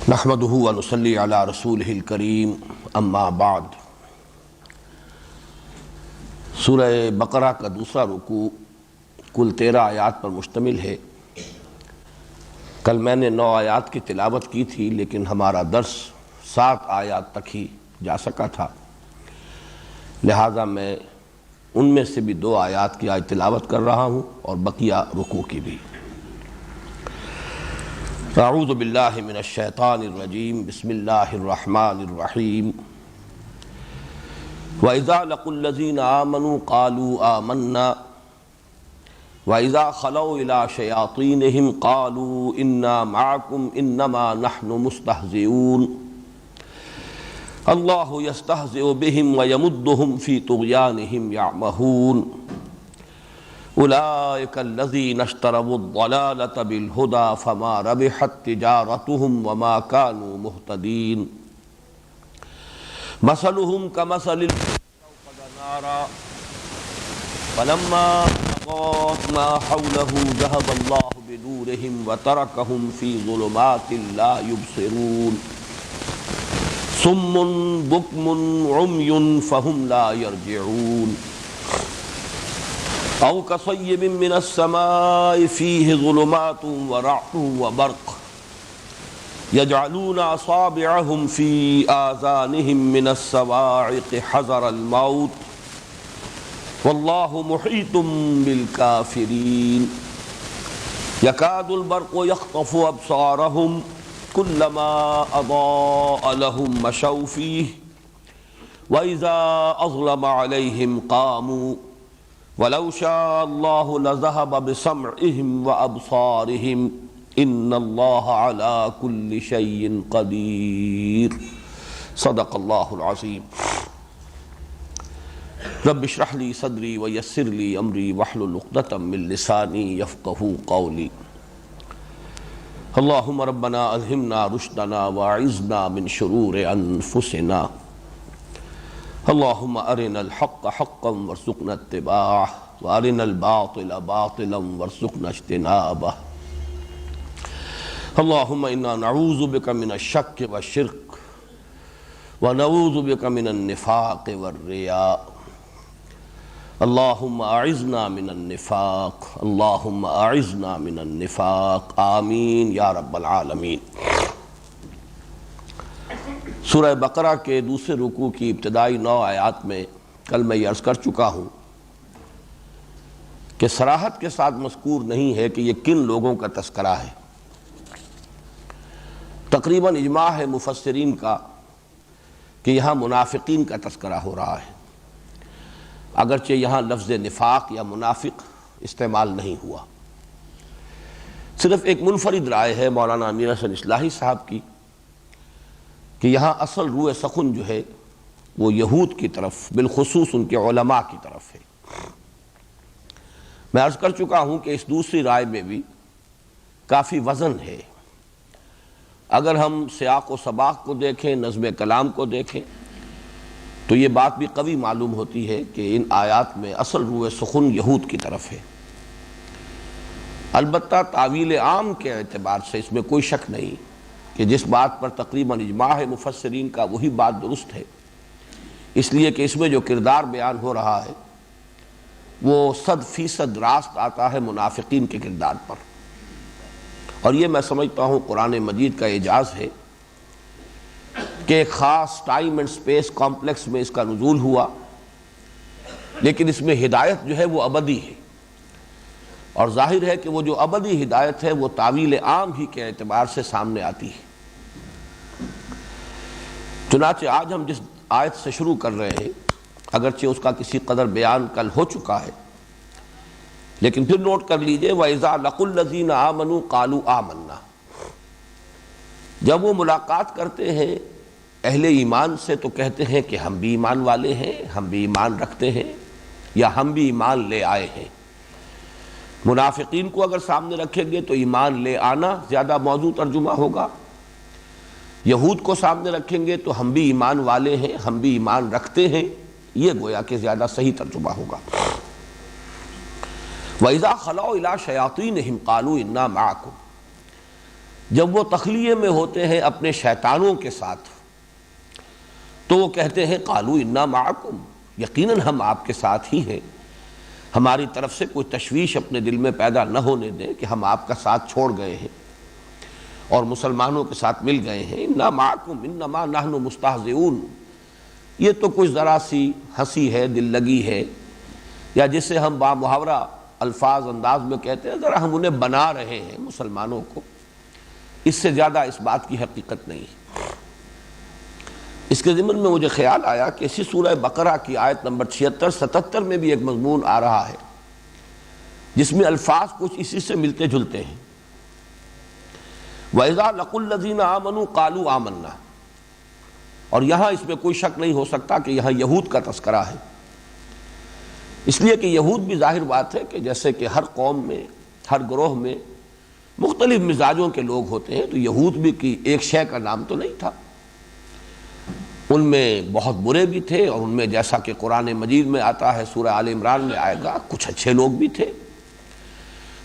نحمدہ ونصلی علی رسولہ الکریم اما بعد۔ سورہ بقرہ کا دوسرا رکوع کل 13 آیات پر مشتمل ہے۔ کل میں نے 9 آیات کی تلاوت کی تھی، لیکن ہمارا درس 7 آیات تک ہی جا سکا تھا، لہٰذا میں ان میں سے بھی 2 آیات کی آج تلاوت کر رہا ہوں اور بقیہ رکوع کی بھی۔ اعوذ باللہ من الشیطان الرجیم، بسم اللہ الرحمن الرحیم۔ وَإِذَا لَقُوا الَّذِينَ آمَنُوا قَالُوا آمَنَّا وَإِذَا خَلَوْا إِلَىٰ شَيَاطِينِهِمْ قَالُوا إِنَّا مَعَكُمْ إِنَّمَا نَحْنُ مُسْتَهْزِئُونَ اللَّهُ يَسْتَهْزِئُ بِهِمْ وَيَمُدُّهُمْ فِي طُغْيَانِهِمْ يَعْمَهُونَ أولئك الذين اشتروا الضلالة بالهدى فما ربحت تجارتهم وما كانوا مهتدين مثلهم كمثل استوقد نارا فلما أضاءت ما حوله ذهب الله بنورهم وتركهم في ظلمات لا يبصرون صم بكم عمي فهم لا يرجعون أو كصيب من السماء فيه ظلمات ورعد وبرق يجعلون أصابعهم في آذانهم من الصواعق حذر الموت والله محيط بالكافرين يكاد البرق يخطف أبصارهم كلما أضاء لهم مشوا فيه وإذا أظلم عليهم قاموا وَلَوْ شَاءَ اللَّهُ لَذَهَبَ بِسَمْعِهِمْ وَأَبْصَارِهِمْ إِنَّ اللَّهَ عَلَى كُلِّ شَيْءٍ قَدِيرٌ صدق اللہ العظیم۔ رب اشرح لي صدری ویسر لي امری واحلل عقدۃ من لسانی یفقہوا قولی۔ اللہم ربنا الہمنا رشدنا واعذنا من شرور انفسنا۔ اللہم ارنا الحق حقا وارزقنا اتباعہ وارنا الباطل باطلا وارزقنا اجتنابہ۔ اللہم انا نعوذ بک من الشک والشرک ونعوذ بک من النفاق والریاء۔ اللہم اعذنا من النفاق، اللہم اعذنا من النفاق، آمین یا رب العالمین۔ سورہ بقرہ کے دوسرے رکوع کی ابتدائی 9 آیات میں کل میں یہ عرض کر چکا ہوں کہ صراحت کے ساتھ مذکور نہیں ہے کہ یہ کن لوگوں کا تذکرہ ہے۔ تقریباً اجماع ہے مفسرین کا کہ یہاں منافقین کا تذکرہ ہو رہا ہے، اگرچہ یہاں لفظ نفاق یا منافق استعمال نہیں ہوا۔ صرف ایک منفرد رائے ہے مولانا امیر حسن اصلاحی صاحب کی کہ یہاں اصل روح سخن جو ہے وہ یہود کی طرف، بالخصوص ان کے علماء کی طرف ہے۔ میں عرض کر چکا ہوں کہ اس دوسری رائے میں بھی کافی وزن ہے۔ اگر ہم سیاق و سباق کو دیکھیں، نظم کلام کو دیکھیں، تو یہ بات بھی قوی معلوم ہوتی ہے کہ ان آیات میں اصل روح سخن یہود کی طرف ہے۔ البتہ تعویل عام کے اعتبار سے اس میں کوئی شک نہیں کہ جس بات پر تقریباً اجماع ہے مفسرین کا وہی بات درست ہے، اس لیے کہ اس میں جو کردار بیان ہو رہا ہے وہ 100% راست آتا ہے منافقین کے کردار پر، اور یہ میں سمجھتا ہوں قرآن مجید کا اعجاز ہے کہ ایک خاص ٹائم اینڈ سپیس کمپلیکس میں اس کا نزول ہوا، لیکن اس میں ہدایت جو ہے وہ ابدی ہے، اور ظاہر ہے کہ وہ جو ابدی ہدایت ہے وہ تعویل عام ہی کے اعتبار سے سامنے آتی ہے۔ چنانچہ آج ہم جس آیت سے شروع کر رہے ہیں، اگرچہ اس کا کسی قدر بیان کل ہو چکا ہے، لیکن پھر نوٹ کر لیجئے وَإِذَا لَقُوا الَّذِينَ آمَنُوا قَالُوا آمَنَّا۔ جب وہ ملاقات کرتے ہیں اہل ایمان سے تو کہتے ہیں کہ ہم بھی ایمان والے ہیں، ہم بھی ایمان رکھتے ہیں، یا ہم بھی ایمان لے آئے ہیں۔ منافقین کو اگر سامنے رکھیں گے تو ایمان لے آنا زیادہ موضوع ترجمہ ہوگا، یہود کو سامنے رکھیں گے تو ہم بھی ایمان والے ہیں، ہم بھی ایمان رکھتے ہیں، یہ گویا کہ زیادہ صحیح ترجمہ ہوگا۔ وَإِذَا خَلَوْا إِلَىٰ شَيَاطِينِهِمْ قَالُوا إِنَّا مَعَكُمْ۔ جب وہ تخلیے میں ہوتے ہیں اپنے شیطانوں کے ساتھ تو وہ کہتے ہیں قالوا انا معکم، یقیناً ہم آپ کے ساتھ ہی ہیں، ہماری طرف سے کوئی تشویش اپنے دل میں پیدا نہ ہونے دیں کہ ہم آپ کا ساتھ چھوڑ گئے ہیں اور مسلمانوں کے ساتھ مل گئے ہیں۔ انا معکم انما نحن مستہزئون، یہ تو کچھ ذرا سی ہنسی ہے، دل لگی ہے، یا جسے ہم با محاورہ الفاظ انداز میں کہتے ہیں ذرا ہم انہیں بنا رہے ہیں مسلمانوں کو، اس سے زیادہ اس بات کی حقیقت نہیں ہے۔ اس کے ضمن میں مجھے خیال آیا کہ اسی سورہ بقرہ کی آیت نمبر 76-77 میں بھی ایک مضمون آ رہا ہے جس میں الفاظ کچھ اسی سے ملتے جلتے ہیں۔ وَإِذَا لَقُوا الَّذِينَ آمَنُوا قَالُوا آمَنَّا، اور یہاں اس میں کوئی شک نہیں ہو سکتا کہ یہاں یہود کا تذکرہ ہے، اس لیے کہ یہود بھی ظاہر بات ہے کہ جیسے کہ ہر قوم میں، ہر گروہ میں مختلف مزاجوں کے لوگ ہوتے ہیں، تو یہود بھی کی ایک شے کا نام تو نہیں تھا، ان میں بہت برے بھی تھے، اور ان میں جیسا کہ قرآن مجید میں آتا ہے، سورہ آل عمران میں آئے گا، کچھ اچھے لوگ بھی تھے،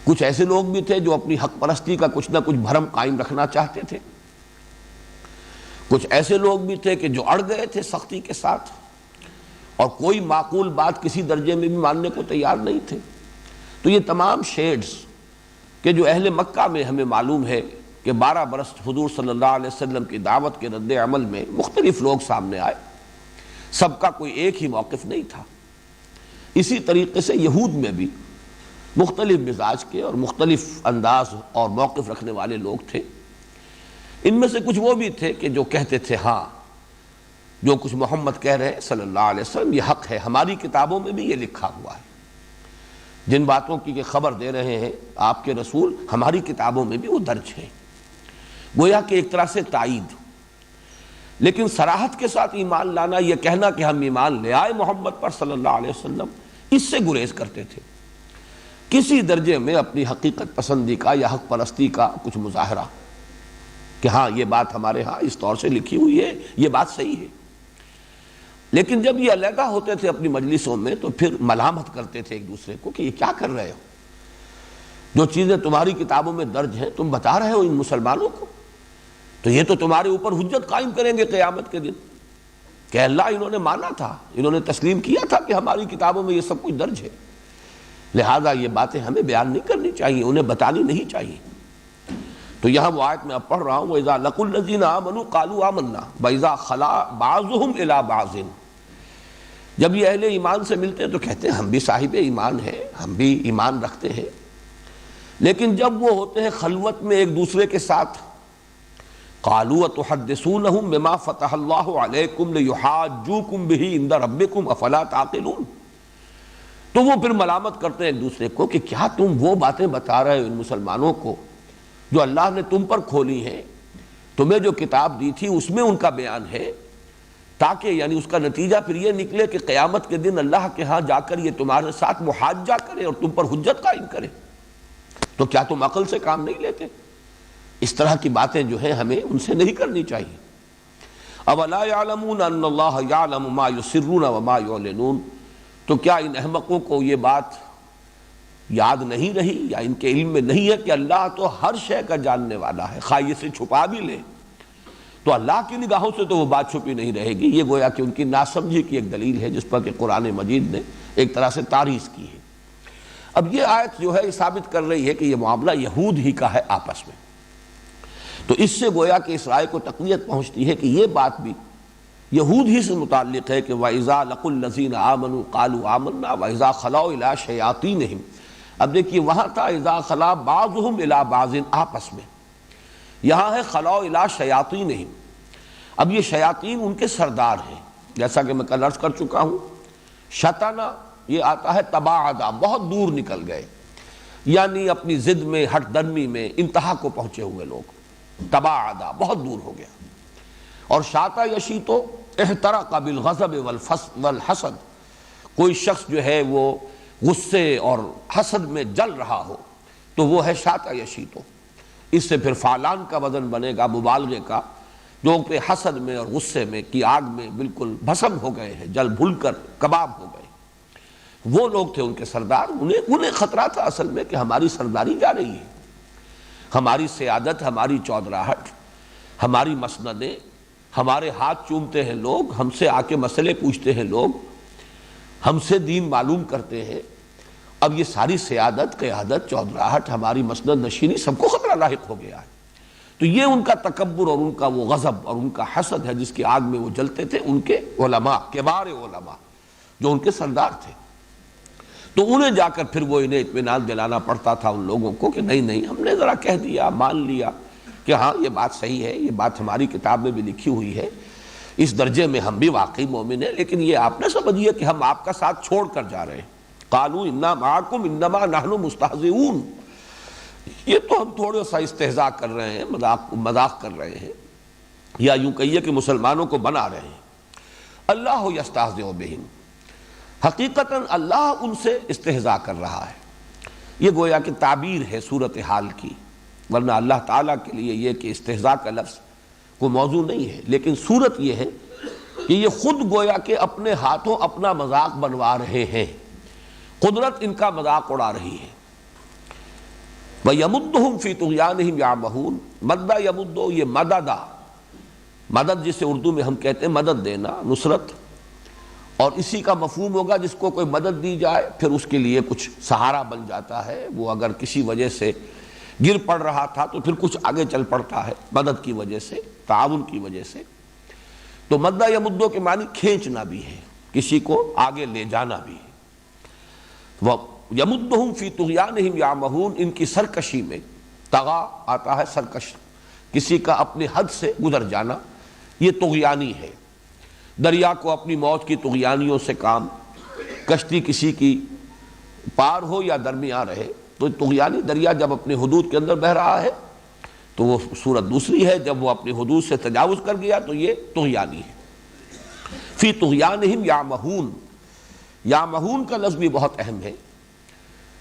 کچھ ایسے لوگ بھی تھے جو اپنی حق پرستی کا کچھ نہ کچھ بھرم قائم رکھنا چاہتے تھے، کچھ ایسے لوگ بھی تھے کہ جو اڑ گئے تھے سختی کے ساتھ اور کوئی معقول بات کسی درجے میں بھی ماننے کو تیار نہیں تھے۔ تو یہ تمام شیڈز کہ جو اہل مکہ میں ہمیں معلوم ہے کہ 12 برس حضور صلی اللہ علیہ وسلم کی دعوت کے رد عمل میں مختلف لوگ سامنے آئے، سب کا کوئی ایک ہی موقف نہیں تھا۔ اسی طریقے سے یہود میں بھی مختلف مزاج کے اور مختلف انداز اور موقف رکھنے والے لوگ تھے۔ ان میں سے کچھ وہ بھی تھے کہ جو کہتے تھے ہاں جو کچھ محمد کہہ رہے ہیں صلی اللہ علیہ وسلم یہ حق ہے، ہماری کتابوں میں بھی یہ لکھا ہوا ہے، جن باتوں کی کہ خبر دے رہے ہیں آپ کے رسول ہماری کتابوں میں بھی وہ درج ہے، گویا کہ ایک طرح سے تائید۔ لیکن صراحت کے ساتھ ایمان لانا، یہ کہنا کہ ہم ایمان لے آئے محمد پر صلی اللہ علیہ وسلم، اس سے گریز کرتے تھے، کسی درجے میں اپنی حقیقت پسندی کا یا حق پرستی کا کچھ مظاہرہ کہ ہاں یہ بات ہمارے ہاں اس طور سے لکھی ہوئی ہے، یہ بات صحیح ہے۔ لیکن جب یہ علیحدہ ہوتے تھے اپنی مجلسوں میں تو پھر ملامت کرتے تھے ایک دوسرے کو کہ یہ کیا کر رہے ہو، جو چیزیں تمہاری کتابوں میں درج ہیں تم بتا رہے ہو ان مسلمانوں کو، تو یہ تو تمہارے اوپر حجت قائم کریں گے قیامت کے دن کہ اللہ انہوں نے مانا تھا، انہوں نے تسلیم کیا تھا کہ ہماری کتابوں میں یہ سب کچھ درج ہے، لہذا یہ باتیں ہمیں بیان نہیں کرنی چاہیے، انہیں بتانی نہیں چاہیے۔ تو یہاں وہ آیت میں اب پڑھ رہا ہوں، وَإِذَا لَقُوا الَّذِينَ آمَنُوا قَالُوا آمَنَّا وَإِذَا خَلَا بَعْضُهُمْ إِلَىٰ بَعْضٍ، جب یہ اہل ایمان سے ملتے ہیں تو کہتے ہیں ہم بھی صاحب ایمان ہیں، ہم بھی ایمان رکھتے ہیں، لیکن جب وہ ہوتے ہیں خلوت میں ایک دوسرے کے ساتھ، قَالُوا وَتُحَدِّثُونَهُمْ بِمَا فَتَحَ اللَّهُ عَلَيْكُمْ لِيُحَاجُّوكُمْ بِهِ عِندَ رَبِّكُمْ أَفَلَا تَعْقِلُونَ، تو وہ پھر ملامت کرتے ہیں ایک دوسرے کو کہ کیا تم وہ باتیں بتا رہے ہو ان مسلمانوں کو جو اللہ نے تم پر کھولی ہیں، تمہیں جو کتاب دی تھی اس میں ان کا بیان ہے، تاکہ یعنی اس کا نتیجہ پھر یہ نکلے کہ قیامت کے دن اللہ کے ہاں جا کر یہ تمہارے ساتھ محاجہ کرے اور تم پر حجت قائم کرے، تو کیا تم عقل سے کام نہیں لیتے؟ اس طرح کی باتیں جو ہیں ہمیں ان سے نہیں کرنی چاہیے۔ اولا یعلمون ان اللہ یعلم ما یسرون وما یعلنون، تو کیا ان احمقوں کو یہ بات یاد نہیں رہی یا ان کے علم میں نہیں ہے کہ اللہ تو ہر شے کا جاننے والا ہے، خواہ یہ سے چھپا بھی لے تو اللہ کی نگاہوں سے تو وہ بات چھپی نہیں رہے گی۔ یہ گویا کہ ان کی ناسمجھی کی ایک دلیل ہے جس پر کہ قرآن مجید نے ایک طرح سے تعریض کی ہے۔ اب یہ آیت جو ہے یہ ثابت کر رہی ہے کہ یہ معاملہ یہود ہی کا ہے آپس میں، تو اس سے گویا کہ اس رائے کو تقویت پہنچتی ہے کہ یہ بات بھی یہود ہی سے متعلق ہے کہ وَإِذَا لَقُوا الَّذِينَ آمَنُوا قَالُوا آمَنَّا وَإِذَا خَلَوْا إِلَىٰ شَيَاطِينِهِمْ، اب دیکھیے وہاں تھا اذا خلا بعضهم الى بعض آپس میں، یہاں ہے خلاؤ الى شیاطینہم۔ اب یہ شیاطین ان کے سردار ہیں، جیسا کہ میں کل عرض کر چکا ہوں، شطنا یہ آتا ہے تباعدا، بہت دور نکل گئے، یعنی اپنی ضد میں ہٹ درمی میں انتہا کو پہنچے ہوئے لوگ، تباعدا بہت دور ہو گیا۔ اور شاتا یشیتو احترق بالغضب والحسد، کوئی شخص جو ہے وہ غصے اور حسد میں جل رہا ہو تو وہ ہے شاتا یشیتو، اس سے پھر فعلان کا وزن بنے گا مبالغے کا، جو کہ حسد میں اور غصے میں کی آگ میں بالکل بھسم ہو گئے ہیں، جل بھول کر کباب ہو گئے، وہ لوگ تھے ان کے سردار، انہیں خطرہ تھا اصل میں کہ ہماری سرداری جا رہی ہے، ہماری سیادت، ہماری چودراہٹ، ہماری مسندیں، ہمارے ہاتھ چومتے ہیں لوگ، ہم سے آ کے مسئلے پوچھتے ہیں لوگ، ہم سے دین معلوم کرتے ہیں. اب یہ ساری سیادت، قیادت، چودراہٹ، ہماری مسند نشینی سب کو خطرہ لاحق ہو گیا ہے. تو یہ ان کا تکبر اور ان کا وہ غضب اور ان کا حسد ہے جس کی آگ میں وہ جلتے تھے ان کے علماء، کبار علماء جو ان کے سردار تھے. تو انہیں جا کر پھر وہ انہیں اطمینان دلانا پڑتا تھا ان لوگوں کو کہ نہیں نہیں، ہم نے ذرا کہہ دیا، مان لیا کہ ہاں یہ بات صحیح ہے، یہ بات ہماری کتاب میں بھی لکھی ہوئی ہے، اس درجے میں ہم بھی واقعی مومن ہیں، لیکن یہ آپ نہ سمجھیے کہ ہم آپ کا ساتھ چھوڑ کر جا رہے ہیں. قالوا انا معکم انما نحن مستہزئون، یہ تو ہم تھوڑا سا استہزاء کر رہے ہیں، مذاق کر رہے ہیں، یا یوں کہیے کہ مسلمانوں کو بنا رہے ہیں. اللہ یستہزئ بہم، حقیقتاً اللہ ان سے استہزاء کر رہا ہے. یہ گویا کہ تعبیر ہے صورتحال کی، ورنہ اللہ تعالیٰ کے لیے یہ کہ استہزاء کا لفظ کو موضوع نہیں ہے، لیکن صورت یہ ہے کہ یہ خود گویا کہ اپنے ہاتھوں اپنا مذاق بنوا رہے ہیں، قدرت ان کا مذاق اڑا رہی ہے. وَيَمُدُّهُمْ فِي طُغْيَانِهِمْ يَعْمَهُونَ، مدّ یمدو، یہ مددا، مدد جسے اردو میں ہم کہتے ہیں مدد دینا، نصرت، اور اسی کا مفہوم ہوگا جس کو کوئی مدد دی جائے پھر اس کے لیے کچھ سہارا بن جاتا ہے. وہ اگر کسی وجہ سے گر پڑ رہا تھا تو پھر کچھ آگے چل پڑتا ہے مدد کی وجہ سے، تعاون کی وجہ سے. تو مدّ یمدو کے معنی کھینچنا بھی ہے، کسی کو آگے لے جانا بھی ہے. یمدہم فی طغیانہم یعمہون، ان کی سرکشی میں، طغا آتا ہے سرکش، کسی کا اپنے حد سے گزر جانا، یہ طغیانی ہے. دریا کو اپنی موج کی طغیانیوں سے کام، کشتی کسی کی پار ہو یا درمیان رہے تو طغیانی. دریا جب اپنے حدود کے اندر بہہ رہا ہے تو وہ صورت دوسری ہے، جب وہ اپنی حدود سے تجاوز کر گیا تو یہ طغیانی ہے. فی طغیانہم یعمہون، یعمہون کا لفظ بھی بہت اہم ہے.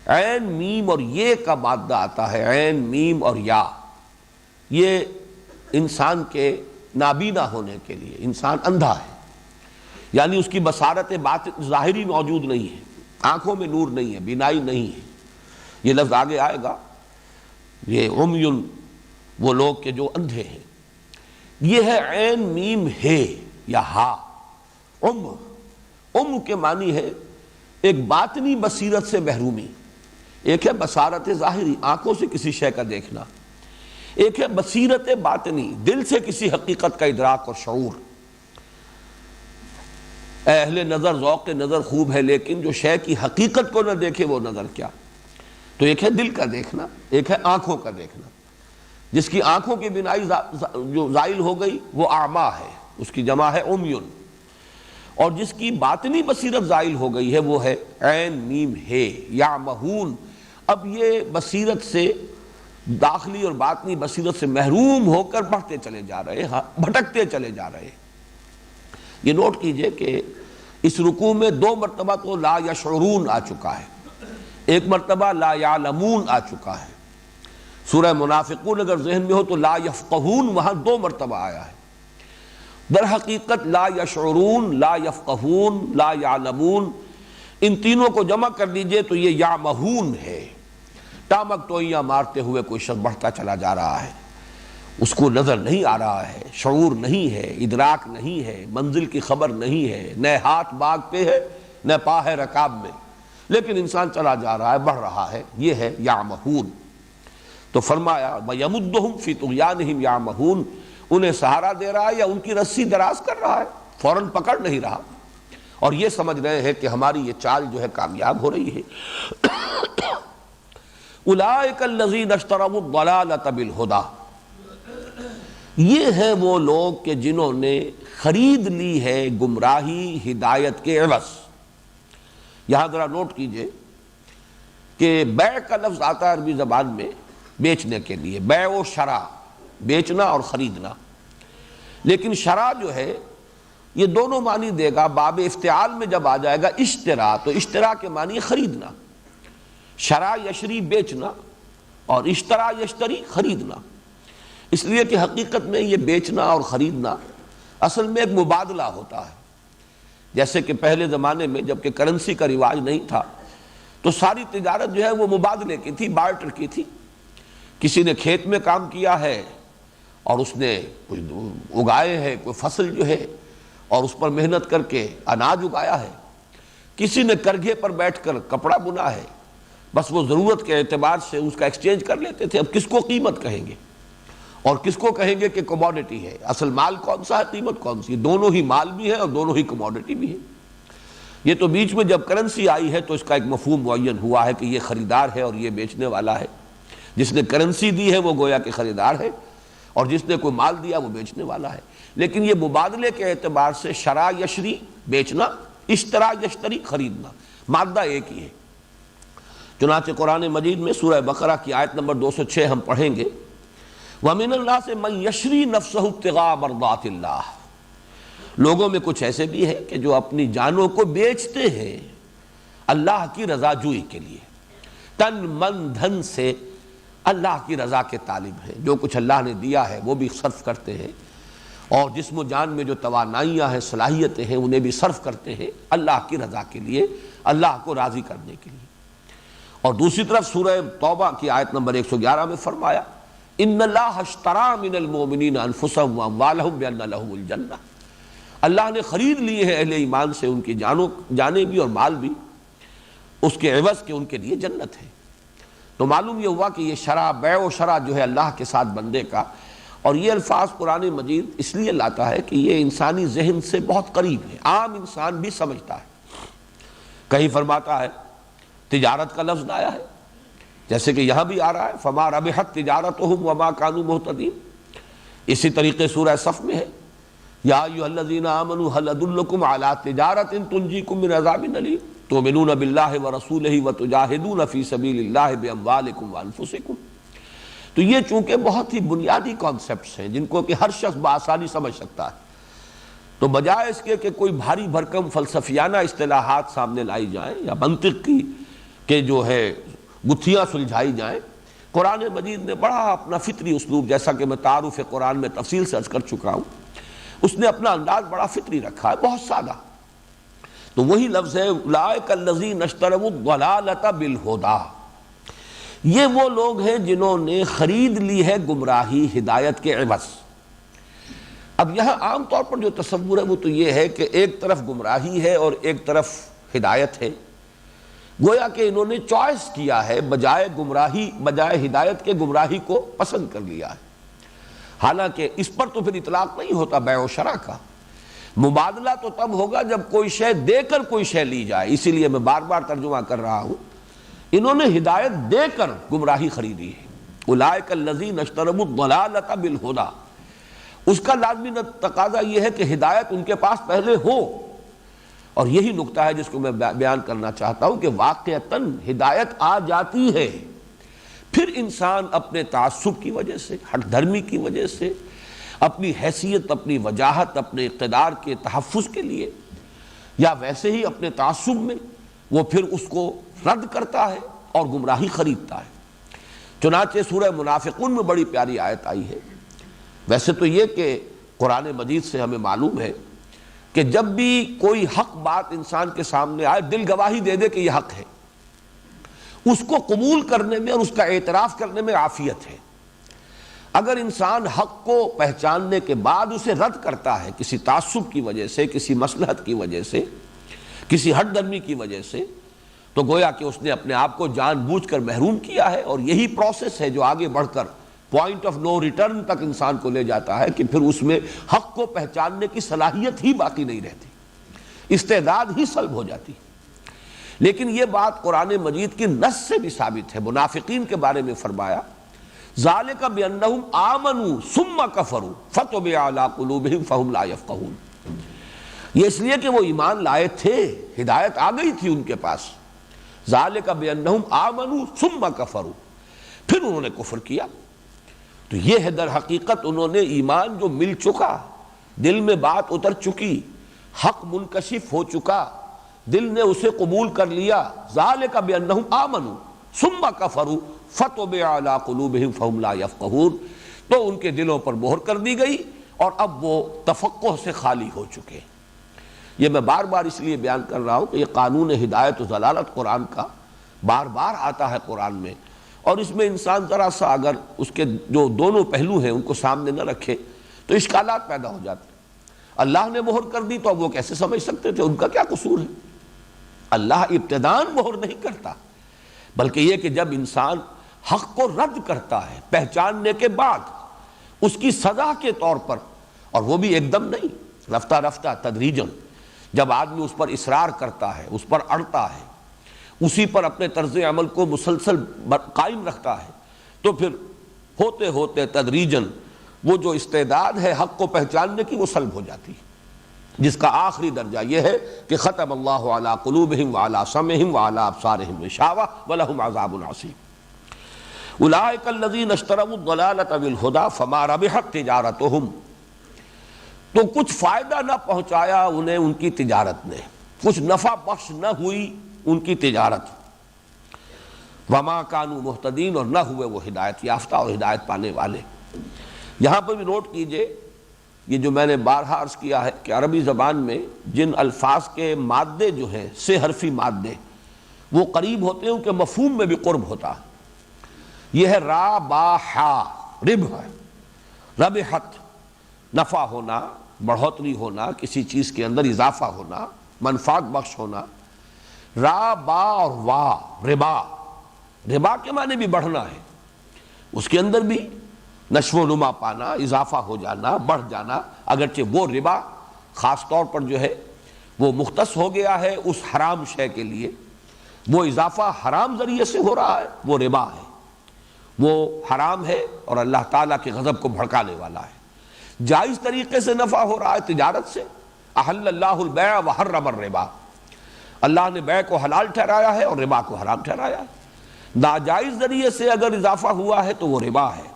عین میم اور یہ کا مادہ آتا ہے، عین میم اور یا، یہ انسان کے نابینا ہونے کے لیے. انسان اندھا ہے، یعنی اس کی بصارت باطن ظاہری موجود نہیں ہے، آنکھوں میں نور نہیں ہے، بینائی نہیں ہے. یہ لفظ آگے آئے گا. یہ عمیٌ، وہ لوگ کہ جو اندھے ہیں. یہ ہے عین میم ہے یا ہا. ام کے معنی ہے ایک باطنی بصیرت سے محرومی. ایک ہے بصارت ظاہری، آنکھوں سے کسی شے کا دیکھنا، ایک ہے بصیرت باطنی، دل سے کسی حقیقت کا ادراک اور شعور. اہل نظر ذوق نظر خوب ہے، لیکن جو شے کی حقیقت کو نہ دیکھے وہ نظر کیا. تو ایک ہے دل کا دیکھنا، ایک ہے آنکھوں کا دیکھنا. جس کی آنکھوں کی بینائی جو زائل ہو گئی وہ اعمیٰ ہے، اس کی جمع ہے عمیٌ. اور جس کی باطنی بصیرت زائل ہو گئی ہے وہ ہے عین میم ہے یعمہون. اب یہ بصیرت سے، داخلی اور باطنی بصیرت سے محروم ہو کر بڑھتے چلے جا رہے ہیں، بھٹکتے چلے جا رہے ہیں. یہ نوٹ کیجئے کہ اس رکوع میں 2 مرتبہ تو لا یشعرون آ چکا ہے، ایک مرتبہ لا یعلمون آ چکا ہے. سورہ منافقون اگر ذہن میں ہو تو لا یفقہون وہاں 2 مرتبہ آیا ہے. در حقیقت لا یشعرون، لا یفقہون، لا یعلمون، ان تینوں کو جمع کر دیجئے تو یہ یعمہون ہے. ٹامک ٹوئیاں مارتے ہوئے کوئی شخص بڑھتا چلا جا رہا ہے، اس کو نظر نہیں آ رہا ہے، شعور نہیں ہے، ادراک نہیں ہے، منزل کی خبر نہیں ہے، نہ ہاتھ باغ پہ ہے نہ پا ہے رکاب میں، لیکن انسان چلا جا رہا ہے، بڑھ رہا ہے. یہ ہے یعمہون. تو فرمایا وَيَمُدُّهُمْ فِي طُغْيَانِهِمْ يَعْمَهُونَ، انہیں سہارا دے رہا ہے یا ان کی رسی دراز کر رہا ہے، فوراً پکڑ نہیں رہا. اور یہ سمجھ رہے ہیں کہ ہماری یہ چال جو ہے کامیاب ہو رہی ہے. اولئک الذین اشتروا الضلالۃ بالہدی، یہ ہے وہ لوگ کہ جنہوں نے خرید لی ہے گمراہی ہدایت کے عوض. یہاں ذرا نوٹ کیجئے کہ بیع کا لفظ آتا ہے عربی زبان میں بیچنے کے لیے، بیع و شراء، بیچنا اور خریدنا. لیکن شراء جو ہے یہ دونوں معنی دے گا. باب افتعال میں جب آ جائے گا اشترا تو اشترا کے معنی خریدنا. شراء یشری بیچنا اور اشترا یشتری خریدنا. اس لیے کہ حقیقت میں یہ بیچنا اور خریدنا اصل میں ایک مبادلہ ہوتا ہے. جیسے کہ پہلے زمانے میں جب کہ کرنسی کا رواج نہیں تھا تو ساری تجارت جو ہے وہ مبادلے کی تھی، بارٹر کی تھی. کسی نے کھیت میں کام کیا ہے اور اس نے اگائے ہے کوئی فصل جو ہے اور اس پر محنت کر کے اناج اگایا ہے، کسی نے کرگھے پر بیٹھ کر کپڑا بنا ہے، بس وہ ضرورت کے اعتبار سے اس کا ایکسچینج کر لیتے تھے۔ اب کس کو قیمت کہیں گے اور کس کو کہیں گے کہ کموڈٹی ہے؟ اصل مال کون سا ہے، قیمت کون سی؟ دونوں ہی مال بھی ہے اور دونوں ہی کموڈٹی بھی ہے۔ یہ تو بیچ میں جب کرنسی آئی ہے تو اس کا ایک مفہوم معین ہوا ہے کہ یہ خریدار ہے اور یہ بیچنے والا ہے، جس نے کرنسی دی ہے وہ گویا کہ خریدار ہے اور جس نے کوئی مال دیا وہ بیچنے والا ہے۔ لیکن یہ مبادلے کے اعتبار سے شرا یشری بیچنا، اشترا یشتری خریدنا، مادہ ایک ہی ہے۔ چنانچہ قرآن مجید میں سورہ بقرہ کی آیت نمبر 206 ہم پڑھیں گے، وَمِنَ النَّاسِ مَن يَشْرِي نَفْسَهُ ابْتِغَاءَ مَرْضَاتِ اللَّهِ۔ لوگوں میں کچھ ایسے بھی ہیں کہ جو اپنی جانوں کو بیچتے ہیں اللہ کی رضا جوئی کے لیے، تن من دھن سے اللہ کی رضا کے طالب ہیں، جو کچھ اللہ نے دیا ہے وہ بھی صرف کرتے ہیں، اور جسم و جان میں جو توانائیاں ہیں، صلاحیتیں ہیں، انہیں بھی صرف کرتے ہیں اللہ کی رضا کے لیے، اللہ کو راضی کرنے کے لیے۔ اور دوسری طرف سورہ توبہ کی آیت نمبر 111 میں فرمایا، ان اللہ اشترى من المؤمنین انفسهم واموالهم بان لهم الجنہ، اللہ نے خرید لیے ہیں اہل ایمان سے ان کی جانیں بھی اور مال بھی، اس کے عوض کہ ان کے لیے جنت ہے۔ تو معلوم یہ ہوا کہ یہ شرع، بیع و شرع جو ہے اللہ کے ساتھ بندے کا، اور یہ الفاظ قرآن مجید اس لیے لاتا ہے کہ یہ انسانی ذہن سے بہت قریب ہے، عام انسان بھی سمجھتا ہے۔ کہیں فرماتا ہے تجارت کا لفظ آیا ہے، جیسے کہ یہاں بھی آ رہا ہے فما ربحت تجارتهم وما كانوا مهتدين۔ اسی طریقے سورہ صف میں ہے، یا ایھا الذین آمنوا هل ادلکم علی تجارۃ تنجیکم من عذاب الیم تؤمنون باللہ ورسولہ وتجاہدون فی سبیل اللہ باموالکم وانفسکم۔ تو یہ چونکہ بہت ہی بنیادی کانسیپٹس ہیں جن کو کہ ہر شخص بآسانی سمجھ سکتا ہے، تو بجائے اس کے کہ کوئی بھاری بھرکم فلسفیانہ اصطلاحات سامنے لائی جائیں یا منطق کی کہ جو ہے گتھیاں سلجھائی جائیں، قرآن مجید نے بڑا اپنا فطری اسلوب، جیسا کہ میں تعارف قرآن میں تفصیل سے عرض کر چکا ہوں، اس نے اپنا انداز بڑا فطری رکھا ہے، بہت سادہ۔ تو وہی لفظ ہے اولئک الذین اشتروا الضلالۃ بالہدی، یہ وہ لوگ ہیں جنہوں نے خرید لی ہے گمراہی ہدایت کے عوض۔ اب یہاں عام طور پر جو تصور ہے وہ تو یہ ہے کہ ایک طرف گمراہی ہے اور ایک طرف ہدایت ہے، گویا کہ انہوں نے چوائس کیا ہے، بجائے ہدایت کے گمراہی کو پسند کر لیا ہے۔ حالانکہ اس پر تو پھر اطلاق نہیں ہوتا بیع و شرع کا، مبادلہ تو تب ہوگا جب کوئی شے دے کر کوئی شے لی جائے۔ اسی لیے میں بار بار ترجمہ کر رہا ہوں، انہوں نے ہدایت دے کر گمراہی خریدی ہے۔ اولئک الذین اشتروا الضلالۃ بالہدی، اس کا لازمی تقاضا یہ ہے کہ ہدایت ان کے پاس پہلے ہو، اور یہی نقطہ ہے جس کو میں بیان کرنا چاہتا ہوں کہ واقعتاً ہدایت آ جاتی ہے، پھر انسان اپنے تعصب کی وجہ سے، ہٹ دھرمی کی وجہ سے، اپنی حیثیت، اپنی وجاہت، اپنے اقتدار کے تحفظ کے لیے، یا ویسے ہی اپنے تعصب میں وہ پھر اس کو رد کرتا ہے اور گمراہی خریدتا ہے۔ چنانچہ سورہ منافقون میں بڑی پیاری آیت آئی ہے۔ ویسے تو یہ کہ قرآن مجید سے ہمیں معلوم ہے کہ جب بھی کوئی حق بات انسان کے سامنے آئے، دل گواہی دے دے کہ یہ حق ہے، اس کو قبول کرنے میں اور اس کا اعتراف کرنے میں عافیت ہے۔ اگر انسان حق کو پہچاننے کے بعد اسے رد کرتا ہے کسی تعصب کی وجہ سے، کسی مصلحت کی وجہ سے، کسی ہٹ درمی کی وجہ سے، تو گویا کہ اس نے اپنے آپ کو جان بوجھ کر محروم کیا ہے، اور یہی پروسیس ہے جو آگے بڑھ کر پوائنٹ آف نو ریٹرن تک انسان کو لے جاتا ہے کہ پھر اس میں حق کو پہچاننے کی صلاحیت ہی باقی نہیں رہتی، استعداد ہی سلب ہو جاتی۔ لیکن یہ بات قرآن مجید کی نص سے بھی ثابت ہے۔ منافقین کے بارے میں فرمایا ذالک بانہم آمنوا ثم کفروا فطبع علی قلوبہم فہم لا یفقہون، یہ اس لیے کہ وہ ایمان لائے تھے، ہدایت آ گئی تھی ان کے پاس۔ ذالک بانہم آمنوا ثم کفروا، پھر انہوں نے کفر کیا۔ تو یہ ہے در حقیقت انہوں نے ایمان جو مل چکا، دل میں بات اتر چکی، حق منکشف ہو چکا، دل نے اسے قبول کر لیا۔ ذالک بانہم آمنوا ثم کفروا فطبع علی قلوبہم فہم لا یفقہون، تو ان کے دلوں پر مہر کر دی گئی اور اب وہ تفقہ سے خالی ہو چکے۔ یہ میں بار بار اس لیے بیان کر رہا ہوں کہ یہ قانون ہدایت و ضلالت قرآن کا بار بار آتا ہے قرآن میں، اور اس میں انسان ذرا سا اگر اس کے جو دونوں پہلو ہیں ان کو سامنے نہ رکھے تو اشکالات پیدا ہو جاتے ہیں۔ اللہ نے مہر کر دی تو اب وہ کیسے سمجھ سکتے تھے؟ ان کا کیا قصور ہے؟ اللہ ابتداً مہر نہیں کرتا، بلکہ یہ کہ جب انسان حق کو رد کرتا ہے پہچاننے کے بعد اس کی سزا کے طور پر، اور وہ بھی ایک دم نہیں، رفتہ رفتہ تدریجاً، جب آدمی اس پر اصرار کرتا ہے، اس پر اڑتا ہے، اسی پر اپنے طرز عمل کو مسلسل قائم رکھتا ہے، تو پھر ہوتے ہوتے تدریجاً وہ جو استعداد ہے حق کو پہچاننے کی وہ سلب ہو جاتی ہے، جس کا آخری درجہ یہ ہے کہ ختم اللہ علی قلوبہم وعلی سمعہم وعلی ابصارہم غشاوہ ولہم عذاب عظیم۔ اولئک الذین اشتروا الضلالۃ بالہدی فما ربحت تجارتہم، تو کچھ فائدہ نہ پہنچایا انہیں ان کی تجارت نے، کچھ نفع بخش نہ ہوئی ان کی تجارت، وما کانوا مہتدین، اور نہ ہوئے وہ ہدایت یافتہ اور ہدایت پانے والے۔ یہاں پر بھی نوٹ کیجئے، یہ جو میں نے بارہا عرض کیا ہے کہ عربی زبان میں جن الفاظ کے مادے جو ہیں سے حرفی مادے وہ قریب ہوتے ہیں، ان کے مفہوم میں بھی قرب ہوتا ہے۔ یہ ہے را با حا، ربح ہے، ربحت نفع ہونا، بڑھوتری ہونا، کسی چیز کے اندر اضافہ ہونا، منفعت بخش ہونا۔ را با اور وا، ربا، ربا کے معنی بھی بڑھنا ہے، اس کے اندر بھی نشو و نما پانا، اضافہ ہو جانا، بڑھ جانا، اگرچہ وہ ربا خاص طور پر جو ہے وہ مختص ہو گیا ہے اس حرام شے کے لیے، وہ اضافہ حرام ذریعے سے ہو رہا ہے، وہ ربا ہے، وہ حرام ہے اور اللہ تعالیٰ کے غضب کو بھڑکانے والا ہے۔ جائز طریقے سے نفع ہو رہا ہے تجارت سے، احل اللہ البیع وحرم الربا، اللہ نے بیع کو حلال ٹھہرایا ہے اور ربا کو حرام ٹھہرایا ہے۔ ناجائز ذریعے سے اگر اضافہ ہوا ہے تو وہ ربا ہے،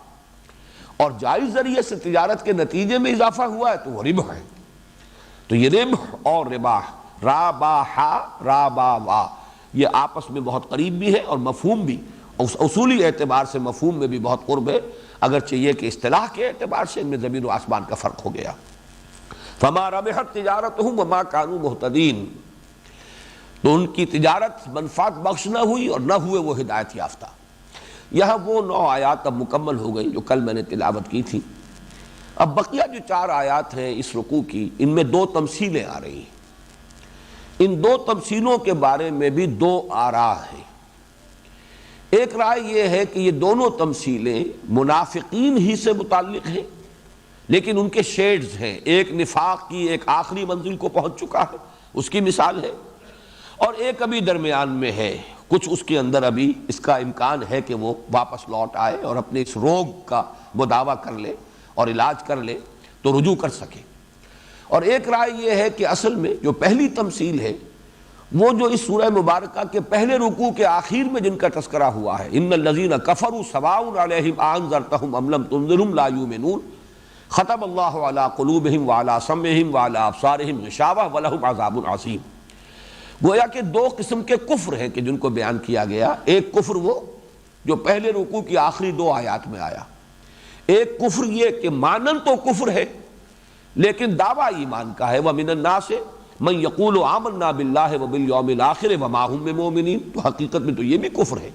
اور جائز ذریعے سے تجارت کے نتیجے میں اضافہ ہوا ہے تو وہ ربح ہے۔ تو یہ ربح اور ربا، را با ہا، را با وا، یہ آپس میں بہت قریب بھی ہے اور مفہوم بھی، اصولی اعتبار سے مفہوم میں بھی بہت قرب ہے، اگرچہ یہ کہ اصطلاح کے اعتبار سے ان میں زمین و آسمان کا فرق ہو گیا۔ فما ربحت تجارتہم وما کانوا مہتدین، تو ان کی تجارت منفعت بخش نہ ہوئی اور نہ ہوئے وہ ہدایت یافتہ۔ یہاں وہ 9 آیات اب مکمل ہو گئی جو کل میں نے تلاوت کی تھی۔ اب بقیہ جو 4 آیات ہیں اس رکوع کی، ان میں 2 تمثیلیں آ رہی ہیں۔ ان 2 تمثیلوں کے بارے میں بھی 2 آراء ہیں۔ ایک رائے یہ ہے کہ یہ دونوں تمثیلیں منافقین ہی سے متعلق ہیں، لیکن ان کے شیڈز ہیں، ایک نفاق کی ایک آخری منزل کو پہنچ چکا ہے، اس کی مثال ہے، اور ایک ابھی درمیان میں ہے، کچھ اس کے اندر ابھی اس کا امکان ہے کہ وہ واپس لوٹ آئے اور اپنے اس روگ کا مداوع کر لے اور علاج کر لے تو رجوع کر سکے۔ اور ایک رائے یہ ہے کہ اصل میں جو پہلی تمثیل ہے وہ جو اس سورہ مبارکہ کے پہلے رکوع کے آخر میں جن کا تذکرہ ہوا ہے، ان الذین کفروا سواء علیہم انذرتہم ام لم تنذرہم لا یؤمنون، ختم اللہ علی قلوبہم وعلی سمعہم وعلی ابصارہم غشاوہ ولہم عذاب عظیم۔ گویا کہ 2 قسم کے کفر ہیں کہ جن کو بیان کیا گیا۔ ایک کفر وہ جو پہلے رکوع کی آخری 2 آیات میں آیا، ایک کفر یہ کہ مانن تو کفر ہے لیکن دعویٰ ایمان کا ہے، وَمِنَ النَّاسِ مَن يَقُولُ آمَنَّا بِاللَّهِ وَبِالْيَوْمِ الْآخِرِ وَمَا هُم بِمُؤْمِنِينَ، تو حقیقت میں تو یہ بھی کفر ہے۔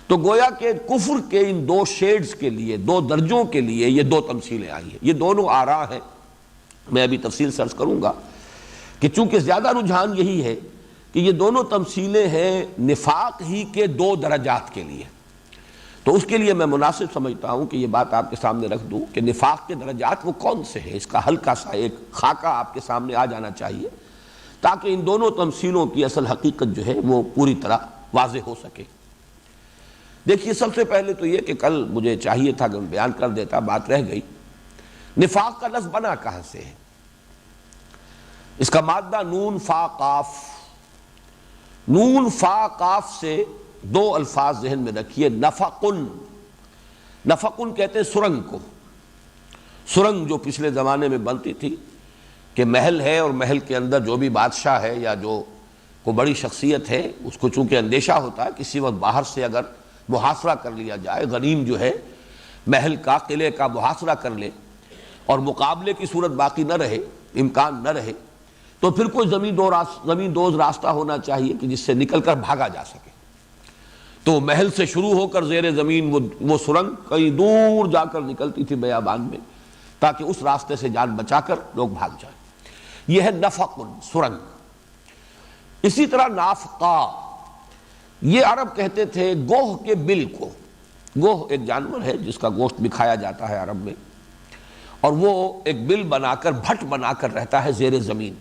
تو گویا کہ کفر کے ان 2 شیڈز کے لیے، 2 درجوں کے لیے یہ 2 تمثیلیں آئی ہیں۔ یہ دونوں آراء ہیں، میں ابھی تفصیل سے عرض کروں گا کہ چونکہ زیادہ رجحان یہی ہے کہ یہ دونوں تمثیلیں ہیں نفاق ہی کے 2 درجات کے لیے، تو اس کے لیے میں مناسب سمجھتا ہوں کہ یہ بات آپ کے سامنے رکھ دوں کہ نفاق کے درجات وہ کون سے ہیں، اس کا ہلکا سا ایک خاکہ آپ کے سامنے آ جانا چاہیے تاکہ ان دونوں تمثیلوں کی اصل حقیقت جو ہے وہ پوری طرح واضح ہو سکے۔ دیکھیے، سب سے پہلے تو یہ کہ کل مجھے چاہیے تھا کہ میں بیان کر دیتا، بات رہ گئی۔ نفاق کا لفظ بنا کہاں سے ہے؟ اس کا مادہ نون فا قاف، نون فا قاف سے 2 الفاظ ذہن میں رکھیے۔ نفقن، نفقن کہتے ہیں سرنگ کو، سرنگ جو پچھلے زمانے میں بنتی تھی کہ محل ہے اور محل کے اندر جو بھی بادشاہ ہے یا جو کوئی بڑی شخصیت ہے اس کو چونکہ اندیشہ ہوتا ہے کسی وقت باہر سے اگر محاصرہ کر لیا جائے، غنیم جو ہے محل کا، قلعے کا محاصرہ کر لے اور مقابلے کی صورت باقی نہ رہے، امکان نہ رہے، تو پھر کوئی زمین دوز راستہ ہونا چاہیے کہ جس سے نکل کر بھاگا جا سکے۔ تو محل سے شروع ہو کر زیر زمین وہ سرنگ کہیں دور جا کر نکلتی تھی بیابان میں، تاکہ اس راستے سے جان بچا کر لوگ بھاگ جائیں۔ یہ ہے نفق، سرنگ۔ اسی طرح نافقہ، یہ عرب کہتے تھے گوہ کے بل کو۔ گوہ ایک جانور ہے جس کا گوشت بھی کھایا جاتا ہے عرب میں، اور وہ ایک بل بنا کر، بھٹ بنا کر رہتا ہے زیر زمین،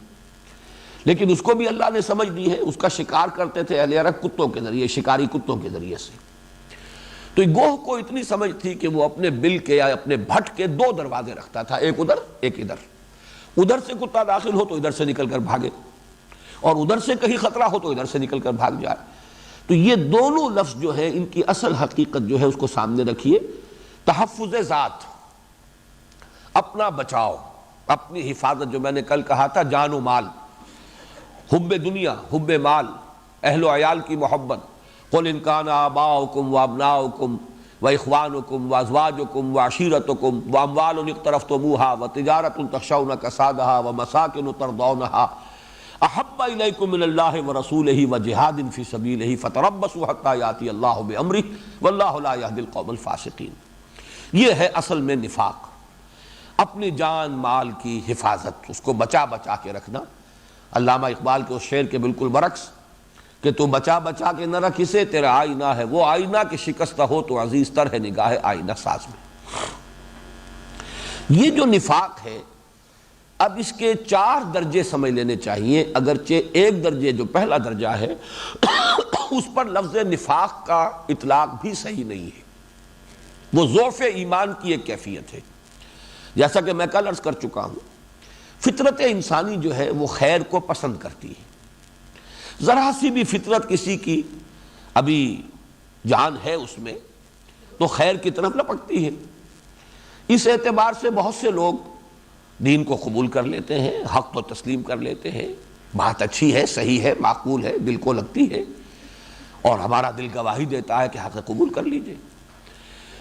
لیکن اس کو بھی اللہ نے سمجھ دی ہے۔ اس کا شکار کرتے تھے اہل عرب کتوں کے ذریعے، شکاری کتوں کے ذریعے سے۔ تو گوہ کو اتنی سمجھ تھی کہ وہ اپنے بل کے یا اپنے بھٹ کے دو دروازے رکھتا تھا، ایک ادھر ایک ادھر۔ ادھر سے کتا داخل ہو تو ادھر سے نکل کر بھاگے، اور ادھر سے کہیں خطرہ ہو تو ادھر سے نکل کر بھاگ جائے۔ تو یہ دونوں لفظ جو ہے، ان کی اصل حقیقت جو ہے اس کو سامنے رکھیے۔ تحفظ ذات، اپنا بچاؤ، اپنی حفاظت، جو میں نے کل کہا تھا، جان و مال، حب دنیا، حب مال، اہل و عیال کی محبت۔ قل ان کان آباؤکم وابناؤکم واخوانکم وازواجکم وعشیرتکم واموال اقترفتموها وتجارۃ تخشون کسادها ومساکن ترضونها احب الیکم من اللہ ورسولہ وجہاد فی سبیلہ فتربصوا حتی یاتی اللہ بامرہ واللہ لا یہدی القوم الفاسقین۔ یہ ہے اصل میں نفاق، اپنی جان مال کی حفاظت، اس کو بچا بچا کے رکھنا۔ علامہ اقبال کے اس شعر کے بالکل برعکس کہ تو بچا بچا کے نہ رکھ اسے، تیرا آئینہ ہے وہ آئینہ کہ شکستہ ہو تو عزیز تر ہے نگاہ آئینہ ساز میں۔ یہ جو نفاق ہے، اب اس کے 4 درجے سمجھ لینے چاہیے، اگرچہ ایک درجے جو پہلا درجہ ہے اس پر لفظ نفاق کا اطلاق بھی صحیح نہیں ہے۔ وہ ضعف ایمان کی ایک کیفیت ہے۔ جیسا کہ میں کل عرض کر چکا ہوں، فطرت انسانی جو ہے وہ خیر کو پسند کرتی ہے۔ ذرا سی بھی فطرت کسی کی ابھی جان ہے اس میں تو خیر کی طرف لپکتی ہے۔ اس اعتبار سے بہت سے لوگ دین کو قبول کر لیتے ہیں، حق کو تسلیم کر لیتے ہیں، بات اچھی ہے، صحیح ہے، معقول ہے، دل کو لگتی ہے، اور ہمارا دل گواہی دیتا ہے کہ حق قبول کر لیجئے۔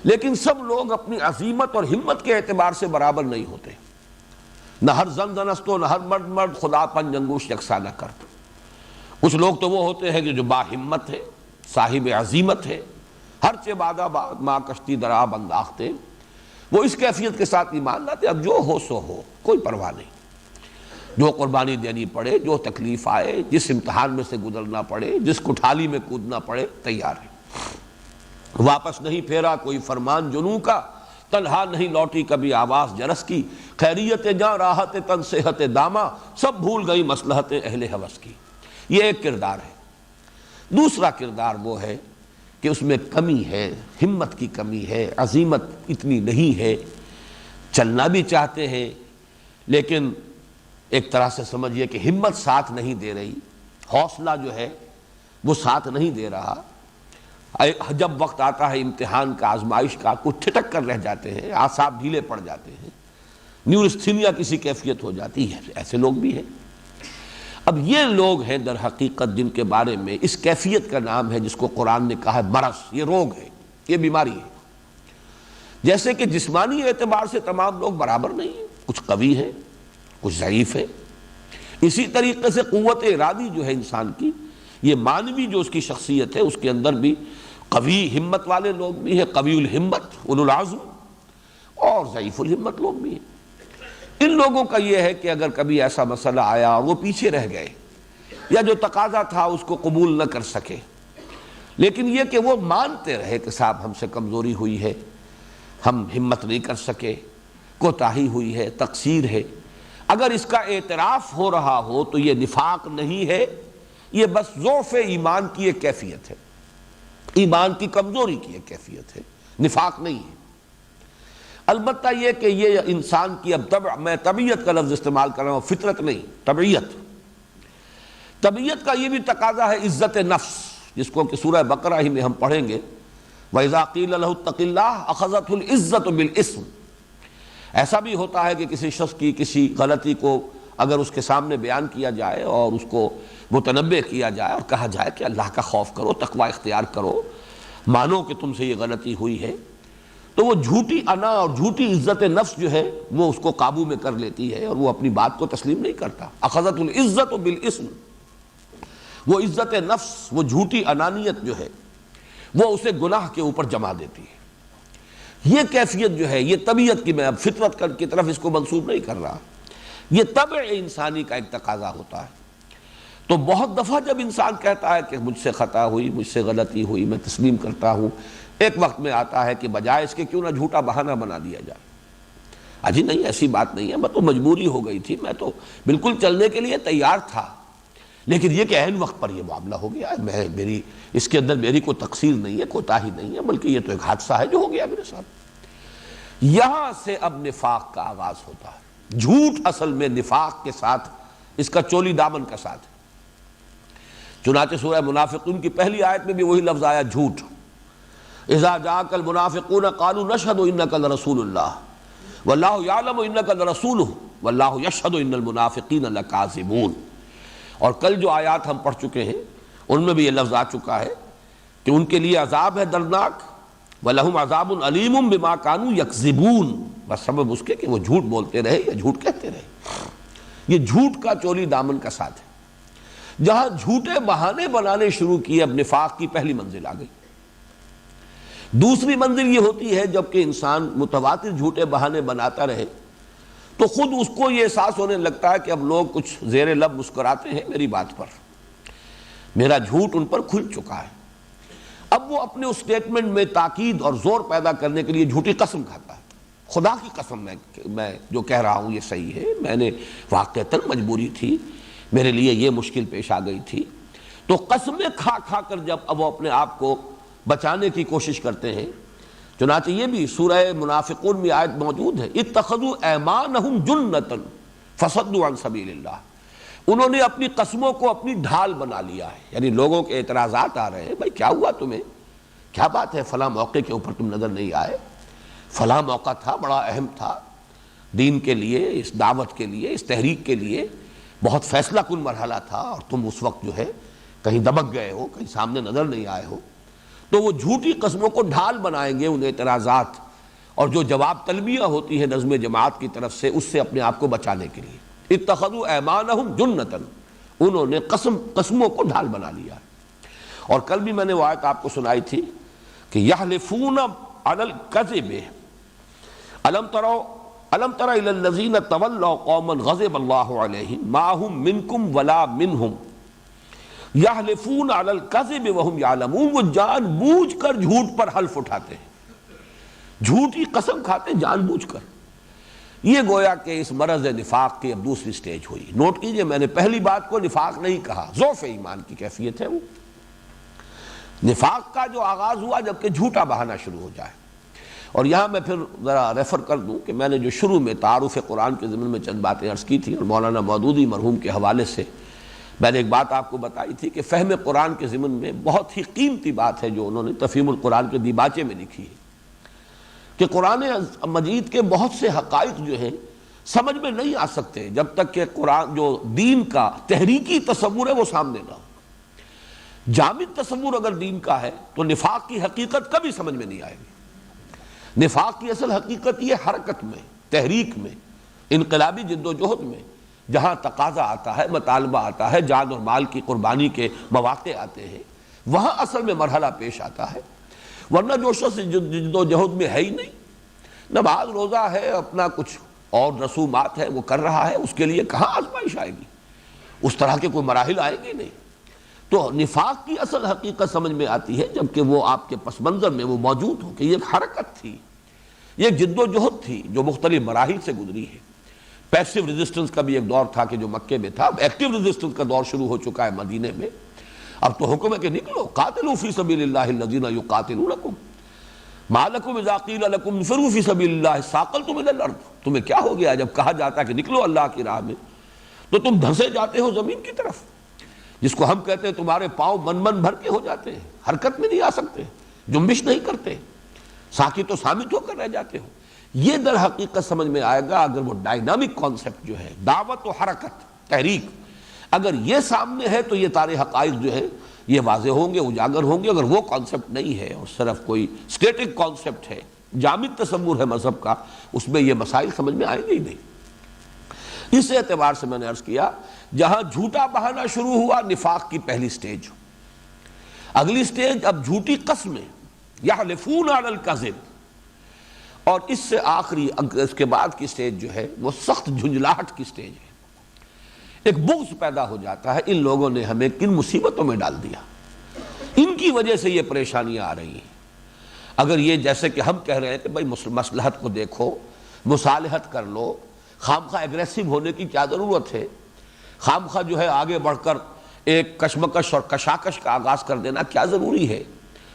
لیکن سب لوگ اپنی عظیمت اور ہمت کے اعتبار سے برابر نہیں ہوتے۔ نہ ہر زن زنست و نہ ہر مرد مرد خدا پنج انگوش یکساں نہ کرد۔ کچھ لوگ تو وہ ہوتے ہیں کہ جو با ہمت ہے، صاحب عظیمت ہے، ہر چہ بادہ ماں کشتی درا انداختے، وہ اس کیفیت کے ساتھ ایمان لاتے، اب جو ہو سو ہو، کوئی پرواہ نہیں، جو قربانی دینی پڑے، جو تکلیف آئے، جس امتحان میں سے گزرنا پڑے، جس کٹھالی میں کودنا پڑے، تیار ہے۔ واپس نہیں پھیرا کوئی فرمان جنوں کا، تنہا نہیں لوٹی کبھی آواز جرس کی، خیریت جاں راحت تن صحت دامہ، سب بھول گئی مصلحت اہل ہوس کی۔ یہ ایک کردار ہے۔ دوسرا کردار وہ ہے کہ اس میں کمی ہے، ہمت کی کمی ہے، عظیمت اتنی نہیں ہے، چلنا بھی چاہتے ہیں لیکن ایک طرح سے سمجھیے کہ ہمت ساتھ نہیں دے رہی، حوصلہ جو ہے وہ ساتھ نہیں دے رہا۔ جب وقت آتا ہے امتحان کا، آزمائش کا، کچھ ٹھٹک کر رہ جاتے ہیں، اعصاب ڈھیلے پڑ جاتے ہیں، نیورستھینیا کسی کیفیت ہو جاتی ہے، ایسے لوگ بھی ہیں۔ اب یہ لوگ ہیں در حقیقت جن کے بارے میں اس کیفیت کا نام ہے جس کو قرآن نے کہا ہے مرض، یہ روگ ہے، یہ بیماری ہے۔ جیسے کہ جسمانی اعتبار سے تمام لوگ برابر نہیں ہیں، کچھ قوی ہیں، کچھ ضعیف ہیں، اسی طریقے سے قوت ارادی جو ہے انسان کی، یہ مانوی جو اس کی شخصیت ہے، اس کے اندر بھی قوی ہمت والے لوگ بھی ہیں، قوی الہمت اولو العزم، اور ضعیف الہمت لوگ بھی ہیں۔ ان لوگوں کا یہ ہے کہ اگر کبھی ایسا مسئلہ آیا اور وہ پیچھے رہ گئے یا جو تقاضا تھا اس کو قبول نہ کر سکے، لیکن یہ کہ وہ مانتے رہے کہ صاحب ہم سے کمزوری ہوئی ہے، ہم ہمت نہیں کر سکے، کوتاہی ہوئی ہے، تقصیر ہے، اگر اس کا اعتراف ہو رہا ہو تو یہ نفاق نہیں ہے، یہ بس ضعف ایمان کی ایک کیفیت ہے، ایمان کی کمزوری کی ایک کیفیت ہے، نفاق نہیں ہے۔ البتہ یہ کہ یہ انسان کی اب میں طبیعت کا لفظ استعمال کر رہا ہوں، فطرت نہیں، طبیعت کا یہ بھی تقاضا ہے عزت نفس، جس کو کہ سورہ بقرہ ہی میں ہم پڑھیں گے، وَإِذَا قِيلَ لَهُ اتَّقِ اللَّهَ أَخَذَتْهُ الْعِزَّةُ بِالْإِثْمِ۔ ایسا بھی ہوتا ہے کہ کسی شخص کی کسی غلطی کو اگر اس کے سامنے بیان کیا جائے اور اس کو متنبہ کیا جائے اور کہا جائے کہ اللہ کا خوف کرو، تقوی اختیار کرو، مانو کہ تم سے یہ غلطی ہوئی ہے، تو وہ جھوٹی انا اور جھوٹی عزت نفس جو ہے وہ اس کو قابو میں کر لیتی ہے اور وہ اپنی بات کو تسلیم نہیں کرتا۔ اخذت العزت بالاسم، وہ عزت نفس، وہ جھوٹی انانیت جو ہے وہ اسے گناہ کے اوپر جما دیتی ہے۔ یہ کیفیت جو ہے، یہ طبیعت کی، میں اب فطرت کی طرف اس کو منسوب نہیں کر رہا، یہ طبع انسانی کا ایک تقاضا ہوتا ہے۔ تو بہت دفعہ جب انسان کہتا ہے کہ مجھ سے خطا ہوئی، مجھ سے غلطی ہوئی، میں تسلیم کرتا ہوں، ایک وقت میں آتا ہے کہ بجائے اس کے کیوں نہ جھوٹا بہانہ بنا دیا جائے، اجی نہیں ایسی بات نہیں ہے، میں تو مجبوری ہو گئی تھی، میں تو بالکل چلنے کے لیے تیار تھا، لیکن یہ کہ عین وقت پر یہ معاملہ ہو گیا ہے، میری اس کے اندر میری کوئی تقصیر نہیں ہے، کوتاہی نہیں ہے، بلکہ یہ تو ایک حادثہ ہے جو ہو گیا میرے ساتھ۔ یہاں سے اب نفاق کا آغاز ہوتا ہے۔ جھوٹ اصل میں نفاق کے ساتھ، اس کا چولی دامن کا ساتھ ہے۔ چنانچہ سورہ منافقون کی پہلی آیت میں بھی وہی لفظ آیا، جھوٹ۔ اذا جاءك المنافقون قالوا نشهد انك لرسول الله والله يعلم انك لرسوله والله يشهد ان المنافقين لكاذبون۔ اور کل جو آیات ہم پڑھ چکے ہیں ان میں بھی یہ لفظ آ چکا ہے کہ ان کے لیے عذاب ہے دردناک، وَلَهُمْ عَذَابٌ عَلِيمٌ بِمَا كَانُوا يَكْذِبُونَ، بس سبب اس کے کہ وہ جھوٹ بولتے رہے یا جھوٹ کہتے رہے۔ یہ جھوٹ کا چولی دامن کا ساتھ ہے۔ جہاں جھوٹے بہانے بنانے شروع کیے، اب نفاق کی پہلی منزل آ گئی۔ دوسری منزل یہ ہوتی ہے جب کہ انسان متواتر جھوٹے بہانے بناتا رہے تو خود اس کو یہ احساس ہونے لگتا ہے کہ اب لوگ کچھ زیر لب مسکراتے ہیں میری بات پر، میرا جھوٹ ان پر کھل چکا ہے۔ اب وہ اپنے اس سٹیٹمنٹ میں تاکید اور زور پیدا کرنے کے لیے جھوٹی قسم کھاتا ہے، خدا کی قسم میں جو کہہ رہا ہوں یہ صحیح ہے، میں نے واقعتاً مجبوری تھی، میرے لیے یہ مشکل پیش آ گئی تھی۔ تو قسمیں کھا کھا کر جب اب وہ اپنے آپ کو بچانے کی کوشش کرتے ہیں، چنانچہ یہ بھی سورہ منافقون میں آیت موجود ہے، اتخذوا ایمانہم جنۃ فصدوا عن سبیل اللہ، انہوں نے اپنی قسموں کو اپنی ڈھال بنا لیا ہے۔ یعنی لوگوں کے اعتراضات آ رہے ہیں، بھائی کیا ہوا تمہیں، کیا بات ہے فلاں موقع کے اوپر تم نظر نہیں آئے، فلاں موقع تھا بڑا اہم تھا دین کے لیے، اس دعوت کے لیے، اس تحریک کے لیے، بہت فیصلہ کن مرحلہ تھا، اور تم اس وقت جو ہے کہیں دبک گئے ہو، کہیں سامنے نظر نہیں آئے ہو۔ تو وہ جھوٹی قسموں کو ڈھال بنائیں گے ان اعتراضات اور جو جواب طلبیہ ہوتی ہے نظم جماعت کی طرف سے، اس سے اپنے آپ کو بچانے کے لیے۔ اتخذوا ایمانہم جنۃ، انہوں نے قسموں کو ڈھال بنا لیا۔ اور کل بھی میں نے وہ آیت آپ کو سنائی تھی کہ یحلفون علی الکذب الم تر الی الذین تولوا قوما غضب اللہ علیہم ما هم منکم ولا منہم یحلفون علی الکذب وہم یعلمون، وہ جان بوجھ کر جھوٹ پر حلف اٹھاتے ہیں، جھوٹی قسم کھاتے جان بوجھ کر۔ یہ گویا کہ اس مرض نفاق کی اب دوسری سٹیج ہوئی۔ نوٹ کیجئے، میں نے پہلی بات کو نفاق نہیں کہا، ضعف ایمان کی کیفیت ہے وہ۔ نفاق کا جو آغاز ہوا جبکہ جھوٹا بہانا شروع ہو جائے۔ اور یہاں میں پھر ذرا ریفر کر دوں کہ میں نے جو شروع میں تعارف قرآن کے ضمن میں چند باتیں عرض کی تھی، اور مولانا مودودی مرحوم کے حوالے سے میں نے ایک بات آپ کو بتائی تھی کہ فہم قرآن کے ضمن میں بہت ہی قیمتی بات ہے جو انہوں نے تفہیم القرآن کے دیباچے میں لکھی ہے، کہ قرآن مجید کے بہت سے حقائق جو ہیں سمجھ میں نہیں آ سکتے جب تک کہ قرآن جو دین کا تحریکی تصور ہے وہ سامنے نہ ہو۔ جامد تصور اگر دین کا ہے تو نفاق کی حقیقت کبھی سمجھ میں نہیں آئے گی۔ نفاق کی اصل حقیقت یہ حرکت میں، تحریک میں، انقلابی جد و جہد میں، جہاں تقاضا آتا ہے، مطالبہ آتا ہے، جان اور مال کی قربانی کے مواقع آتے ہیں، وہاں اصل میں مرحلہ پیش آتا ہے۔ ورنہ جو شخص جد و جہد میں ہے ہی نہیں، نماز روزہ ہے، اپنا کچھ اور رسومات ہے وہ کر رہا ہے، اس کے لیے کہاں آزمائش آئے گی، اس طرح کے کوئی مراحل آئیں گے نہیں۔ تو نفاق کی اصل حقیقت سمجھ میں آتی ہے جبکہ وہ آپ کے پس منظر میں وہ موجود ہو، کہ یہ ایک حرکت تھی، یہ ایک جد و جہد تھی جو مختلف مراحل سے گزری ہے۔ پیسو ریزسٹنس کا بھی ایک دور تھا کہ جو مکے میں تھا، اب ایکٹیو ریزسٹنس کا دور شروع ہو چکا ہے مدینے میں۔ اب تو حکم ہے کہ نکلو، قاتلوا فی سبیل اللہ الذین یقاتلونکم ما لکم اذا قیل لکم انفروا فی سبیل اللہ ثاقلتم الی الارض، تمہیں کیا ہو گیا جب کہا جاتا ہے کہ نکلو اللہ کی راہ میں تو تم دھنسے جاتے ہو زمین کی طرف، جس کو ہم کہتے ہیں تمہارے پاؤں من بھر کے ہو جاتے ہیں، حرکت میں نہیں آ سکتے، جنبش نہیں کرتے، ساکت و ثابت ہو کر رہ جاتے ہو۔ یہ در حقیقت سمجھ میں آئے گا اگر وہ ڈائنامک کانسیپٹ جو ہے، دعوت و حرکت، تحریک، اگر یہ سامنے ہے تو یہ سارے حقائق جو ہے یہ واضح ہوں گے، اجاگر ہوں گے۔ اگر وہ کانسیپٹ نہیں ہے اور صرف کوئی اسٹیٹک کانسیپٹ ہے، جامد تصور ہے مذہب کا، اس میں یہ مسائل سمجھ میں آئیں گے ہی نہیں۔ اس اعتبار سے میں نے عرض کیا، جہاں جھوٹا بہانا شروع ہوا، نفاق کی پہلی سٹیج۔ اگلی سٹیج اب جھوٹی قسمیں، یحلفون علی الکذب، اور اس سے آخری اس کے بعد کی سٹیج جو ہے وہ سخت جھنجھلاہٹ کی سٹیج ہے۔ ایک بغض پیدا ہو جاتا ہے، ان لوگوں نے ہمیں کن مصیبتوں میں ڈال دیا، ان کی وجہ سے یہ پریشانیاں آ رہی ہیں۔ اگر یہ جیسے کہ ہم کہہ رہے ہیں کہ بھائی مصلحت کو دیکھو، مصالحت کر لو، خامخواہ ایگریسو ہونے کی کیا ضرورت ہے، خامخواہ جو ہے آگے بڑھ کر ایک کشمکش اور کشاکش کا آغاز کر دینا کیا ضروری ہے،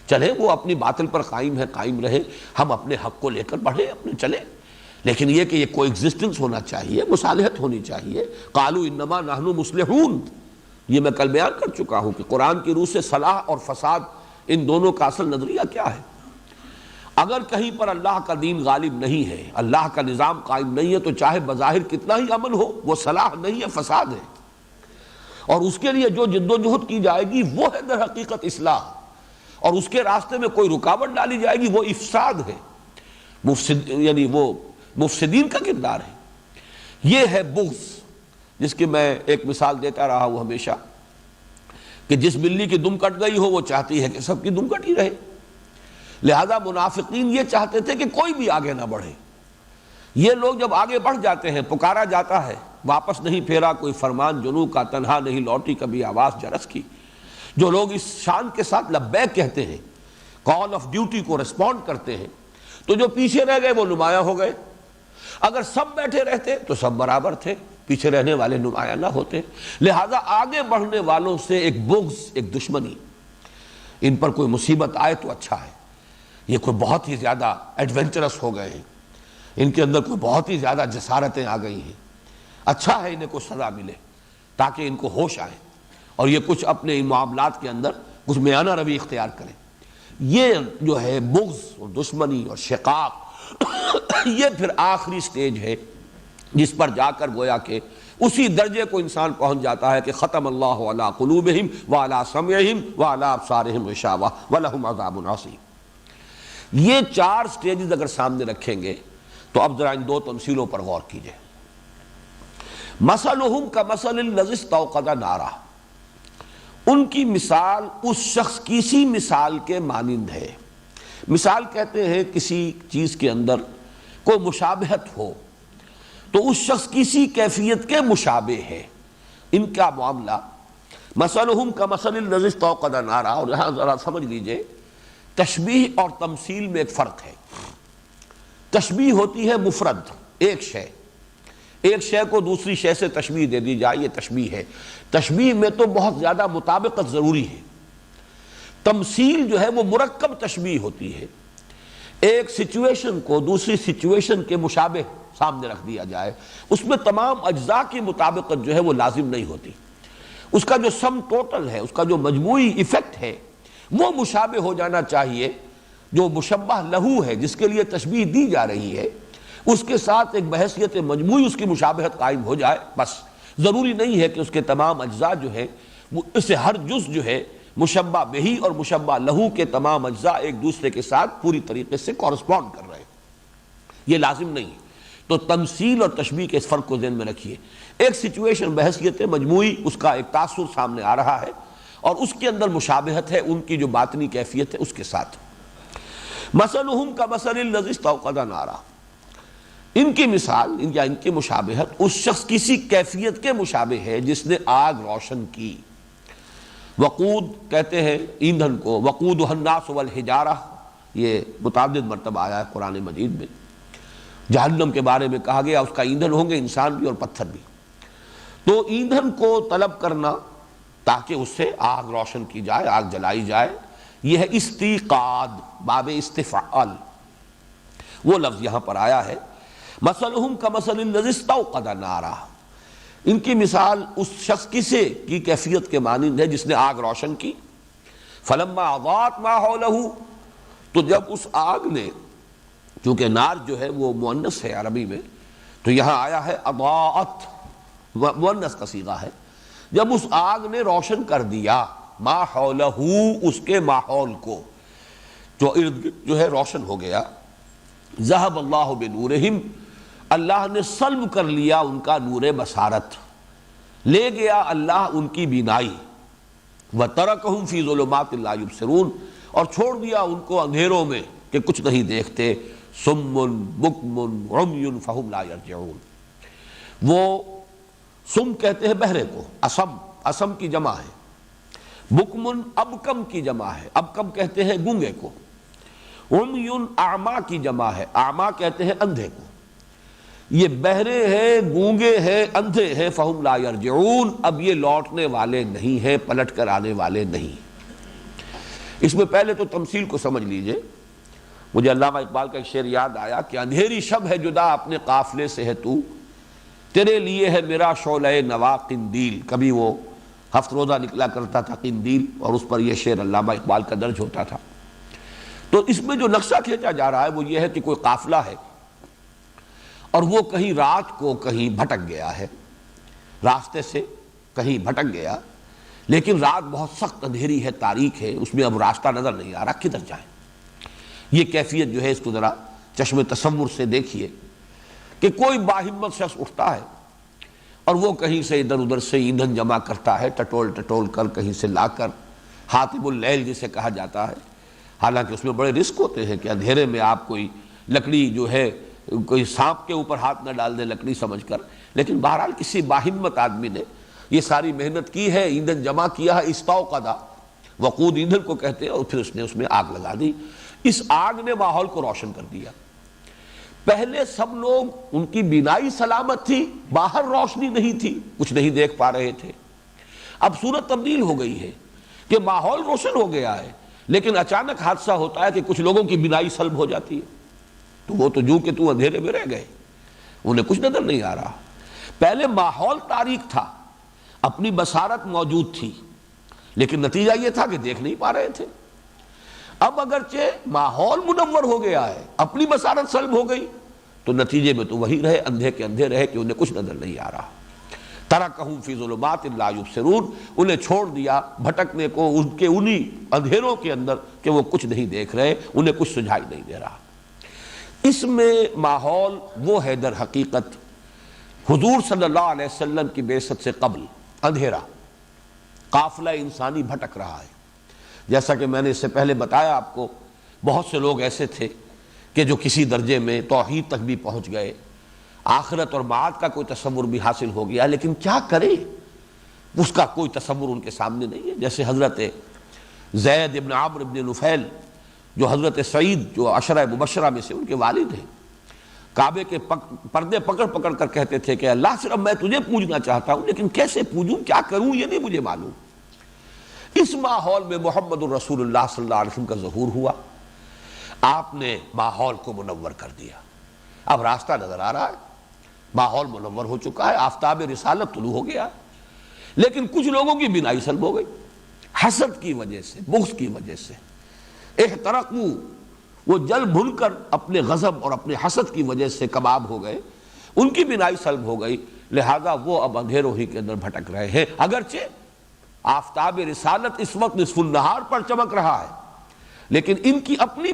چلے وہ اپنی باطل پر قائم ہے، قائم رہے، ہم اپنے حق کو لے کر بڑھیں، اپنے چلے، لیکن یہ کہ یہ کو ایگزسٹنس ہونا چاہیے، مصالحت ہونی چاہیے۔ قالوا انما نحن مصلحون، یہ میں کل بیان کر چکا ہوں کہ قرآن کی روح سے صلاح اور فساد ان دونوں کا اصل نظریہ کیا ہے۔ اگر کہیں پر اللہ کا دین غالب نہیں ہے، اللہ کا نظام قائم نہیں ہے، تو چاہے بظاہر کتنا ہی عمل ہو وہ صلاح نہیں ہے، فساد ہے، اور اس کے لیے جو جد و جہد کی جائے گی وہ ہے در حقیقت اصلاح، اور اس کے راستے میں کوئی رکاوٹ ڈالی جائے گی وہ افساد ہے، یعنی وہ مفسدین کا کردار ہے۔ یہ ہے بغض، جس کی میں ایک مثال دیتا رہا ہوں ہمیشہ کہ جس بلی کی دم کٹ گئی ہو وہ چاہتی ہے کہ سب کی دم کٹی رہے، لہذا منافقین یہ چاہتے تھے کہ کوئی بھی آگے نہ بڑھے۔ یہ لوگ جب آگے بڑھ جاتے ہیں، پکارا جاتا ہے، واپس نہیں پھیرا کوئی فرمان جنوں کا، تنہا نہیں لوٹی کبھی آواز جرس کی، جو لوگ اس شان کے ساتھ لبیک کہتے ہیں، کال آف ڈیوٹی کو ریسپونڈ کرتے ہیں، تو جو پیچھے رہ گئے وہ نمایاں ہو گئے۔ اگر سب بیٹھے رہتے تو سب برابر تھے، پیچھے رہنے والے نمایاں نہ ہوتے، لہذا آگے بڑھنے والوں سے ایک بغض، ایک دشمنی، ان پر کوئی مصیبت آئے تو اچھا ہے، یہ کوئی بہت ہی زیادہ ایڈونچرس ہو گئے ہیں، ان کے اندر کوئی بہت ہی زیادہ جسارتیں آ گئی ہیں، اچھا ہے انہیں کوئی سزا ملے تاکہ ان کو ہوش آئے اور یہ کچھ اپنے ان معاملات کے اندر کچھ میانہ روی اختیار کریں۔ یہ جو ہے بغض اور دشمنی اور شقاق، یہ پھر آخری سٹیج ہے جس پر جا کر گویا کہ اسی درجے کو انسان پہنچ جاتا ہے کہ ختم اللہ علی قلوبہم وعلی سمعہم وعلی ابصارہم غشاوہ ولہم عذاب عظیم۔ یہ چار سٹیجز اگر سامنے رکھیں گے تو اب ذرا ان دو تمثیلوں پر غور کیجئے۔ مثلہم کمثل الذی استوقد نارا، ان کی مثال اس شخص کی سی مثال کے مانند ہے۔ مثال کہتے ہیں کسی چیز کے اندر کوئی مشابہت ہو تو اس شخص کسی کیفیت کے مشابہ ہے۔ ان کا معاملہ مثلہم کمثل الذی استوقد نارا، اور یہاں ذرا سمجھ لیجئے تشبیہ اور تمثیل میں ایک فرق ہے۔ تشبیہ ہوتی ہے مفرد، ایک شے کو دوسری شے سے تشبیہ دے دی جائے، یہ تشبیہ ہے۔ تشبیہ میں تو بہت زیادہ مطابقت ضروری ہے۔ تمثیل جو ہے وہ مرکب تشبیہ ہوتی ہے، ایک سچویشن کو دوسری سچویشن کے مشابہ سامنے رکھ دیا جائے، اس میں تمام اجزاء کی مطابقت جو ہے وہ لازم نہیں ہوتی، اس کا جو سم ٹوٹل ہے، اس کا جو مجموعی ایفیکٹ ہے وہ مشابہ ہو جانا چاہیے۔ جو مشبہ لہو ہے جس کے لیے تشبیہ دی جا رہی ہے اس کے ساتھ ایک بحیثیت مجموعی اس کی مشابہت قائم ہو جائے، بس ضروری نہیں ہے کہ اس کے تمام اجزاء جو ہے اس سے ہر جز جو ہے مشبہ بہی اور مشبہ لہو کے تمام اجزاء ایک دوسرے کے ساتھ پوری طریقے سے کورسپونڈ کر رہے ہیں، یہ لازم نہیں ہے۔ تو تمثیل اور تشبیہ کے اس فرق کو ذہن میں رکھیے۔ ایک سچویشن بحیثیت مجموعی اس کا ایک تاثر سامنے آ رہا ہے اور اس کے اندر مشابہت ہے ان کی جو باطنی کیفیت ہے اس کے ساتھ۔ مثلہم کمثل الذی استوقد نارا، ان کی مثال یا ان کی مشابہت اس شخص کسی کیفیت کے مشابہ ہے جس نے آگ روشن کی۔ وقود کہتے ہیں ایندھن کو، وقودھا الناس والحجارہ، یہ متعدد مرتبہ آیا ہے قرآن مجید میں۔ جہنم کے بارے میں کہا گیا اس کا ایندھن ہوں گے انسان بھی اور پتھر بھی۔ تو ایندھن کو طلب کرنا تاکہ اس سے آگ روشن کی جائے، آگ جلائی جائے، یہ ہے استیقاد، باب استفعال، وہ لفظ یہاں پر آیا ہے۔ مثلہم کمثل الذی استوقد نارا، ان کی مثال اس شخص کی کیفیت کے مانند ہے جس نے آگ روشن کی۔ فلما اضاءت ما حولہ، تو جب اس آگ نے، چونکہ نار جو ہے وہ مؤنث ہے عربی میں، تو یہاں آیا ہے اضاءت، مؤنث کا صیغہ ہے، جب اس آگ نے روشن کر دیا ما حولہ، اس کے ماحول کو، جو ارد گرد جو ہے روشن ہو گیا، ذہب اللہ بنورہم، اللہ نے سلب کر لیا ان کا نور بصارت، لے گیا اللہ ان کی بینائی، وَتَرَكَهُمْ فِي ظُلُمَاتٍ لَا يُبْصِرُونَ، اور چھوڑ دیا ان کو اندھیروں میں کہ کچھ نہیں دیکھتے. سُمٌّ بُکْمٌ عُمْیٌ فَهُمْ لَا يَرْجِعُونَ. وہ سم کہتے ہیں بہرے کو، اسم کی جمع ہے. بکمن ابکم کی جمع ہے، ابکم کہتے ہیں گونگے کو. عمیٌ اعما کی جمع ہے، اعما کہتے ہیں اندھے کو. یہ بہرے ہیں، گونگے ہیں، اندھے ہیں. فہم لا یرجعون، اب یہ لوٹنے والے نہیں ہیں، پلٹ کر آنے والے نہیں. اس میں پہلے تو تمثیل کو سمجھ لیجئے. مجھے علامہ اقبال کا ایک شعر یاد آیا کہ اندھیری شب ہے جدا اپنے قافلے سے ہے تو، تیرے لیے ہے میرا شعلہ نوا قندیل. کبھی وہ ہفت روزہ نکلا کرتا تھا قندیل، اور اس پر یہ شعر علامہ اقبال کا درج ہوتا تھا. تو اس میں جو نقشہ کھینچا جا رہا ہے وہ یہ ہے کہ کوئی قافلہ ہے اور وہ کہیں رات کو کہیں بھٹک گیا ہے، راستے سے کہیں بھٹک گیا، لیکن رات بہت سخت اندھیری ہے، تاریک ہے، اس میں اب راستہ نظر نہیں آ رہا، کدھر جائیں. یہ کیفیت جو ہے اس کو ذرا چشم تصور سے دیکھیے کہ کوئی باہمت شخص اٹھتا ہے اور وہ کہیں سے ادھر ادھر سے ایندھن جمع کرتا ہے، ٹٹول کر کہیں سے لا کر، حاطب اللیل جسے کہا جاتا ہے. حالانکہ اس میں بڑے رسک ہوتے ہیں کہ اندھیرے میں آپ کوئی لکڑی جو ہے کوئی سانپ کے اوپر ہاتھ نہ ڈال دیں لکڑی سمجھ کر. لیکن بہرحال کسی باہمت آدمی نے یہ ساری محنت کی ہے، ایندھن جمع کیا ہے. استوقد، وقود ایندھن کو کہتے ہیں، اور پھر اس نے اس میں آگ لگا دی. اس آگ نے ماحول کو روشن کر دیا. پہلے سب لوگ ان کی بینائی سلامت تھی، باہر روشنی نہیں تھی، کچھ نہیں دیکھ پا رہے تھے. اب صورت تبدیل ہو گئی ہے کہ ماحول روشن ہو گیا ہے، لیکن اچانک حادثہ ہوتا ہے کہ کچھ لوگوں کی بینائی سلب ہو جاتی ہے، تو وہ تو جو کہ تو اندھیرے میں رہ گئے، انہیں کچھ نظر نہیں آ رہا. پہلے ماحول تاریک تھا، اپنی بصارت موجود تھی، لیکن نتیجہ یہ تھا کہ دیکھ نہیں پا رہے تھے. اب اگرچہ ماحول منور ہو گیا ہے، اپنی بصارت سلب ہو گئی، تو نتیجے میں تو وہی رہے، اندھے کے اندھے رہے کہ انہیں کچھ نظر نہیں آ رہا. ترکہم فی ظلمات لا یبصرون، انہیں چھوڑ دیا بھٹکنے کو ان کے انہی اندھیروں کے اندر کہ وہ کچھ نہیں دیکھ رہے، انہیں کچھ سجھائی نہیں دے رہا. اس میں ماحول وہ ہے در حقیقت حضور صلی اللہ علیہ وسلم کی بعثت سے قبل اندھیرا. قافلہ انسانی بھٹک رہا ہے. جیسا کہ میں نے اس سے پہلے بتایا آپ کو، بہت سے لوگ ایسے تھے کہ جو کسی درجے میں توحید تک بھی پہنچ گئے، آخرت اور معاد کا کوئی تصور بھی حاصل ہو گیا، لیکن کیا کرے اس کا کوئی تصور ان کے سامنے نہیں ہے. جیسے حضرت زید ابن عمرو ابن نفیل، جو حضرت سعید جو عشرہ مبشرہ میں سے ان کے والد ہیں، کعبے کے پردے پکڑ پکڑ کر کہتے تھے کہ اللہ صرف میں تجھے پوجنا چاہتا ہوں، لیکن کیسے پوجوں، کیا کروں، یہ نہیں مجھے معلوم. اس ماحول میں محمد الرسول اللہ صلی اللہ علیہ وسلم کا ظہور ہوا. آپ نے ماحول کو منور کر دیا. اب راستہ نظر آ رہا ہے، ماحول منور ہو چکا ہے، آفتاب رسالت طلوع ہو گیا. لیکن کچھ لوگوں کی بینائی سلب ہو گئی، حسد کی وجہ سے، بغض کی وجہ سے. احترقوا، وہ جل بھن کر اپنے غضب اور اپنے حسد کی وجہ سے کباب ہو گئے، ان کی بینائی سلب ہو گئی. لہذا وہ اب اندھیروں ہی کے اندر بھٹک رہے ہیں. اگرچہ آفتاب رسالت اس وقت نصف النہار پر چمک رہا ہے، لیکن ان کی اپنی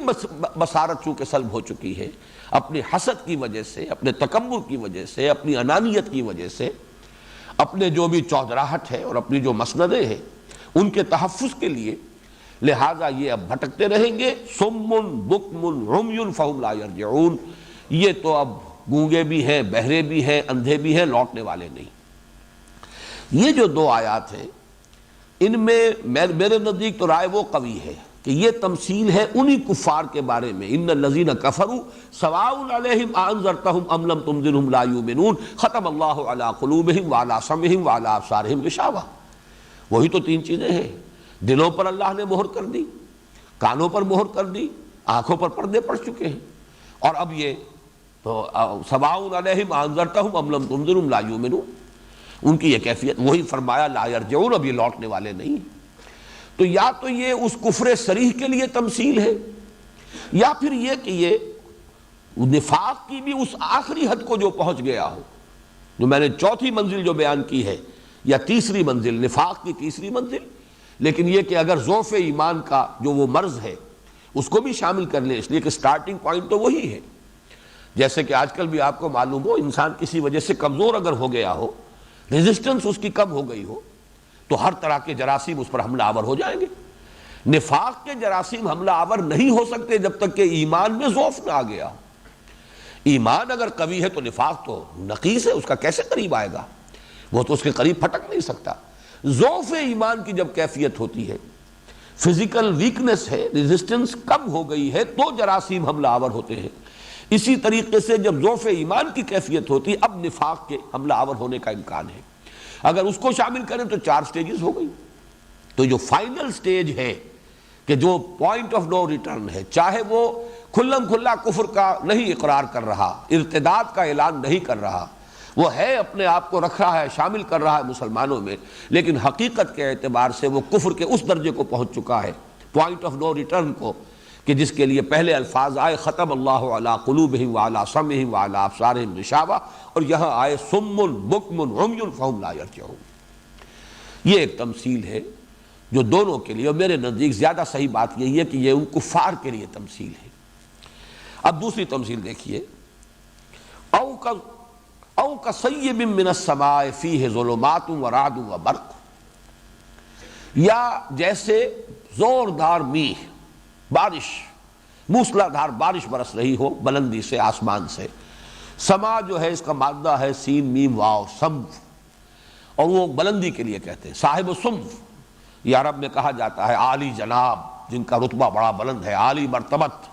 بصارت چونکہ سلب ہو چکی ہے، اپنی حسد کی وجہ سے، اپنے تکبر کی وجہ سے، اپنی انانیت کی وجہ سے، اپنے جو بھی چودراہٹ ہے اور اپنی جو مسندیں ہیں ان کے تحفظ کے لیے، لہذا یہ اب بھٹکتے رہیں گے. صم بکم عمی فہم لا یرجعون، یہ تو اب گونگے بھی ہیں، بہرے بھی ہیں، اندھے بھی ہیں، لوٹنے والے نہیں. یہ جو دو آیات ہیں، ان میں میرے نزدیک تو رائے وہ قوی ہے کہ یہ تمثیل ہے انہی کفار کے بارے میں. ان الذین کفروا سواء علیہم اانذرتہم ام لم تنذرہم لا یؤمنون ختم اللہ علی قلوبہم وعلی سمعہم وعلی ابصارہم غشاوہ. وہی تو تین چیزیں ہیں. دلوں پر اللہ نے مہر کر دی، کانوں پر مہر کر دی، آنکھوں پر پردے پڑ چکے ہیں. اور اب یہ تو سواء علیہم اانذرتہم ام لم تنذرہم لا یؤمنون، ان کی یہ کیفیت. وہی فرمایا لا یرجعون، اب یہ لوٹنے والے نہیں. تو یا تو یہ اس کفر صریح کے لیے تمثیل ہے، یا پھر یہ کہ یہ نفاق کی بھی اس آخری حد کو جو پہنچ گیا ہو، جو میں نے چوتھی منزل جو بیان کی ہے، یا تیسری منزل، نفاق کی تیسری منزل. لیکن یہ کہ اگر ضعف ایمان کا جو وہ مرض ہے اس کو بھی شامل کر لیں، اس لیے کہ سٹارٹنگ پوائنٹ تو وہی ہے. جیسے کہ آج کل بھی آپ کو معلوم ہو، انسان کسی وجہ سے کمزور اگر ہو گیا ہو، ریزسٹنس اس کی کم ہو گئی ہو، تو ہر طرح کے جراثیم اس پر حملہ آور ہو جائیں گے۔ نفاق کے جراثیم حملہ آور نہیں ہو سکتے جب تک کہ ایمان میں ضعف نہ آ گیا۔ ایمان اگر قوی ہے تو نفاق تو نقیص ہے، اس کا کیسے قریب آئے گا؟ وہ تو اس کے قریب پھٹک نہیں سکتا۔ ضعف ایمان کی جب کیفیت ہوتی ہے، فزیکل ویکنس ہے، ریزسٹنس کم ہو گئی ہے، تو جراثیم حملہ آور ہوتے ہیں۔ اسی طریقے سے جب ضعف ایمان کی کیفیت ہوتی ہے، اب نفاق کے حملہ آور ہونے کا امکان ہے۔ اگر اس کو شامل کریں تو 4 سٹیجز ہو گئی۔ تو جو فائنل سٹیج ہے کہ جو پوائنٹ آف نو ریٹرن ہے، چاہے وہ کھلم کھلا کفر کا نہیں اقرار کر رہا، ارتداد کا اعلان نہیں کر رہا، وہ ہے اپنے آپ کو رکھ رہا ہے، شامل کر رہا ہے مسلمانوں میں، لیکن حقیقت کے اعتبار سے وہ کفر کے اس درجے کو پہنچ چکا ہے، پوائنٹ آف نو ریٹرن کو، کہ جس کے لیے پہلے الفاظ آئے ختم اللہ علی قلوبہم وعلی سمعہم وعلی ابصارہم غشاوہ، اور یہاں آئے صم بکم عمی فہم لا یرجعون۔ یہ ایک تمثیل ہے جو دونوں کے لیے، اور میرے نزدیک زیادہ صحیح بات یہی ہے کہ یہ ان کفار کے لیے تمثیل ہے۔ اب دوسری تمثیل دیکھیے، او کصیب من السماء فیہ ظلمات ورعد وبرق، یا جیسے زوردار میہ، بارش، موسلادھار بارش برس رہی ہو بلندی سے، آسمان سے۔ سما جو ہے اس کا مادہ ہے سین میم واو، سمف، اور وہ بلندی کے لیے کہتے ہیں، صاحب سمف، یہ عرب میں کہا جاتا ہے عالی جناب، جن کا رتبہ بڑا بلند ہے، عالی مرتبت،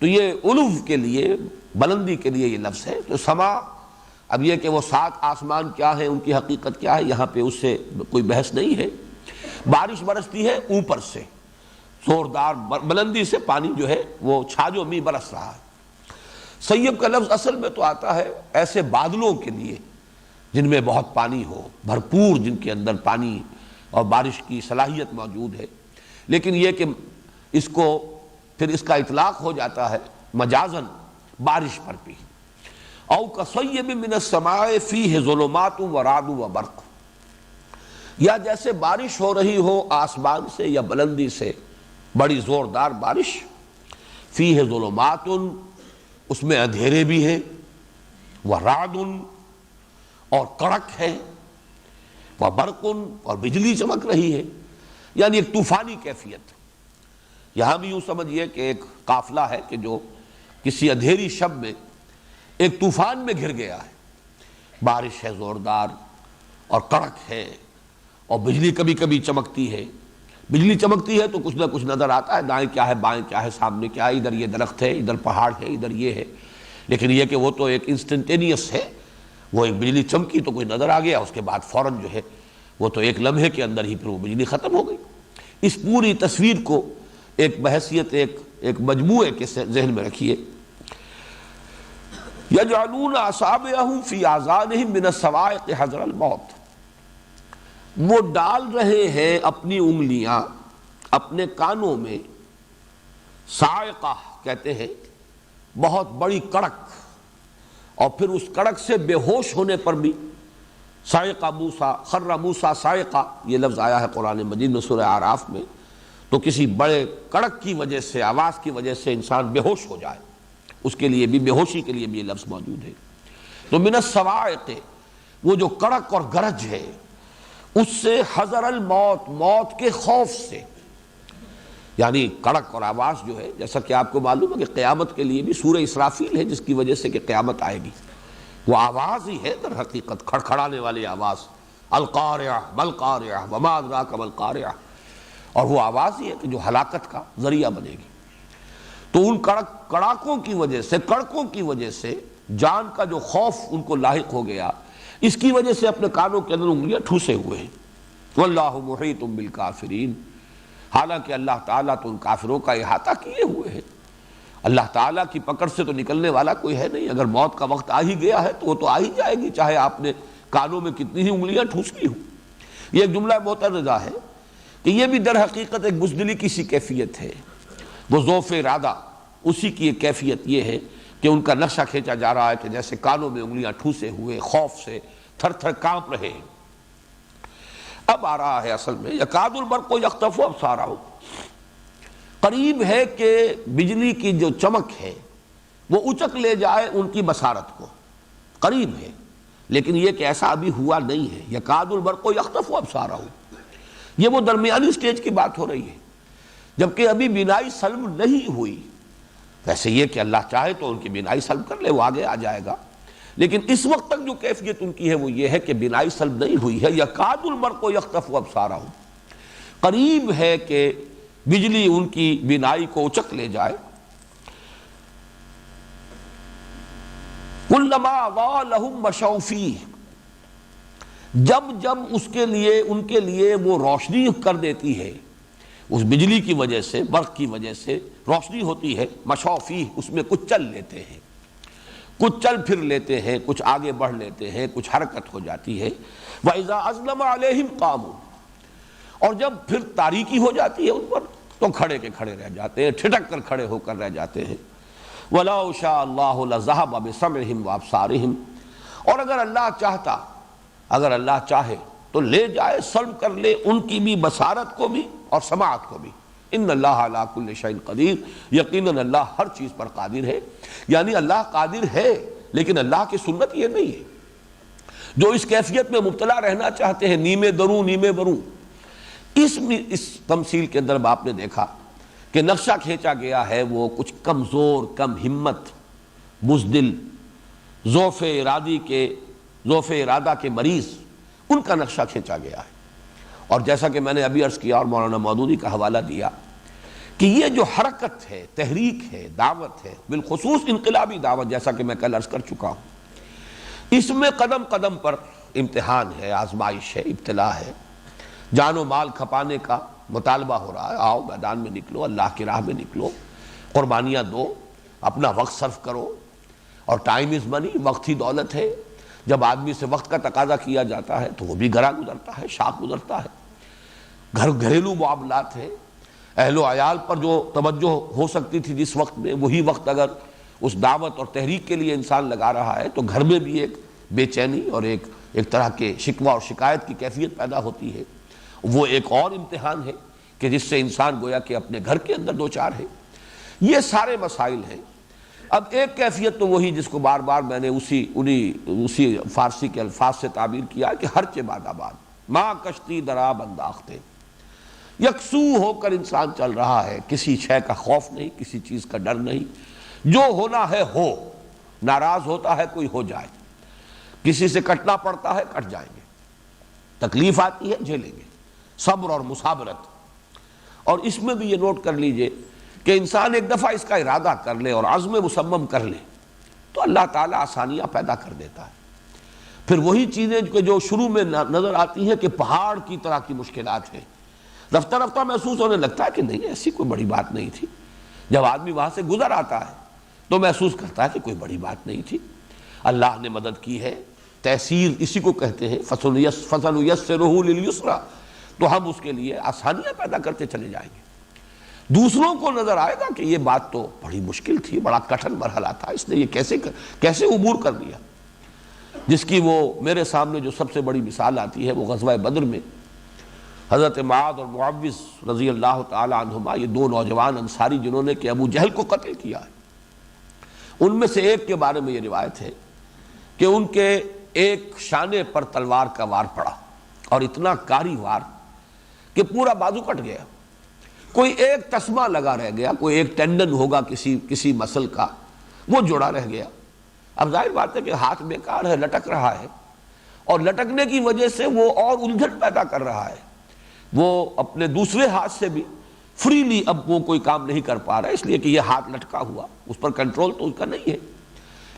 تو یہ علو کے لیے، بلندی کے لیے یہ لفظ ہے۔ تو سما، اب یہ کہ وہ 7 آسمان کیا ہیں، ان کی حقیقت کیا ہے، یہاں پہ اس سے کوئی بحث نہیں ہے۔ بارش برستی ہے اوپر سے، زوردار بلندی سے پانی جو ہے وہ چھاجو می برس رہا ہے۔ سیب کا لفظ اصل میں تو آتا ہے ایسے بادلوں کے لیے جن میں بہت پانی ہو، بھرپور، جن کے اندر پانی اور بارش کی صلاحیت موجود ہے، لیکن یہ کہ اس کو پھر اس کا اطلاق ہو جاتا ہے مجازن بارش پر بھی۔ او کصیب من السماء فیہ ظلمات ورعد وبرق، یا جیسے بارش ہو رہی ہو آسمان سے یا بلندی سے، بڑی زوردار بارش، فیہ ظلمات، اس میں اندھیرے بھی ہیں، ورعد، اور کڑک ہے، وبرق، اور بجلی چمک رہی ہے، یعنی ایک طوفانی کیفیت۔ یہاں بھی یوں سمجھیے کہ ایک قافلہ ہے کہ جو کسی اندھیری شب میں ایک طوفان میں گھر گیا ہے، بارش ہے زوردار اور کڑک ہے، اور بجلی کبھی کبھی چمکتی ہے۔ بجلی چمکتی ہے تو کچھ نہ کچھ نظر آتا ہے، دائیں کیا ہے، بائیں کیا ہے، سامنے کیا ہے، ادھر یہ درخت ہے، ادھر پہاڑ ہے، ادھر یہ ہے، لیکن یہ کہ وہ تو ایک انسٹنٹینیس ہے، وہ ایک بجلی چمکی تو کوئی نظر آ گیا، اس کے بعد فوراً جو ہے وہ تو ایک لمحے کے اندر ہی پھر وہ بجلی ختم ہو گئی۔ اس پوری تصویر کو ایک بحیثیت ایک مجموعے کے ذہن میں رکھیے۔ یجعلون اصابعهم فی آذانہم من الصواعق حذر الموت، وہ ڈال رہے ہیں اپنی انگلیاں اپنے کانوں میں، صاعقہ کہتے ہیں بہت بڑی کڑک، اور پھر اس کڑک سے بے ہوش ہونے پر بھی، صاعقہ موسیٰ، خر موسیٰ صاعقہ، یہ لفظ آیا ہے قرآن مجید میں سورہ اعراف میں، تو کسی بڑے کڑک کی وجہ سے، آواز کی وجہ سے انسان بے ہوش ہو جائے، اس کے لیے بھی، بے ہوشی کے لیے بھی یہ لفظ موجود ہے۔ تو من الصواعق، وہ جو کڑک اور گرج ہے، اس سے حذر الموت، موت کے خوف سے، یعنی کڑک اور آواز جو ہے، جیسا کہ آپ کو معلوم ہے کہ قیامت کے لیے بھی سورہ اسرافیل ہے جس کی وجہ سے کہ قیامت آئے گی، وہ آواز ہی ہے در حقیقت، کھڑکھڑانے والی آواز، القارعہ مالقارعہ وما ادراک مالقارعہ، اور وہ آواز ہی ہے کہ جو ہلاکت کا ذریعہ بنے گی۔ تو ان کڑاکوں کی وجہ سے، کڑکوں کی وجہ سے جان کا جو خوف ان کو لاحق ہو گیا، اس کی وجہ سے اپنے کانوں کے اندر انگلیاں ٹھوسے ہوئے ہیں۔ واللہ محیط بالکافرین، حالانکہ اللہ تعالیٰ تو ان کافروں کا احاطہ کیے ہوئے ہیں، اللہ تعالیٰ کی پکڑ سے تو نکلنے والا کوئی ہے نہیں، اگر موت کا وقت آ ہی گیا ہے تو وہ تو آ ہی جائے گی، چاہے آپ نے کانوں میں کتنی ہی انگلیاں ٹھوس لی ہوں۔ یہ ایک جملہ معترضہ ہے کہ یہ بھی در حقیقت ایک بزدلی کی سی کیفیت ہے، وہ ذوف ارادہ، اسی کی ایک کیفیت یہ ہے کہ ان کا نقشہ کھینچا جا رہا ہے کہ جیسے کانوں میں انگلیاں ٹھوسے ہوئے، خوف سے تھر تھر کانپ رہے ہیں۔ اب آ رہا ہے اصل میں یکاد البرق یخطف ابصارہم، قریب ہے کہ بجلی کی جو چمک ہے وہ اچک لے جائے ان کی بصارت کو، قریب ہے، لیکن یہ کہ ایسا ابھی ہوا نہیں ہے۔ یکاد البرق یخطف ابصارہم، یہ وہ درمیانی سٹیج کی بات ہو رہی ہے، جبکہ ابھی بینائی سلب نہیں ہوئی۔ ویسے یہ کہ اللہ چاہے تو ان کی بینائی سلب کر لے، وہ آگے آ جائے گا، لیکن اس وقت تک جو کیفیت ان کی ہے وہ یہ ہے کہ بینائی سلب نہیں ہوئی ہے۔ یکاد البرق یخطف ابصارہم، قریب ہے کہ بجلی ان کی بینائی کو اچک لے جائے۔ کلما اضاء لهم مشوا فیہ، جب جب اس کے لیے ان کے لیے وہ روشنی کر دیتی ہے، اس بجلی کی وجہ سے، برق کی وجہ سے روشنی ہوتی ہے، مشوا فیہ، اس میں کچھ چل لیتے ہیں، کچھ چل پھر لیتے ہیں، کچھ آگے بڑھ لیتے ہیں، کچھ حرکت ہو جاتی ہے۔ وَإِذَا أَظْلَمَ عَلَيْهِمْ قَامُوا، اور جب پھر تاریکی ہو جاتی ہے ان پر تو کھڑے کے کھڑے رہ جاتے ہیں، ٹھٹک کر کھڑے ہو کر رہ جاتے ہیں۔ وَلَوْ شَاءَ اللَّهُ لَذَهَبَ بِسَمْعِهِمْ وَأَبْصَارِهِمْ، اور اگر اللہ چاہتا، اگر اللہ چاہے تو لے جائے، سلب کر لے ان کی بھی بصارت کو بھی اور سماعت کو بھی۔ ان اللہ علی کل شیء قدیر، یقیناً اللہ ہر چیز پر قادر ہے۔ یعنی اللہ قادر ہے، لیکن اللہ کی سنت یہ نہیں ہے۔ جو اس کیفیت میں مبتلا رہنا چاہتے ہیں، نیمے دروں نیمے بروں، اس تمثیل کے اندر آپ نے دیکھا کہ نقشہ کھینچا گیا ہے وہ کچھ کمزور، کم ہمت، بزدل، ضعف ارادہ کے مریض، ان کا نقشہ کھینچا گیا ہے۔ اور جیسا کہ میں نے ابھی عرض کیا اور مولانا مودودی کا حوالہ دیا کہ یہ جو حرکت ہے، تحریک ہے، دعوت ہے، بالخصوص انقلابی دعوت، جیسا کہ میں کل عرض کر چکا ہوں، اس میں قدم قدم پر امتحان ہے، آزمائش ہے، ابتلا ہے، جان و مال کھپانے کا مطالبہ ہو رہا ہے۔ آؤ میدان میں نکلو، اللہ کی راہ میں نکلو، قربانیاں دو، اپنا وقت صرف کرو، اور ٹائم از منی، وقت ہی دولت ہے۔ جب آدمی سے وقت کا تقاضا کیا جاتا ہے تو وہ بھی گراں گزرتا ہے، شاق گزرتا ہے۔ گھریلو معاملات ہیں، اہل و عیال پر جو توجہ ہو سکتی تھی جس وقت میں، وہی وقت اگر اس دعوت اور تحریک کے لیے انسان لگا رہا ہے تو گھر میں بھی ایک بے چینی اور ایک طرح کے شکوہ اور شکایت کی کیفیت پیدا ہوتی ہے۔ وہ ایک اور امتحان ہے کہ جس سے انسان گویا کہ اپنے گھر کے اندر دو چار ہے۔ یہ سارے مسائل ہیں۔ اب ایک کیفیت تو وہی جس کو بار بار میں نے اسی فارسی کے الفاظ سے تعبیر کیا کہ ہر چے باد آباد، ماں کشتی دراب انداختے، یکسو ہو کر انسان چل رہا ہے، کسی شے کا خوف نہیں، کسی چیز کا ڈر نہیں، جو ہونا ہے ہو، ناراض ہوتا ہے کوئی ہو جائے، کسی سے کٹنا پڑتا ہے کٹ جائیں گے، تکلیف آتی ہے جھیلیں گے، صبر اور مصابرت۔ اور اس میں بھی یہ نوٹ کر لیجئے کہ انسان ایک دفعہ اس کا ارادہ کر لے اور عزم مصمم کر لے تو اللہ تعالیٰ آسانیاں پیدا کر دیتا ہے۔ پھر وہی چیزیں جو شروع میں نظر آتی ہیں کہ پہاڑ کی طرح کی مشکلات ہیں، رفتہ رفتہ محسوس ہونے لگتا ہے کہ نہیں ایسی کوئی بڑی بات نہیں تھی۔ جب آدمی وہاں سے گزر آتا ہے تو محسوس کرتا ہے کہ کوئی بڑی بات نہیں تھی، اللہ نے مدد کی ہے۔ تیسیر اسی کو کہتے ہیں، فَسَنُيَسِّرُهُ لِلْيُسْرَىٰ، تو ہم اس کے لیے آسانیاں پیدا کرتے چلے جائیں گے۔ دوسروں کو نظر آئے گا کہ یہ بات تو بڑی مشکل تھی، بڑا کٹھن مرحلہ تھا، اس نے یہ کیسے عبور کر لیا۔ جس کی وہ میرے سامنے جو سب سے بڑی مثال آتی ہے وہ غزوہ بدر میں حضرت معاذ اور معوذ رضی اللہ تعالی عنہما، یہ دو نوجوان انصاری جنہوں نے کہ ابو جہل کو قتل کیا ہے، ان میں سے ایک کے بارے میں یہ روایت ہے کہ ان کے ایک شانے پر تلوار کا وار پڑا، اور اتنا کاری وار کہ پورا بازو کٹ گیا، کوئی ایک تسمہ لگا رہ گیا، کوئی ایک ٹینڈن ہوگا کسی مسل کا، وہ جڑا رہ گیا۔ اب ظاہر بات ہے کہ ہاتھ بیکار ہے، لٹک رہا ہے، اور لٹکنے کی وجہ سے وہ اور الجھن پیدا کر رہا ہے، وہ اپنے دوسرے ہاتھ سے بھی فریلی اب وہ کوئی کام نہیں کر پا رہا ہے، اس لیے کہ یہ ہاتھ لٹکا ہوا، اس پر کنٹرول تو اس کا نہیں ہے،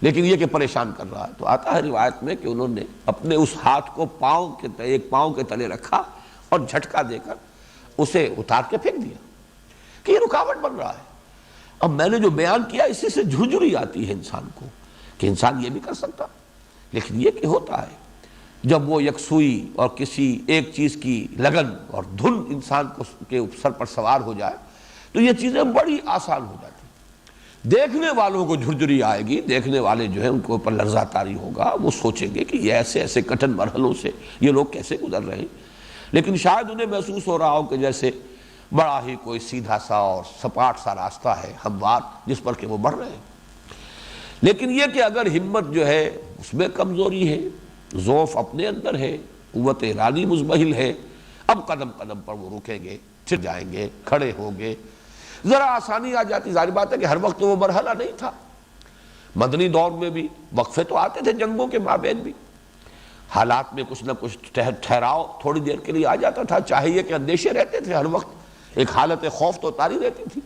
لیکن یہ کہ پریشان کر رہا ہے۔ تو آتا ہے روایت میں کہ انہوں نے اپنے اس ہاتھ کو ایک پاؤں کے تلے رکھا اور جھٹکا دے کر اسے اتار کے پھینک دیا کہ یہ رکاوٹ بن رہا ہے۔ اب میں نے جو بیان کیا اسی سے جھرجھری آتی ہے انسان کو کہ انسان یہ بھی کر سکتا، لیکن یہ کہ ہوتا ہے جب وہ یکسوئی اور کسی ایک چیز کی لگن اور دھن انسان کے سر پر سوار ہو جائے تو یہ چیزیں بڑی آسان ہو جاتی، دیکھنے والوں کو جھرجھری آئے گی، دیکھنے والے جو ہیں ان کے اوپر لرزہ طاری ہوگا، وہ سوچیں گے کہ یہ ایسے کٹھن مرحلوں سے یہ لوگ کیسے گزر رہے ہیں، لیکن شاید انہیں محسوس ہو رہا ہو کہ جیسے بڑا ہی کوئی سیدھا سا اور سپاٹ سا راستہ ہے ہموار جس پر کہ وہ بڑھ رہے ہیں۔ لیکن یہ کہ اگر ہمت جو ہے اس میں کمزوری ہے، ضعف اپنے اندر ہے، قوت ارادی مزمحل ہے، اب قدم قدم پر وہ رکیں گے، پھر جائیں گے، کھڑے ہوں گے، ذرا آسانی آ جاتی۔ ظاہر بات ہے کہ ہر وقت وہ مرحلہ نہیں تھا، مدنی دور میں بھی وقفے تو آتے تھے جنگوں کے مابین بھی، حالات میں کچھ نہ کچھ ٹھہراؤ تھوڑی دیر کے لیے آ جاتا تھا، چاہیے کہ اندیشے رہتے تھے ہر وقت، ایک حالت خوف تو طاری رہتی تھی،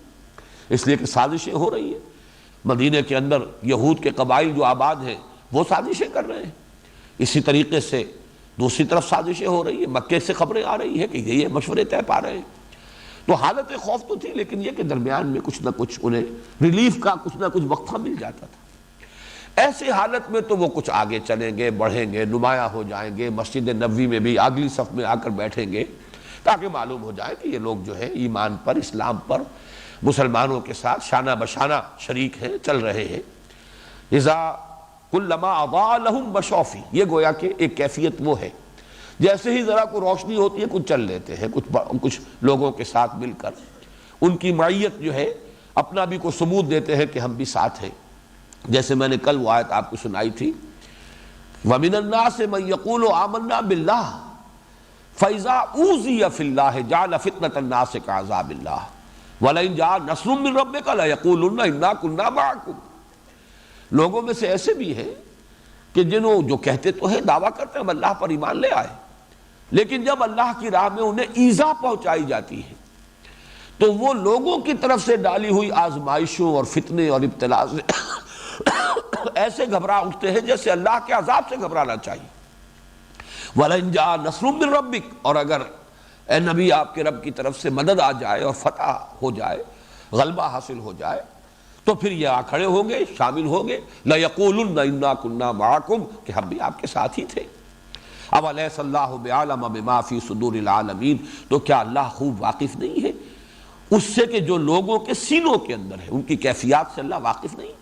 اس لیے کہ سازشیں ہو رہی ہیں۔ مدینے کے اندر یہود کے قبائل جو آباد ہیں وہ سازشیں کر رہے ہیں، اسی طریقے سے دوسری طرف سازشیں ہو رہی ہیں، مکے سے خبریں آ رہی ہیں کہ یہ مشورے طے پا رہے ہیں۔ تو حالت خوف تو تھی، لیکن یہ کہ درمیان میں کچھ نہ کچھ انہیں ریلیف کا کچھ نہ کچھ وقفہ مل جاتا تھا۔ ایسی حالت میں تو وہ کچھ آگے چلیں گے، بڑھیں گے، نمایاں ہو جائیں گے، مسجد نبوی میں بھی اگلی صف میں آ کر بیٹھیں گے تاکہ معلوم ہو جائے کہ یہ لوگ جو ہے ایمان پر، اسلام پر، مسلمانوں کے ساتھ شانہ بشانہ شریک ہیں، چل رہے ہیں۔ اذا کلما اضاء لهم مشوا فیہ، یہ گویا کہ ایک کیفیت وہ ہے، جیسے ہی ذرا کوئی روشنی ہوتی ہے کچھ چل لیتے ہیں، کچھ لوگوں کے ساتھ مل کر ان کی معیت جو ہے اپنا بھی کوئی ثبوت دیتے ہیں کہ ہم بھی ساتھ ہیں۔ جیسے میں نے کل وہ آیت آپ کو سنائی تھی، وَمِنَ النَّاسِ مَن يَقُولُ آمَنَّا بِاللَّهِ فَإِذَا أُوذِيَ فِي اللَّهِ جَعَلَ فِتْنَةَ النَّاسِ كَعَذَابِ اللَّهِ وَلَئِن جَاءَ نَصْرٌ مِّن رَّبِّكَ لَيَقُولُنَّ إِنَّا كُنَّا مَعَكُمْ۔ لوگوں میں سے ایسے بھی ہیں کہ جو کہتے تو ہیں، دعویٰ کرتے ہیں ہم اللہ پر ایمان لے آئے، لیکن جب اللہ کی راہ میں انہیں ایذا پہنچائی جاتی ہے تو وہ لوگوں کی طرف سے ڈالی ہوئی آزمائشوں اور فتنے اور ابتلاء سے ایسے گھبرا اٹھتے ہیں جیسے اللہ کے عذاب سے گھبرانا چاہیے۔ وَلَئِن جَاءَ نَصْرٌ مِّن رَّبِّكَ، اور اگر اے نبی آپ کے رب کی طرف سے مدد آ جائے اور فتح ہو جائے، غلبہ حاصل ہو جائے، تو پھر یہ آ کھڑے ہوں گے، شامل ہوں گے، لَيَقُولُنَّ إِنَّا كُنَّا مَعَكُمْ، کہ ہم بھی آپ کے ساتھ ہی تھے۔ أَوَلَيْسَ اللَّهُ بِأَعْلَمَ بِمَا فِي صُدُورِ الْعَالَمِينَ، تو کیا اللہ خوب واقف نہیں ہے اس سے کہ جو لوگوں کے سینوں کے اندر ہے، ان کی کیفیات سے اللہ واقف نہیں؟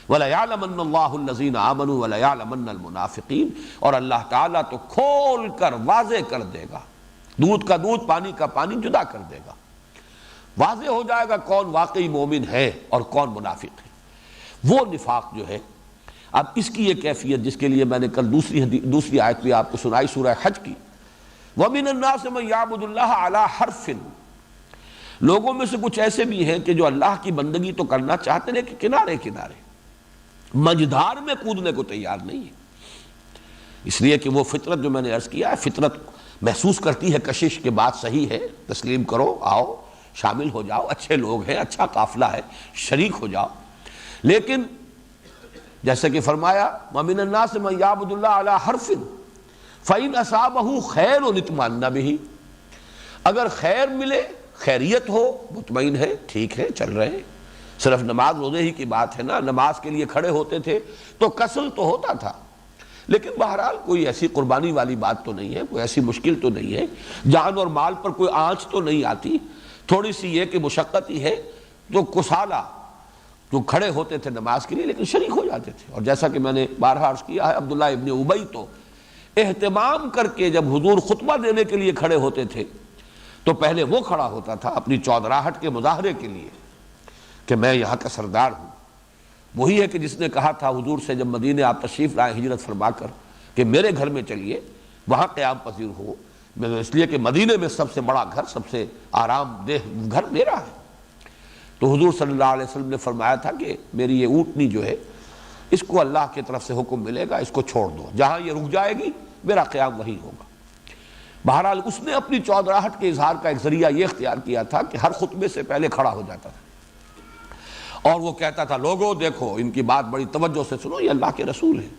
وَلَيَعْلَمَنَّ اللَّهُ الَّذِينَ آمَنُوا وَلَيَعْلَمَنَّ الْمُنَافِقِينَ، اور اللہ تعالیٰ تو کھول کر واضح کر دے گا، دودھ کا دودھ پانی کا پانی جدا کر دے گا، واضح ہو جائے گا کون واقعی مومن ہے اور کون منافق ہے۔ وہ نفاق جو ہے، اب اس کی یہ کیفیت جس کے لیے میں نے کل دوسری آیت بھی آپ کو سنائی سورہ حج کی، وَمِنَ النَّاسِ مَن يَعْبُدُ اللَّهَ عَلَى حَرْفٍ، لوگوں میں سے کچھ ایسے بھی ہیں کہ جو اللہ کی بندگی تو کرنا چاہتے ہیں لیکن کنارے کنارے، مجدار میں کودنے کو تیار نہیں ہے، اس لیے کہ وہ فطرت جو میں نے عرض کیا ہے، فطرت محسوس کرتی ہے کشش کے بات صحیح ہے، تسلیم کرو، آؤ شامل ہو جاؤ، اچھے لوگ ہیں، اچھا قافلہ ہے، شریک ہو جاؤ، لیکن جیسے کہ فرمایا وَمِنَ النَّاسِ مَن يَعْبُدُ اللَّهَ عَلَى حَرْفٍ فَإِنْ أَصَابَهُ خَيْرٌ اطْمَأَنَّ بِهِ، اگر خیر ملے، خیریت ہو، مطمئن ہے، ٹھیک ہے، چل رہے ہیں، صرف نماز روزے ہی کی بات ہے نا، نماز کے لیے کھڑے ہوتے تھے تو کسل تو ہوتا تھا، لیکن بہرحال کوئی ایسی قربانی والی بات تو نہیں ہے، کوئی ایسی مشکل تو نہیں ہے، جان اور مال پر کوئی آنچ تو نہیں آتی، تھوڑی سی یہ کہ مشقت ہی ہے، تو کسالہ جو کھڑے ہوتے تھے نماز کے لیے لیکن شریک ہو جاتے تھے۔ اور جیسا کہ میں نے بارہا عرض کیا ہے، عبداللہ ابن ابی تو اہتمام کر کے جب حضور خطبہ دینے کے لیے کھڑے ہوتے تھے تو پہلے وہ کھڑا ہوتا تھا اپنی چودراہٹ کے مظاہرے کے لیے کہ میں یہاں کا سردار ہوں۔ وہی ہے کہ جس نے کہا تھا حضور سے جب مدینے آپ تشریف لائے ہجرت فرما کر کہ میرے گھر میں چلیے، وہاں قیام پذیر ہو، اس لیے کہ مدینے میں سب سے بڑا گھر، سب سے آرام دہ گھر میرا ہے۔ تو حضور صلی اللہ علیہ وسلم نے فرمایا تھا کہ میری یہ اونٹنی جو ہے اس کو اللہ کی طرف سے حکم ملے گا، اس کو چھوڑ دو، جہاں یہ رک جائے گی میرا قیام وہی ہوگا۔ بہرحال اس نے اپنی چودراہٹ کے اظہار کا ایک ذریعہ یہ اختیار کیا تھا کہ ہر خطبے سے پہلے کھڑا ہو جاتا تھا اور وہ کہتا تھا لوگوں دیکھو ان کی بات بڑی توجہ سے سنو، یہ اللہ کے رسول ہیں۔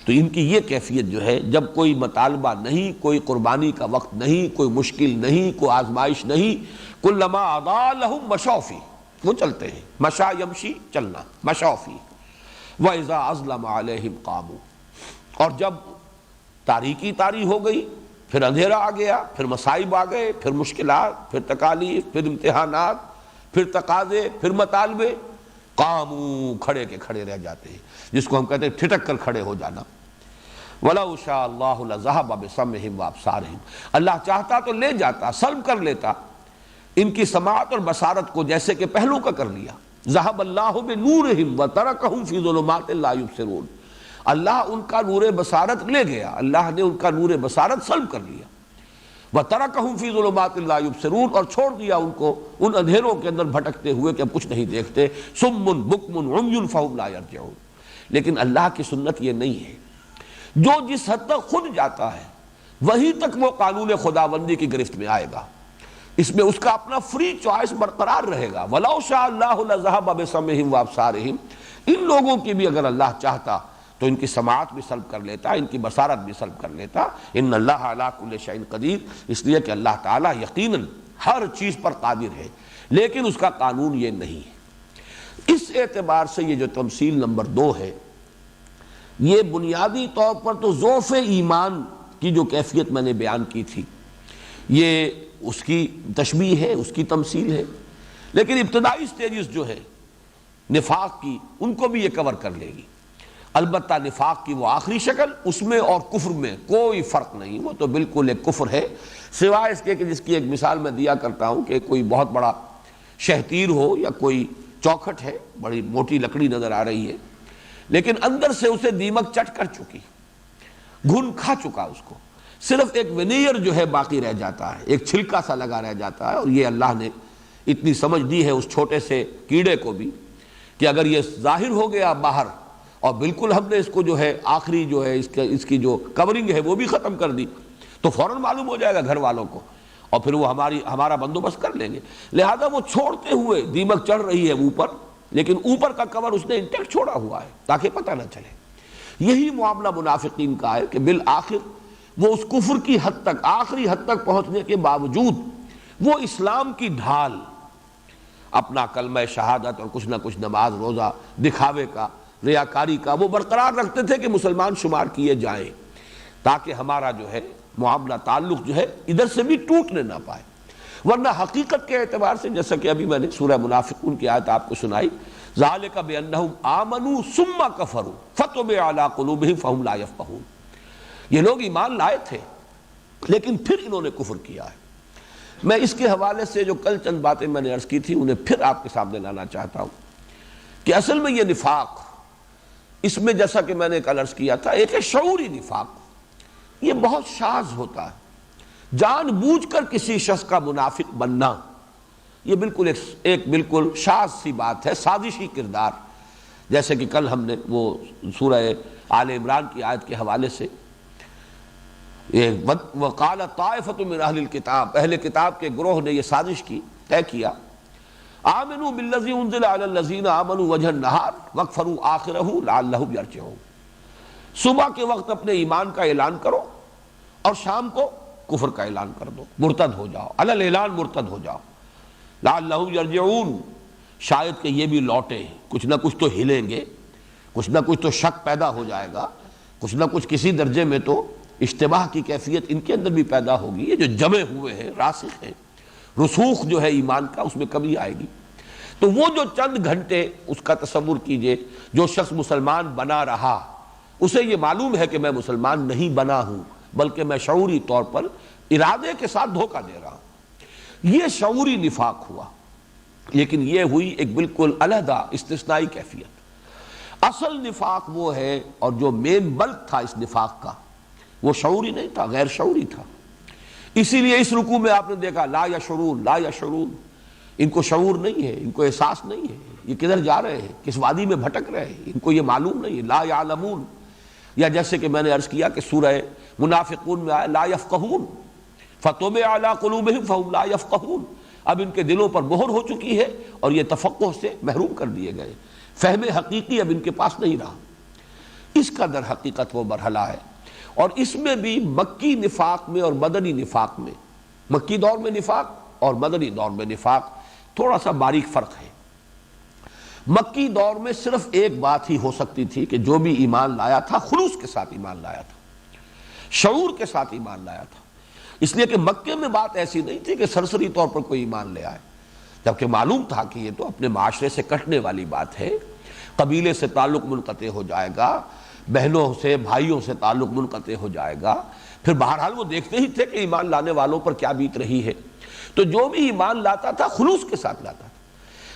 تو ان کی یہ کیفیت جو ہے، جب کوئی مطالبہ نہیں، کوئی قربانی کا وقت نہیں، کوئی مشکل نہیں، کوئی آزمائش نہیں، کلما اضاء لهم مشوا فیہ، وہ چلتے ہیں، مشا یمشی، چلنا، مشوا فیہ، واذا اظلم علیہم قاموا، اور جب تاریکی طاری ہو گئی، پھر اندھیرا آ گیا، پھر مصائب آ گئے، پھر مشکلات، پھر تکالیف، پھر امتحانات، پھر تقاضے، پھر مطالبے، قاموا، کھڑے کے کھڑے رہ جاتے ہیں، جس کو ہم کہتے ہیں ٹھٹک کر کھڑے ہو جانا۔ وَلَوْ شَاءَ اللَّهُ لَذَهَبَ بِسَمْعِهِمْ وَأَبْصَارِهِمْ، اللہ چاہتا تو لے جاتا، سلب کر لیتا ان کی سماعت اور بصارت کو، جیسے کہ پہلوں کا کر لیا۔ ذَهَبَ اللَّهُ بِنُورِهِمْ وَتَرَكَهُمْ فِي ظُلُمَاتٍ لَا يُبْصِرُونَ، اللہ ان کا نور بصارت لے گیا، اللہ نے ان کا نور بصارت سلب کر لیا۔ وَتَرَكَهُمْ فِي ظُلُمَاتٍ لَا يُبْصِرُونَ، اور چھوڑ دیا ان کو ان اندھیروں کے اندر بھٹکتے ہوئے کہ اب کچھ نہیں دیکھتے. صُمٌّ بُكْمٌ عُمْيٌ فَهُمْ لَا يَرْجِعُونَ. لیکن اللہ کی سنت یہ نہیں ہے. جو جس حد تک خود جاتا ہے وہی تک وہ قانون خداوندی کی گرفت میں آئے گا. اس میں اس کا اپنا فری چوائس برقرار رہے گا. وَلَوْ شَاءَ اللَّهُ لَذَهَبَ بِسَمْعِهِمْ وَأَبْصَارِهِمْ. ان لوگوں کی بھی اگر اللہ چاہتا تو ان کی سماعت بھی سلب کر لیتا، ان کی بصارت بھی سلب کر لیتا. ان اللہ علی کل شیء قدیر، اس لیے کہ اللہ تعالیٰ یقیناً ہر چیز پر قادر ہے، لیکن اس کا قانون یہ نہیں ہے. اس اعتبار سے یہ جو تمثیل نمبر 2 ہے، یہ بنیادی طور پر تو ضعف ایمان کی جو کیفیت میں نے بیان کی تھی، یہ اس کی تشبیہ ہے، اس کی تمثیل ہے. لیکن ابتدائی سٹیجز جو ہے نفاق کی، ان کو بھی یہ کور کر لے گی. البتہ نفاق کی وہ آخری شکل، اس میں اور کفر میں کوئی فرق نہیں، وہ تو بالکل ایک کفر ہے، سوائے اس کے کہ جس کی ایک مثال میں دیا کرتا ہوں کہ کوئی بہت بڑا شہتیر ہو یا کوئی چوکھٹ ہے، بڑی موٹی لکڑی نظر آ رہی ہے، لیکن اندر سے اسے دیمک چٹ کر چکی، گھن کھا چکا اس کو، صرف ایک ونیئر جو ہے باقی رہ جاتا ہے، ایک چھلکا سا لگا رہ جاتا ہے. اور یہ اللہ نے اتنی سمجھ دی ہے اس چھوٹے سے کیڑے کو بھی کہ اگر یہ ظاہر ہو گیا باہر اور بالکل ہم نے اس کو جو ہے آخری جو ہے اس کی جو کورنگ ہے وہ بھی ختم کر دی تو فوراً معلوم ہو جائے گا گھر والوں کو، اور پھر وہ ہمارا بندوبست کر لیں گے. لہذا وہ چھوڑتے ہوئے دیمک چڑھ رہی ہے اوپر، لیکن اوپر کا کور اس نے انٹیکٹ چھوڑا ہوا ہے تاکہ پتہ نہ چلے. یہی معاملہ منافقین کا ہے کہ بالآخر وہ اس کفر کی حد تک، آخری حد تک پہنچنے کے باوجود وہ اسلام کی ڈھال، اپنا کلمہ شہادت اور کچھ نہ کچھ نماز روزہ دکھاوے کا، ریاکاری کا، وہ برقرار رکھتے تھے کہ مسلمان شمار کیے جائیں، تاکہ ہمارا جو ہے معاملہ تعلق جو ہے ادھر سے بھی ٹوٹنے نہ پائے. ورنہ حقیقت کے اعتبار سے جیسا کہ ابھی میں نے سورہ منافقون کی آیت آپ کو سنائی، ذالک بانہم آمنوا ثم کفروا فتبع علی قلوبہم فہم لا یفقہون. یہ لوگ ایمان لائے تھے لیکن پھر انہوں نے کفر کیا ہے. میں اس کے حوالے سے جو کل چند باتیں میں نے عرض کی تھی انہیں پھر آپ کے سامنے لانا چاہتا ہوں کہ اصل میں یہ نفاق، اس میں جیسا کہ میں نے کل عرض کیا تھا، ایک ہے شعوری نفاق. یہ بہت شاذ ہوتا ہے. جان بوجھ کر کسی شخص کا منافق بننا یہ بالکل ایک بالکل شاذ سی بات ہے، سازشی کردار. جیسے کہ کل ہم نے وہ سورہ آل عمران کی آیت کے حوالے سے وقال طائفۃ من اہل الکتاب، اہل کتاب کے گروہ نے یہ سازش کی، طے کیا، آمنوا بالذی انزل علی الذین آمنوا وجہ النہار واکفروا آخرہ لعلہم یرجعون. صبح کے وقت اپنے ایمان کا اعلان کرو اور شام کو کفر کا اعلان کر دو، مرتد ہو جاؤ، علی الاعلان مرتد ہو جاؤ. لعلہم یرجعون، شاید کہ یہ بھی لوٹیں، کچھ نہ کچھ تو ہلیں گے، کچھ نہ کچھ تو شک پیدا ہو جائے گا، کچھ نہ کچھ کسی درجے میں تو اشتباہ کی کیفیت ان کے اندر بھی پیدا ہوگی. یہ جو جمے ہوئے ہیں، راسخ ہیں، رسوخ جو ہے ایمان کا، اس میں کمی آئے گی. تو وہ جو چند گھنٹے اس کا تصور کیجئے، جو شخص مسلمان بنا رہا اسے یہ معلوم ہے کہ میں مسلمان نہیں بنا ہوں بلکہ میں شعوری طور پر ارادے کے ساتھ دھوکہ دے رہا ہوں، یہ شعوری نفاق ہوا. لیکن یہ ہوئی ایک بالکل علیحدہ استثنائی کیفیت. اصل نفاق وہ ہے، اور جو مین بلک تھا اس نفاق کا، وہ شعوری نہیں تھا، غیر شعوری تھا. اسی لیے اس رکوع میں آپ نے دیکھا لا یشعرون لا یشعرون، ان کو شعور نہیں ہے، ان کو احساس نہیں ہے، یہ کدھر جا رہے ہیں، کس وادی میں بھٹک رہے ہیں، ان کو یہ معلوم نہیں ہے. لا یعلمون، یا جیسے کہ میں نے عرض کیا کہ سورہ منافقون میں آیا لا یفقہون فطبع علی قلوبہم فہم لا یفقہون. اب ان کے دلوں پر مہر ہو چکی ہے اور یہ تفقہ سے محروم کر دیے گئے، فہم حقیقی اب ان کے پاس نہیں رہا. اس کا در حقیقت وہ مرحلہ ہے. اور اس میں بھی مکی نفاق میں اور مدنی نفاق میں، مکی دور میں نفاق اور مدنی دور میں نفاق تھوڑا سا باریک فرق ہے. مکی دور میں صرف ایک بات ہی ہو سکتی تھی کہ جو بھی ایمان لایا تھا خلوص کے ساتھ ایمان لایا تھا، شعور کے ساتھ ایمان لایا تھا. اس لیے کہ مکے میں بات ایسی نہیں تھی کہ سرسری طور پر کوئی ایمان لے آئے، جبکہ معلوم تھا کہ یہ تو اپنے معاشرے سے کٹنے والی بات ہے، قبیلے سے تعلق منقطع ہو جائے گا، بہنوں سے بھائیوں سے تعلق منقطع ہو جائے گا. پھر بہرحال وہ دیکھتے ہی تھے کہ ایمان لانے والوں پر کیا بیت رہی ہے. تو جو بھی ایمان لاتا تھا خلوص کے ساتھ لاتا تھا.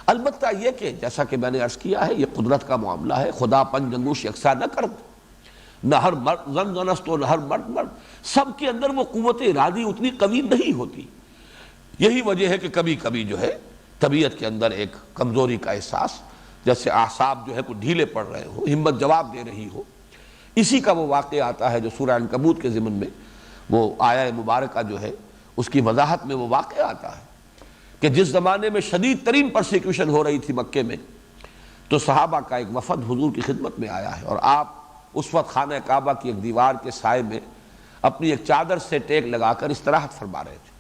البتہ یہ کہ جیسا کہ میں نے عرض کیا ہے، یہ قدرت کا معاملہ ہے، خدا پنج انگوش یکساں نہ کرد. نہ ہر مرد زن زنست نہ ہر مرد مرد، سب کے اندر وہ قوت ارادی اتنی قوی نہیں ہوتی۔ یہی وجہ ہے کہ کبھی کبھی جو ہے طبیعت کے اندر ایک کمزوری کا احساس، جیسے اعصاب جو ہے کوئی ڈھیلے پڑ رہے ہو، ہمت جواب دے رہی ہو، اسی کا وہ واقعہ آتا ہے جو سورہ عنکبوت کے ضمن میں وہ آیہ مبارکہ جو ہے اس کی وضاحت میں وہ واقعہ آتا ہے کہ جس زمانے میں شدید ترین پرسیکیوشن ہو رہی تھی مکے میں، تو صحابہ کا ایک وفد حضور کی خدمت میں آیا ہے، اور آپ اس وقت خانہ کعبہ کی ایک دیوار کے سائے میں اپنی ایک چادر سے ٹیک لگا کر استراحت فرما رہے تھے۔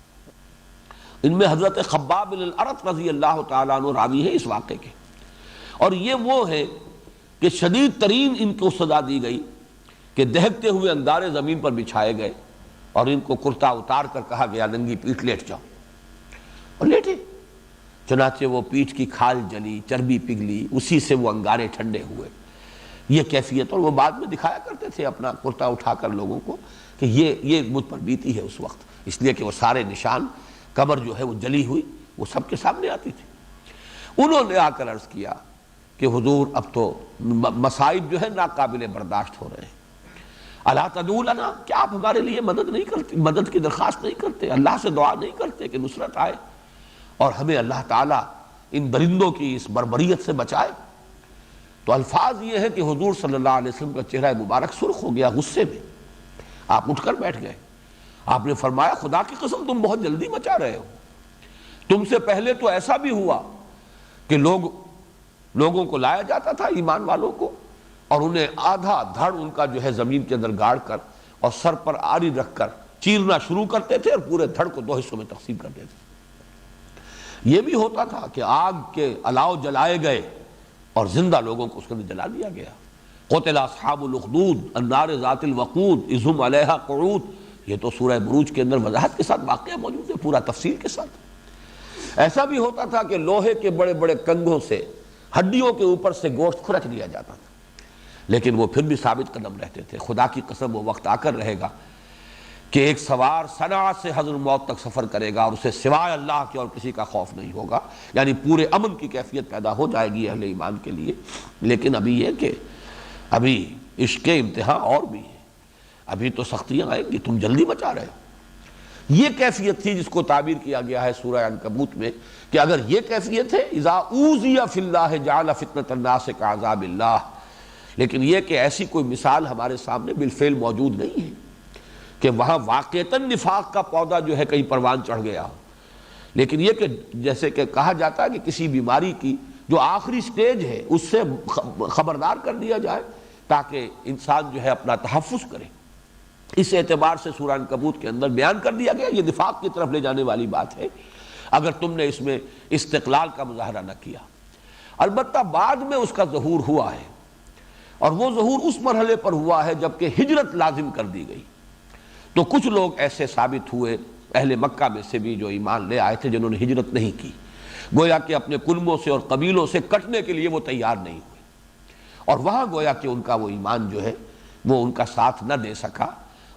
ان میں حضرت خباب بن الارت رضی اللہ تعالیٰ عنہ راوی ہے اس واقعے کے، اور یہ وہ ہے کہ شدید ترین ان کو سزا دی گئی کہ دہکتے ہوئے اندارے زمین پر بچھائے گئے اور ان کو کرتا اتار کر کہا گیا ننگی پیٹھ لیٹ جاؤ، اور لیٹے۔ چنانچہ وہ پیٹھ کی کھال جلی، چربی پگھلی، اسی سے وہ انگارے ٹھنڈے ہوئے۔ یہ کیفیت، اور وہ بعد میں دکھایا کرتے تھے اپنا کرتا اٹھا کر لوگوں کو کہ یہ مجھ پر بیتی ہے اس وقت، اس لیے کہ وہ سارے نشان قبر جو ہے وہ جلی ہوئی وہ سب کے سامنے آتی تھی۔ انہوں نے آ کر عرض کیا کہ حضور اب تو مصائب جو ہے ناقابل برداشت ہو رہے ہیں، الا تدعو لنا، کیا آپ ہمارے لیے مدد نہیں کرتے، مدد کی درخواست نہیں کرتے، اللہ سے دعا نہیں کرتے کہ نصرت آئے اور ہمیں اللہ تعالیٰ ان درندوں کی اس بربریت سے بچائے؟ تو الفاظ یہ ہے کہ حضور صلی اللہ علیہ وسلم کا چہرہ مبارک سرخ ہو گیا غصے میں، آپ اٹھ کر بیٹھ گئے۔ آپ نے فرمایا خدا کی قسم تم بہت جلدی مچا رہے ہو، تم سے پہلے تو ایسا بھی ہوا کہ لوگوں کو لایا جاتا تھا ایمان والوں کو، اور انہیں آدھا دھڑ ان کا جو ہے زمین کے اندر گاڑ کر اور سر پر آری رکھ کر چیرنا شروع کرتے تھے اور پورے دھڑ کو 2 حصوں میں تقسیم کرتے تھے۔ یہ بھی ہوتا تھا کہ آگ کے الاؤ جلائے گئے اور زندہ لوگوں کو اس کے اندر جلا دیا گیا۔ قتل اصحاب الاخدود النار ذات الوقود اذ هم علیہا قعود، یہ تو سورہ بروج کے اندر وضاحت کے ساتھ واقعہ موجود ہے، پورا تفصیل کے ساتھ۔ ایسا بھی ہوتا تھا کہ لوہے کے بڑے بڑے کنگھوں سے ہڈیوں کے اوپر سے گوشت کھرچ لیا جاتا تھا، لیکن وہ پھر بھی ثابت قدم رہتے تھے۔ خدا کی قسم وہ وقت آ کر رہے گا کہ ایک سوار صنعا سے حضر موت تک سفر کرے گا اور اسے سوائے اللہ کے اور کسی کا خوف نہیں ہوگا، یعنی پورے امن کی کیفیت پیدا ہو جائے گی اہل ایمان کے لیے۔ لیکن ابھی یہ کہ ابھی عشق امتحان اور بھی ہے، ابھی تو سختیاں آئیں گی، تم جلدی مچا رہے ہو۔ یہ کیفیت تھی جس کو تعبیر کیا گیا ہے سورہ عنکبوت میں کہ اگر یہ کیفیت ہے اذا اوذی فی اللہ جعل فتنۃ الناس کعذاب اللہ، لیکن یہ کہ ایسی کوئی مثال ہمارے سامنے بالفعل موجود نہیں ہے کہ وہاں واقعتاً نفاق کا پودا جو ہے کہیں پروان چڑھ گیا ہو، لیکن یہ کہ جیسے کہ کہا جاتا ہے کہ کسی بیماری کی جو آخری سٹیج ہے اس سے خبردار کر دیا جائے تاکہ انسان جو ہے اپنا تحفظ کرے۔ اس اعتبار سے سورہ عنکبوت کے اندر بیان کر دیا گیا یہ نفاق کی طرف لے جانے والی بات ہے اگر تم نے اس میں استقلال کا مظاہرہ نہ کیا۔ البتہ بعد میں اس کا ظہور ہوا ہے، اور وہ ظہور اس مرحلے پر ہوا ہے جبکہ ہجرت لازم کر دی گئی، تو کچھ لوگ ایسے ثابت ہوئے اہل مکہ میں سے بھی جو ایمان لے آئے تھے جنہوں نے ہجرت نہیں کی، گویا کہ اپنے کنبوں سے اور قبیلوں سے کٹنے کے لیے وہ تیار نہیں ہوئے، اور وہاں گویا کہ ان کا وہ ایمان جو ہے وہ ان کا ساتھ نہ دے سکا،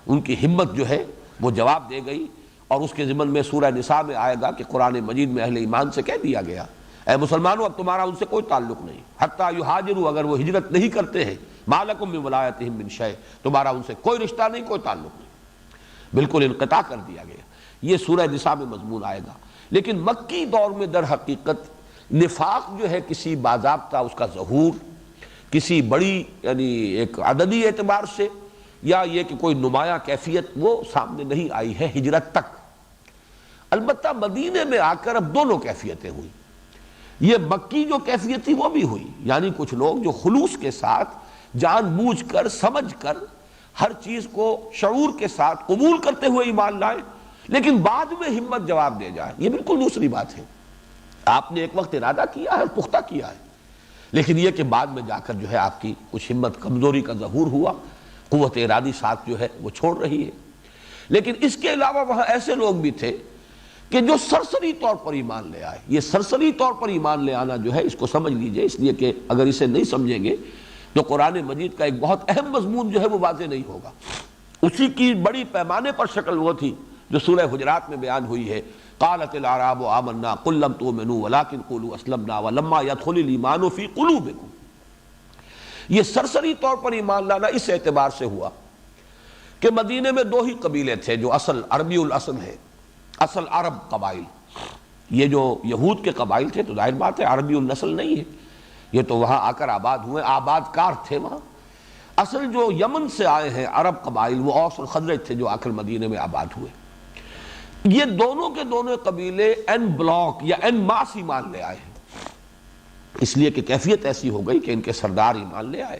ان کی ہمت جو ہے وہ جواب دے گئی۔ اور اس کے ضمن میں سورہ نساء میں آئے گا کہ قرآن مجید میں اہل ایمان سے کہہ دیا گیا اے مسلمانوں اب تمہارا ان سے کوئی تعلق نہیں، حتیٰ یہاجروا، اگر وہ ہجرت نہیں کرتے ہیں، ما لکم من ولایتہم من شیء، تمہارا ان سے کوئی رشتہ نہیں، کوئی تعلق نہیں، بالکل انقطاع کر دیا گیا۔ یہ سورہ نساء میں مضمون آئے گا۔ لیکن مکی دور میں در حقیقت نفاق جو ہے کسی باضابطہ اس کا ظہور کسی بڑی یعنی ایک عددی اعتبار سے یا یہ کہ کوئی نمایاں کیفیت وہ سامنے نہیں آئی ہے ہجرت تک۔ البتہ مدینے میں آ کر اب دونوں کیفیتیں ہوئی۔ یہ مکی جو کیفیت تھی وہ بھی ہوئی، یعنی کچھ لوگ جو خلوص کے ساتھ جان بوجھ کر سمجھ کر ہر چیز کو شعور کے ساتھ قبول کرتے ہوئے ایمان لائے، لیکن بعد میں ہمت جواب دے جائے، یہ بالکل دوسری بات ہے۔ آپ نے ایک وقت ارادہ کیا ہے، پختہ کیا ہے، لیکن یہ کہ بعد میں جا کر جو ہے آپ کی کچھ ہمت کمزوری کا ظہور ہوا، قوت ارادی ساتھ جو ہے وہ چھوڑ رہی ہے۔ لیکن اس کے علاوہ وہاں ایسے لوگ بھی تھے کہ جو سرسری طور پر ایمان لے آئے۔ یہ سرسری طور پر ایمان لے آنا جو ہے اس کو سمجھ لیجئے، اس لیے کہ اگر اسے نہیں سمجھیں گے تو قرآن مجید کا ایک بہت اہم مضمون جو ہے وہ واضح نہیں ہوگا۔ اسی کی بڑی پیمانے پر شکل وہ تھی جو سورہ حجرات میں بیان ہوئی ہے، قالت الاعراب آمنا قل لم تؤمنوا ولكن قولوا اسلمنا ولما يدخل الايمان في قلوبكم۔ یہ سرسری طور پر ایمان لانا اس اعتبار سے ہوا کہ مدینے میں دو ہی قبیلے تھے جو اصل عربی الاصل ہے، اصل عرب قبائل. یہ جو یہود کے قبائل تھے تو ظاہر بات ہے عربی النسل نہیں ہے، یہ تو وہاں آ کر آباد ہوئے، آباد کار تھے وہاں. اصل جو یمن سے آئے ہیں عرب قبائل وہ اوس اور خزرج تھے جو آ کر مدینے میں آباد ہوئے. یہ دونوں کے دونوں قبیلے این بلاک یا این ماس ایمان لے آئے ہیں، اس لیے کہ کیفیت ایسی ہو گئی کہ ان کے سردار ایمان لے آئے،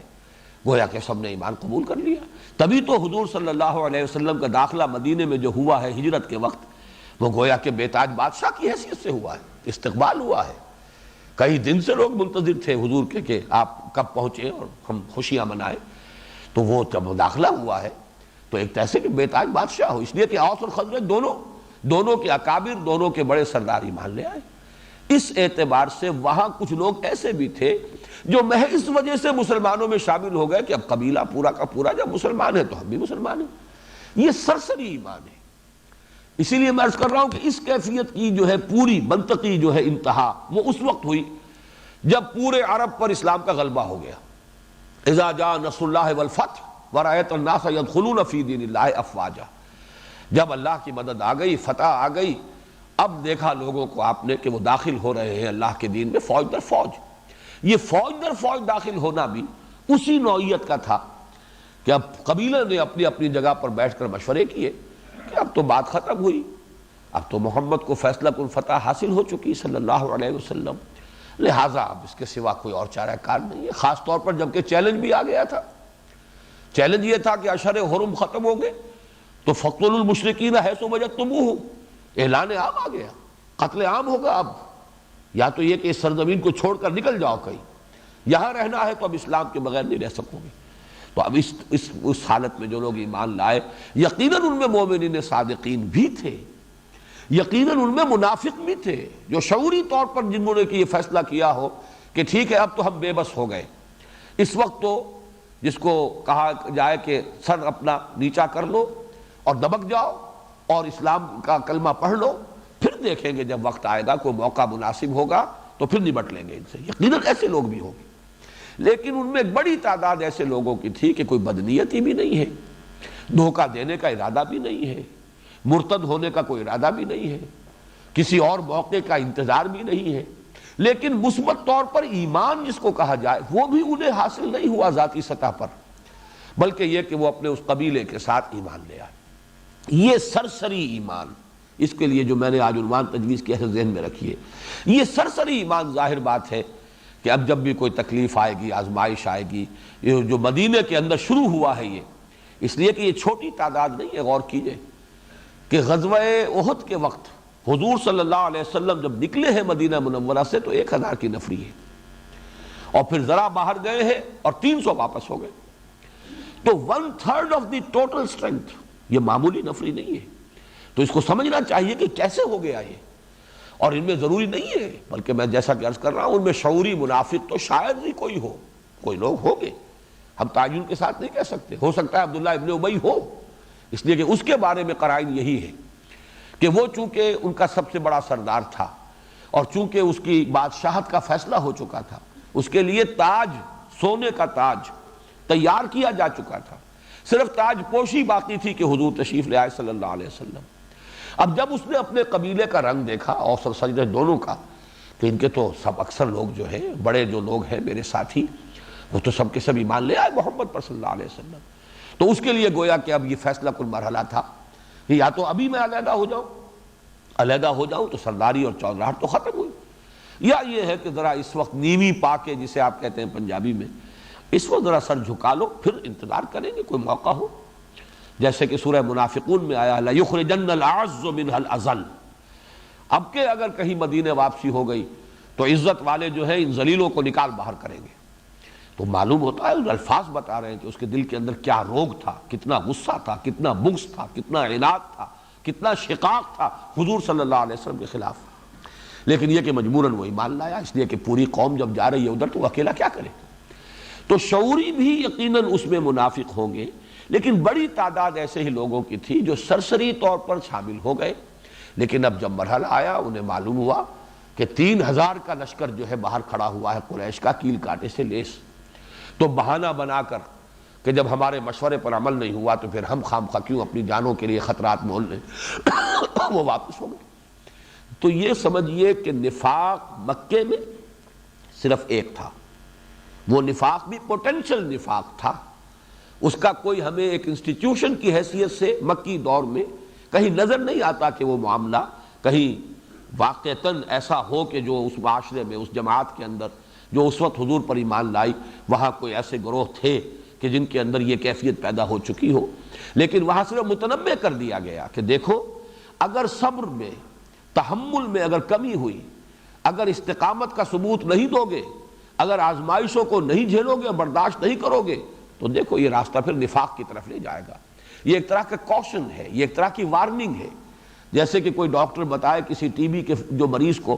گویا کہ سب نے ایمان قبول کر لیا. تبھی تو حضور صلی اللہ علیہ وسلم کا داخلہ مدینے میں جو ہوا ہے ہجرت کے وقت، وہ گویا کہ بے تاج بادشاہ کی حیثیت سے ہوا ہے، استقبال ہوا ہے. کئی دن سے لوگ منتظر تھے حضور کے کہ آپ کب پہنچے اور ہم خوشیاں منائیں. تو وہ جب داخلہ ہوا ہے تو ایک ایسے کہ بے تاج بادشاہ ہو، اس لیے کہ اوس اور خزرج دونوں کے اکابر، دونوں کے بڑے سردار ایمان لے آئے. اس اعتبار سے وہاں کچھ لوگ ایسے بھی تھے جو محض اس وجہ سے مسلمانوں میں شامل ہو گئے کہ اب قبیلہ پورا کا پورا جب مسلمان ہے تو ہم بھی مسلمان ہیں. یہ سرسری ایمان ہے. اسی لیے میں عرض کر رہا ہوں کہ اس کیفیت کی جو ہے پوری منطقی جو ہے انتہا وہ اس وقت ہوئی جب پورے عرب پر اسلام کا غلبہ ہو گیا. اذا جاء نصر اللہ والفتح ورأیت الناس يدخلون فی دین اللہ افواجا. جب اللہ کی مدد آ گئی، فتح آ گئی، اب دیکھا لوگوں کو آپ نے کہ وہ داخل ہو رہے ہیں اللہ کے دین میں فوج در فوج. یہ فوج در فوج داخل ہونا بھی اسی نوعیت کا تھا کہ اب قبیلے نے اپنی اپنی جگہ پر بیٹھ کر مشورے کیے کہ اب تو بات ختم ہوئی، اب تو محمد کو فیصلہ کن فتح حاصل ہو چکی صلی اللہ علیہ وسلم، لہٰذا اب اس کے سوا کوئی اور چارہ کار نہیں ہے. خاص طور پر جبکہ چیلنج بھی آ گیا تھا. چیلنج یہ تھا کہ اشہر حرم ختم ہو گئے تو فقتلوا المشرکین حیث وجدتموہم، اعلان عام آ گیا، قتل عام ہوگا. اب یا تو یہ کہ اس سرزمین کو چھوڑ کر نکل جاؤ کہیں، یہاں رہنا ہے تو اب اسلام کے بغیر نہیں رہ سکو گے. تو اب اس حالت میں جو لوگ ایمان لائے یقیناً ان میں مومنین صادقین بھی تھے، یقیناً ان میں منافق بھی تھے جو شعوری طور پر جنہوں نے یہ فیصلہ کیا ہو کہ ٹھیک ہے اب تو ہم بے بس ہو گئے. اس وقت تو جس کو کہا جائے کہ سر اپنا نیچا کر لو اور دبک جاؤ اور اسلام کا کلمہ پڑھ لو، پھر دیکھیں گے جب وقت آئے گا کوئی موقع مناسب ہوگا تو پھر نمٹ لیں گے ان سے. یقیناً ایسے لوگ بھی ہوں گے، لیکن ان میں ایک بڑی تعداد ایسے لوگوں کی تھی کہ کوئی بدنیتی بھی نہیں ہے، دھوکہ دینے کا ارادہ بھی نہیں ہے، مرتد ہونے کا کوئی ارادہ بھی نہیں ہے، کسی اور موقع کا انتظار بھی نہیں ہے، لیکن مثبت طور پر ایمان جس کو کہا جائے وہ بھی انہیں حاصل نہیں ہوا ذاتی سطح پر، بلکہ یہ کہ وہ اپنے اس قبیلے کے ساتھ ایمان لے آئے. یہ سرسری ایمان، اس کے لیے جو میں نے آج عنوان تجویز کیا ہے ذہن میں رکھیے. یہ سرسری ایمان ظاہر بات ہے کہ اب جب بھی کوئی تکلیف آئے گی، آزمائش آئے گی، یہ جو مدینے کے اندر شروع ہوا ہے یہ اس لیے کہ یہ چھوٹی تعداد نہیں ہے. غور کیجئے کہ غزوہ احد کے وقت حضور صلی اللہ علیہ وسلم جب نکلے ہیں مدینہ منورہ سے تو 1000 کی نفری ہے، اور پھر ذرا باہر گئے ہیں اور 300 واپس ہو گئے. تو 1/3 آف دی ٹوٹل اسٹرینتھ، یہ معمولی نفری نہیں ہے. تو اس کو سمجھنا چاہیے کہ کیسے ہو گیا یہ. اور ان میں ضروری نہیں ہے، بلکہ میں جیسا کہ عرض کر رہا ہوں ان میں شعوری منافق تو شاید ہی کوئی ہو، کوئی لوگ ہوں گے، ہم تعین کے ساتھ نہیں کہہ سکتے، ہو سکتا ہے عبداللہ ابن ابی ہو، اس لیے کہ اس کے بارے میں قرائن یہی ہے کہ وہ چونکہ ان کا سب سے بڑا سردار تھا اور چونکہ اس کی بادشاہت کا فیصلہ ہو چکا تھا، اس کے لیے تاج، سونے کا تاج تیار کیا جا چکا تھا، صرف تاج پوشی باقی تھی کہ حضور تشریف لے آئے صلی اللہ علیہ وسلم. اب جب اس نے اپنے قبیلے کا رنگ دیکھا، اوس اور خزرج دونوں کا، کہ ان کے تو سب اکثر لوگ جو ہیں بڑے جو لوگ ہیں میرے ساتھی وہ تو سب کے سب ایمان لے آئے محمد پر صلی اللہ علیہ وسلم، تو اس کے لیے گویا کہ اب یہ فیصلہ کن مرحلہ تھا کہ یا تو ابھی میں علیحدہ ہو جاؤں تو سرداری اور چودراہٹ تو ختم ہوئی، یا یہ ہے کہ ذرا اس وقت نیوی پا کے جسے آپ کہتے ہیں پنجابی میں، اس وقت ذرا سر جھکا لو، پھر انتظار کریں گے کوئی موقع ہو. جیسے کہ سورہ منافقون میں آیا لَيُخْرِجَنَّ الْأَعَزُّ مِنْهَا الْأَذَلُّ. اب کہ اگر کہیں مدینے واپسی ہو گئی تو عزت والے جو ہیں ان ذلیلوں کو نکال باہر کریں گے. تو معلوم ہوتا ہے الفاظ بتا رہے ہیں کہ اس کے دل کے اندر کیا روگ تھا، کتنا غصہ تھا، کتنا بغض تھا، کتنا عناد تھا، کتنا شقاق تھا حضور صلی اللہ علیہ وسلم کے خلاف. لیکن یہ کہ مجبوراً وہ ایمان لایا، اس لیے کہ پوری قوم جب جا رہی ہے ادھر تو وہ اکیلا کیا کرے. تو شعوری بھی یقیناً اس میں منافق ہوں گے، لیکن بڑی تعداد ایسے ہی لوگوں کی تھی جو سرسری طور پر شامل ہو گئے. لیکن اب جب مرحلہ آیا انہیں معلوم ہوا کہ 3000 کا لشکر جو ہے باہر کھڑا ہوا ہے قریش کا، کیل کاٹے سے لیس. تو بہانہ بنا کر کہ جب ہمارے مشورے پر عمل نہیں ہوا تو پھر ہم خواہ کیوں اپنی جانوں کے لیے خطرات مول لیں وہ واپس ہو گئے۔ تو یہ سمجھیے کہ نفاق مکے میں صرف ایک تھا، وہ نفاق بھی پوٹینشل نفاق تھا، اس کا کوئی ہمیں ایک انسٹیٹیوشن کی حیثیت سے مکی دور میں کہیں نظر نہیں آتا کہ وہ معاملہ کہیں واقعتاً ایسا ہو کہ جو اس معاشرے میں اس جماعت کے اندر جو اس وقت حضور پر ایمان لائی وہاں کوئی ایسے گروہ تھے کہ جن کے اندر یہ کیفیت پیدا ہو چکی ہو، لیکن وہاں صرف متنبہ کر دیا گیا کہ دیکھو اگر صبر میں تحمل میں اگر کمی ہوئی، اگر استقامت کا ثبوت نہیں دو گے، اگر آزمائشوں کو نہیں جھیلو گے، برداشت نہیں کرو گے، تو دیکھو یہ راستہ پھر نفاق کی طرف لے جائے گا۔ یہ ایک طرح کا کوشن ہے، یہ ایک طرح کی وارننگ ہے، جیسے کہ کوئی ڈاکٹر بتائے کسی ٹی بی کے جو مریض کو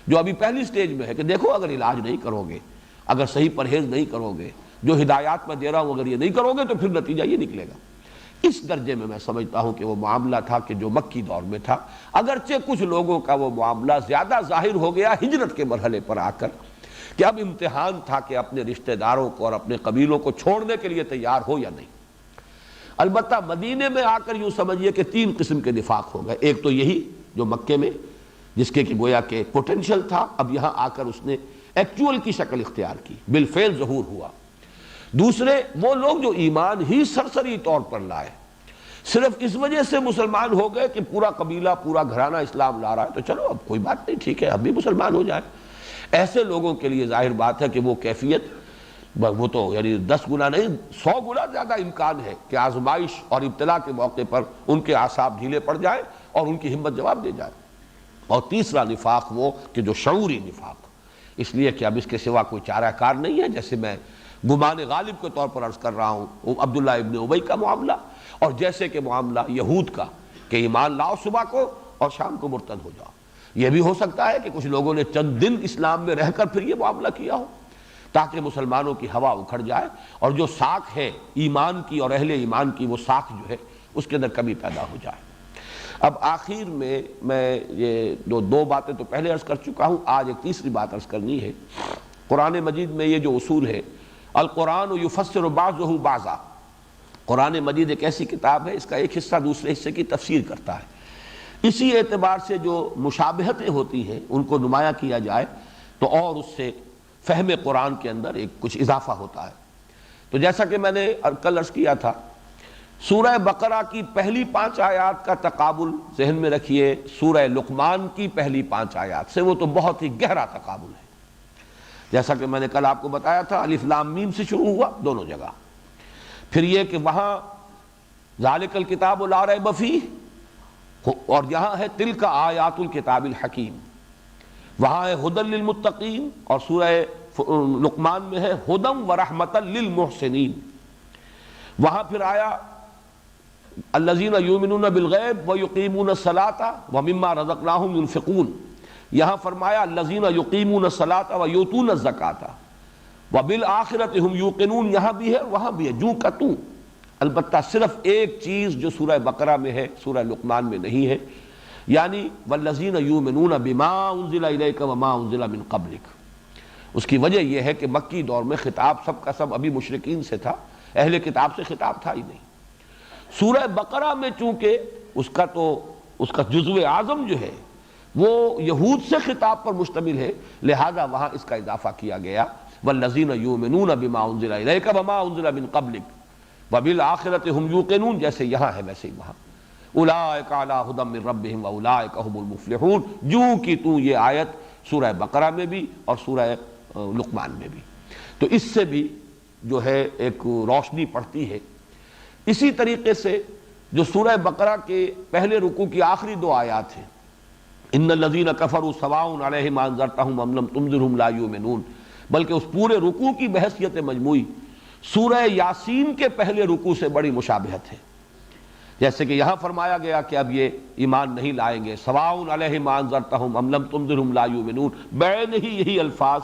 جو ابھی پہلی سٹیج میں ہے کہ دیکھو اگر علاج نہیں کرو گے، اگر صحیح پرہیز نہیں کرو گے، جو ہدایات میں دے رہا ہوں اگر یہ نہیں کرو گے تو پھر نتیجہ یہ نکلے گا۔ اس درجے میں سمجھتا ہوں کہ وہ معاملہ تھا کہ جو مکی دور میں تھا، اگرچہ کچھ لوگوں کا وہ معاملہ زیادہ ظاہر ہو گیا ہجرت کے مرحلے پر آ کر کہ اب امتحان تھا کہ اپنے رشتہ داروں کو اور اپنے قبیلوں کو چھوڑنے کے لیے تیار ہو یا نہیں۔ البتہ مدینے میں آ کر یوں سمجھیے کہ تین قسم کے نفاق ہو گئے، ایک تو یہی جو مکے میں جس کے کہ گویا کہ پوٹینشل تھا، اب یہاں آ کر اس نے ایکچول کی شکل اختیار کی، بالفعل ظہور ہوا۔ دوسرے وہ لوگ جو ایمان ہی سرسری طور پر لائے، صرف اس وجہ سے مسلمان ہو گئے کہ پورا قبیلہ پورا گھرانہ اسلام لا رہا ہے تو چلو اب کوئی بات نہیں، ٹھیک ہے اب بھی مسلمان ہو جائے۔ ایسے لوگوں کے لیے ظاہر بات ہے کہ وہ کیفیت وہ تو یعنی 10 گنا نہیں 100 گنا زیادہ امکان ہے کہ آزمائش اور ابتلا کے موقع پر ان کے اعصاب ڈھیلے پڑ جائیں اور ان کی ہمت جواب دے جائے۔ اور تیسرا نفاق وہ کہ جو شعوری نفاق، اس لیے کہ اب اس کے سوا کوئی چارہ کار نہیں ہے، جیسے میں گمان غالب کے طور پر عرض کر رہا ہوں عبداللہ ابن ابی کا معاملہ، اور جیسے کہ معاملہ یہود کا کہ ایمان لاؤ صبح کو اور شام کو مرتد ہو جاؤ۔ یہ بھی ہو سکتا ہے کہ کچھ لوگوں نے چند دن اسلام میں رہ کر پھر یہ معاملہ کیا ہو تاکہ مسلمانوں کی ہوا اکھڑ جائے اور جو ساکھ ہے ایمان کی اور اہل ایمان کی وہ ساکھ جو ہے اس کے اندر کمی پیدا ہو جائے۔ اب آخر میں یہ دو باتیں تو پہلے عرض کر چکا ہوں، آج ایک تیسری بات عرض کرنی ہے۔ قرآن مجید میں یہ جو اصول ہے، القرآن یفسر بعضہ بعضا، قرآن مجید ایک ایسی کتاب ہے اس کا ایک حصہ دوسرے حصے کی تفسیر کرتا ہے، اسی اعتبار سے جو مشابہتیں ہوتی ہیں ان کو نمایاں کیا جائے تو اور اس سے فہم قرآن کے اندر ایک کچھ اضافہ ہوتا ہے۔ تو جیسا کہ میں نے کل عرض کیا تھا، سورہ بقرہ کی پہلی 5 آیات کا تقابل ذہن میں رکھیے سورہ لقمان کی پہلی 5 آیات سے، وہ تو بہت ہی گہرا تقابل ہے۔ جیسا کہ میں نے کل آپ کو بتایا تھا الف لام میم سے شروع ہوا دونوں جگہ، پھر یہ کہ وہاں ذالک الکتاب لا ریب فیہ، اور یہاں ہے تلک آیات الکتاب الحکیم، وہاں ہے ھدی للمتقین، اور سورہ لقمان میں ہے ھدی ورحمۃ للمحسنین، وہاں پھر آیا الذین یؤمنون بالغیب ویقیمون الصلاۃ ومما رزقناہم ینفقون، یہاں فرمایا الذین یقیمون الصلاۃ ویؤتون الزکاۃ وبالآخرۃ ہم یوقنون، یہاں بھی ہے وہاں بھی ہے جو کا تو۔ البتہ صرف ایک چیز جو سورہ بقرہ میں ہے سورہ لقمان میں نہیں ہے، یعنی والذین یؤمنون بما انزل الیک وما انزل من قبلک۔ اس کی وجہ یہ ہے کہ مکی دور میں خطاب سب کا سب ابھی مشرکین سے تھا، اہل کتاب سے خطاب تھا ہی نہیں۔ سورہ بقرہ میں چونکہ اس کا جزو اعظم جو ہے وہ یہود سے خطاب پر مشتمل ہے، لہذا وہاں اس کا اضافہ کیا گیا والذین یؤمنون بما انزل الیک وما انزل من قبلک وبالآخرۃ ہم یوقنون، جیسے یہاں ہے ویسے ہی وہاں اولئک علی ھدی من ربہم واولئک هم المفلحون، جو کی تو یہ آیت سورہ بقرہ میں بھی اور سورہ لقمان میں بھی۔ تو اس سے بھی جو ہے ایک روشنی پڑتی ہے۔ اسی طریقے سے جو سورہ بقرہ کے پہلے رکوع کی آخری 2 آیات ہیں، ان الذین کفروا سواء علیہم انذرتہم ام لم تنذرہم لا یؤمنون، بلکہ اس پورے رکوع کی بحیثیت مجموعی سورہ یاسین کے پہلے رکوع سے بڑی مشابہت ہے۔ جیسے کہ یہاں فرمایا گیا کہ اب یہ ایمان نہیں لائیں گے، سواء علیہم انذرتہم ام لم تنذرہم لا یؤمنون، بین ہی یہی الفاظ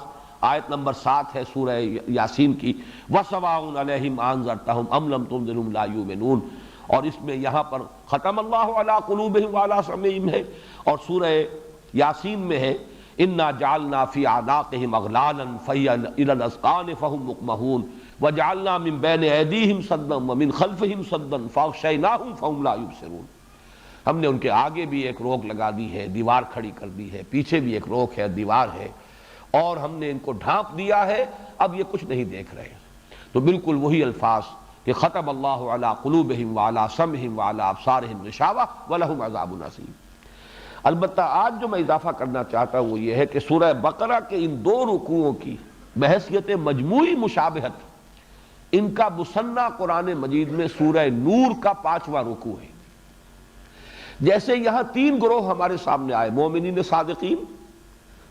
آیت نمبر 7 ہے سورہ یاسین کی، وَسَوَاءٌ عَلَيْهِمْ أَنذَرْتَهُمْ أَمْ لَمْ تُنذِرْهُمْ لَا يُؤْمِنُونَ، اور اس میں یہاں پر ختم اللہ علی قلوبہم وعلی سمعہم ہے، اور سورہ یاسین میں ہے اِنَّا جَعَلْنَا فِي أَعْنَاقِهِمْ أَغْلَالًا فَهِيَ إِلَى الْأَذْقَانِ فَهُمْ مُقْمَحُونَ وجعلنا من بین ایدیہم صدا ومن خلفہم صدا فاغشیناہم فہم لا یبصرون، ہم نے ان کے آگے بھی ایک روک لگا دی ہے، دیوار کھڑی کر دی ہے، پیچھے بھی ایک روک ہے، دیوار ہے، اور ہم نے ان کو ڈھانپ دیا ہے، اب یہ کچھ نہیں دیکھ رہے۔ تو بالکل وہی الفاظ کہ ختم اللہ علی قلوبہم وعلی سمعہم وعلی ابصارہم غشاوہ ولہم عذاب عظیم۔ البتہ آج جو میں اضافہ کرنا چاہتا ہوں وہ یہ ہے کہ سورہ بقرہ کے ان دو رکوعوں کی بحیثیت مجموعی مشابہت ان کا مثنیٰ قرآن مجید میں سورہ نور کا 5واں رکوع ہے۔ جیسے یہاں 3 گروہ ہمارے سامنے آئے، مومنین صادقین،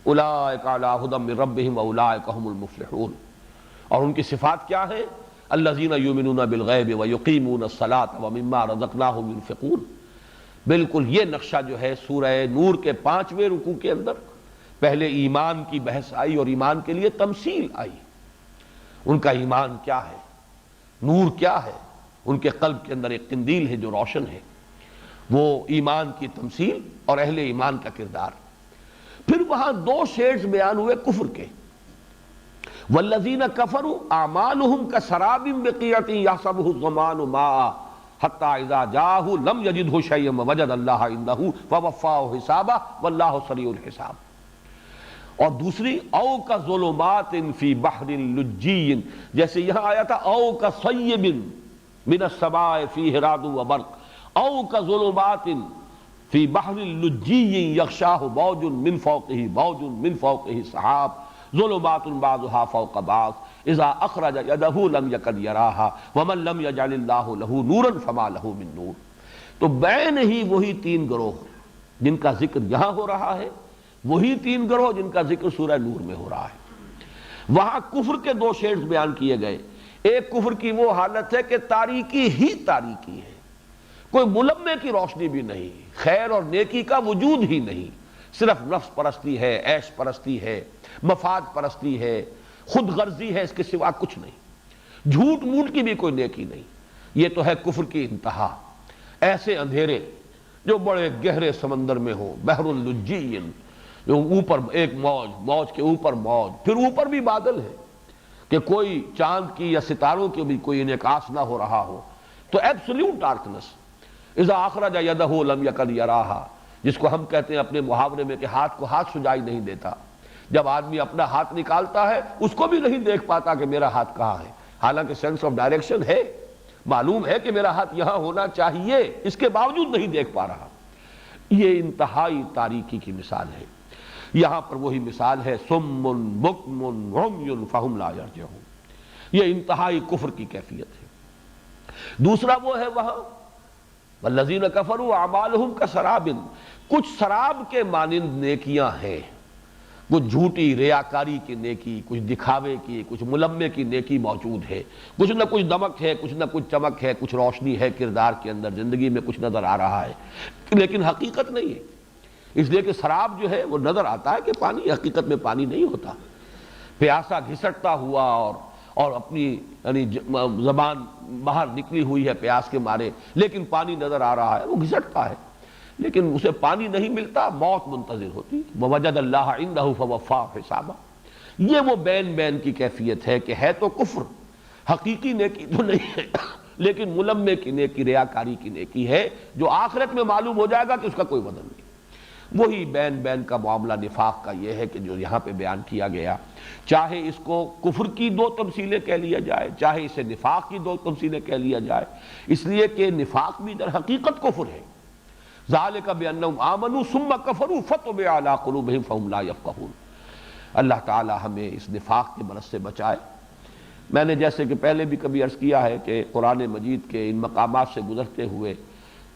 اولئک علی ھدی من ربہم واولئک ھم المفلحون، اور ان کی صفات کیا ہیں؟ الذین یؤمنون بالغیب ویقیمون الصلاۃ ومما رزقناہم ینفقون۔ بالکل یہ نقشہ جو ہے سورہ نور کے 5ویں رکوع کے اندر پہلے ایمان کی بحث آئی اور ایمان کے لیے تمثیل آئی، ان کا ایمان کیا ہے، نور کیا ہے، ان کے قلب کے اندر ایک قندیل ہے جو روشن ہے، وہ ایمان کی تمثیل اور اہل ایمان کا کردار۔ پھر وہاں 2 شیڈز بیان ہوئے کفر کے، والذین کفروا اعمالهم کسراب بقیعۃ یحسبہ الظمآن ماء حتی اذا جاءہ لم یجدہ شیئا ووجد اللہ عندہ فوفاہ حسابہ واللہ سریع الحساب۔ اور دوسری او کظلمات فی بحر لجی، جیسے یہاں آیا تھا او کصیب من السماء فیہ رعد وبرق، او کظلمات فی بحر لجی یغشاہ موج من فوقہ موج من فوقہ سحاب ظلمات بعضها فوق بعض اذا اخرج یدہ لم یکد یراہا ومن لم یجعل اللہ لہ نورا فما لہ من نور۔ تو بین ہی وہی 3 گروہ جن کا ذکر یہاں ہو رہا ہے، وہی 3 گروہ جن کا ذکر سورہ نور میں ہو رہا ہے۔ وہاں کفر کے 2 شیڈز بیان کیے گئے، ایک کفر کی وہ حالت ہے کہ تاریکی ہی تاریکی ہے، کوئی ملمے کی روشنی بھی نہیں، خیر اور نیکی کا وجود ہی نہیں، صرف نفس پرستی ہے، عیش پرستی ہے، مفاد پرستی ہے، خود غرضی ہے، اس کے سوا کچھ نہیں، جھوٹ موٹ کی بھی کوئی نیکی نہیں۔ یہ تو ہے کفر کی انتہا، ایسے اندھیرے جو بڑے گہرے سمندر میں ہو، بحر اللجی، جو اوپر ایک موج، موج کے اوپر موج، پھر اوپر بھی بادل ہے کہ کوئی چاند کی یا ستاروں کی بھی کوئی انعکاس نہ ہو رہا ہو، تو ایبسلیوٹ ڈارکنس۔ اذا اخرج یدہ لم یکد یراہا، جس کو ہم کہتے ہیں اپنے محاورے میں کہ ہاتھ کو ہاتھ سجائی نہیں دیتا، جب آدمی اپنا ہاتھ نکالتا ہے اس کو بھی نہیں دیکھ پاتا کہ میرا ہاتھ کہاں ہے، حالانکہ سینس آف ڈائریکشن ہے، معلوم ہے کہ میرا ہاتھ یہاں ہونا چاہیے، اس کے باوجود نہیں دیکھ پا رہا۔ یہ انتہائی تاریکی کی مثال ہے۔ یہاں پر وہی مثال ہے صم بکم عمی فہم لا یرجعون، یہ انتہائی کفر کی کیفیت ہے۔ دوسرا وہ ہے وہاں والذین کفروا اعمالہم کسراب، کچھ سراب کے مانند نیکیاں ہیں، کچھ جھوٹی ریاکاری کی نیکی، کچھ دکھاوے کی، کچھ ملمے کی نیکی موجود ہے، کچھ نہ کچھ دمک ہے، کچھ نہ کچھ چمک ہے، کچھ روشنی ہے کردار کے اندر، زندگی میں کچھ نظر آ رہا ہے لیکن حقیقت نہیں ہے۔ اس لیے کہ سراب جو ہے وہ نظر آتا ہے کہ پانی، حقیقت میں پانی نہیں ہوتا۔ پیاسا گھسٹتا ہوا اور اپنی یعنی زبان باہر نکلی ہوئی ہے پیاس کے مارے، لیکن پانی نظر آ رہا ہے، وہ گھسٹتا ہے لیکن اسے پانی نہیں ملتا، موت منتظر ہوتی۔ ووجد اللہ عندہ فوفاہ حسابہ، یہ وہ بین بین کی کیفیت ہے کہ ہے تو کفر، حقیقی نیکی تو نہیں ہے لیکن ملمے کی نیکی، ریاکاری کی نیکی ہے، جو آخرت میں معلوم ہو جائے گا کہ اس کا کوئی وزن نہیں۔ وہی بین بین کا معاملہ نفاق کا یہ ہے کہ جو یہاں پہ بیان کیا گیا، چاہے اس کو کفر کی 2 تمثیلیں کہہ لیا جائے، چاہے اسے نفاق کی 2 تمثیلیں کہہ لیا جائے، اس لیے کہ نفاق بھی در حقیقت کفر ہے۔ ذالک بانہم آمنوا ثم کفروا فطبع علی قلوبہم فہم لا یفقہون۔ اللہ تعالی ہمیں اس نفاق کے مرض سے بچائے۔ میں نے جیسے کہ پہلے بھی کبھی عرض کیا ہے کہ قرآن مجید کے ان مقامات سے گزرتے ہوئے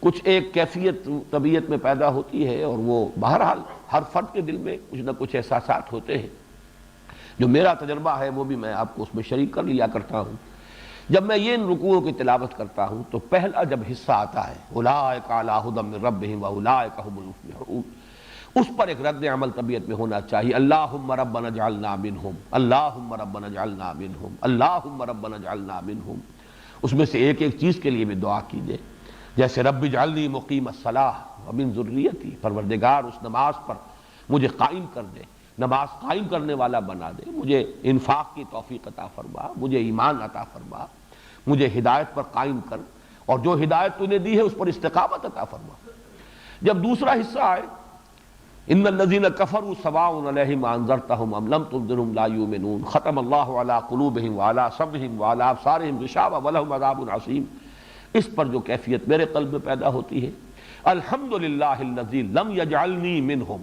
کچھ ایک کیفیت طبیعت میں پیدا ہوتی ہے، اور وہ بہرحال ہر فرد کے دل میں کچھ نہ کچھ احساسات ہوتے ہیں۔ جو میرا تجربہ ہے وہ بھی میں آپ کو اس میں شریک کر لیا کرتا ہوں۔ جب میں یہ ان رکوعوں کی تلاوت کرتا ہوں تو پہلا جب حصہ آتا ہے اولئک علی ھدی من ربہم واولئک ھم المفلحون، اس پر ایک رد عمل طبیعت میں ہونا چاہیے۔ اللہم ربنا اجعلنا منہم، اللہم ربنا اجعلنا منہم، اللہم ربنا اجعلنا منہم۔ اس میں سے ایک ایک چیز کے لیے بھی دعا کیجیے، جیسے رب اجعلنی مقیم الصلاۃ ومن ذریتی، پروردگار اس نماز پر مجھے قائم کر دے، نماز قائم کرنے والا بنا دے، مجھے انفاق کی توفیق عطا فرما، مجھے ایمان عطا فرما، مجھے ہدایت پر قائم کر، اور جو ہدایت تو نے دی ہے اس پر استقامت عطا فرما۔ جب دوسرا حصہ آئے ان الذین کفروا سواء علیہم انذرتہم ام لم تنذرہم لا یؤمنون ختم اللہ علی قلوبہم وعلی سمعہم وعلی ابصارہم غشاوہ ولہم عذاب عظیم، اس پر جو کیفیت میرے قلب میں پیدا ہوتی ہے، الحمدللہ الذی لم یجعلنی منہم،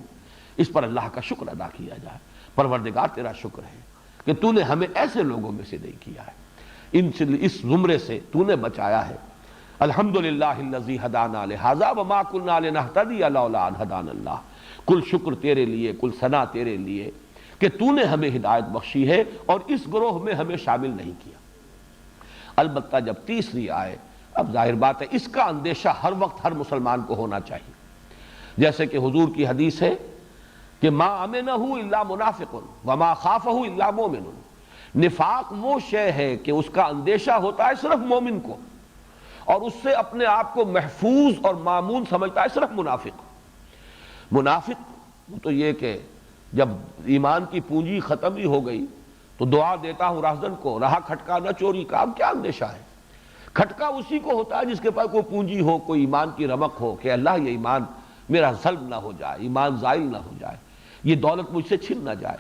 اس پر اللہ کا شکر ادا کیا جائے، پروردگار تیرا شکر ہے کہ تو نے ہمیں ایسے لوگوں میں سے نہیں کیا ہے، اس زمرے سے تو نے بچایا ہے۔ الحمدللہ الذی ہدانا لہذا وما کنا لنہتدی لولا ان ہدانا اللہ، کل شکر تیرے لیے، کل ثنا تیرے لیے کہ تو نے ہمیں ہدایت بخشی ہے اور اس گروہ میں ہمیں شامل نہیں کیا۔ البتہ جب تیسری آئے، اب ظاہر بات ہے اس کا اندیشہ ہر وقت ہر مسلمان کو ہونا چاہیے، جیسے کہ حضور کی حدیث ہے کہ ما امنہ الا منافق وما خافہ الا مومن، نفاق وہ شے ہے کہ اس کا اندیشہ ہوتا ہے صرف مومن کو، اور اس سے اپنے آپ کو محفوظ اور مامون سمجھتا ہے صرف منافق۔ منافق تو یہ کہ جب ایمان کی پونجی ختم ہی ہو گئی تو دعا دیتا ہوں راہزن کو، رہا کھٹکا نہ چوری کا، اب کیا اندیشہ ہے؟ کھٹکا اسی کو ہوتا ہے جس کے پاس کوئی پونجی ہو، کوئی ایمان کی رمق ہو کہ اللہ یہ ایمان میرا سلب نہ ہو جائے، ایمان زائل نہ ہو جائے، یہ دولت مجھ سے چھن نہ جائے۔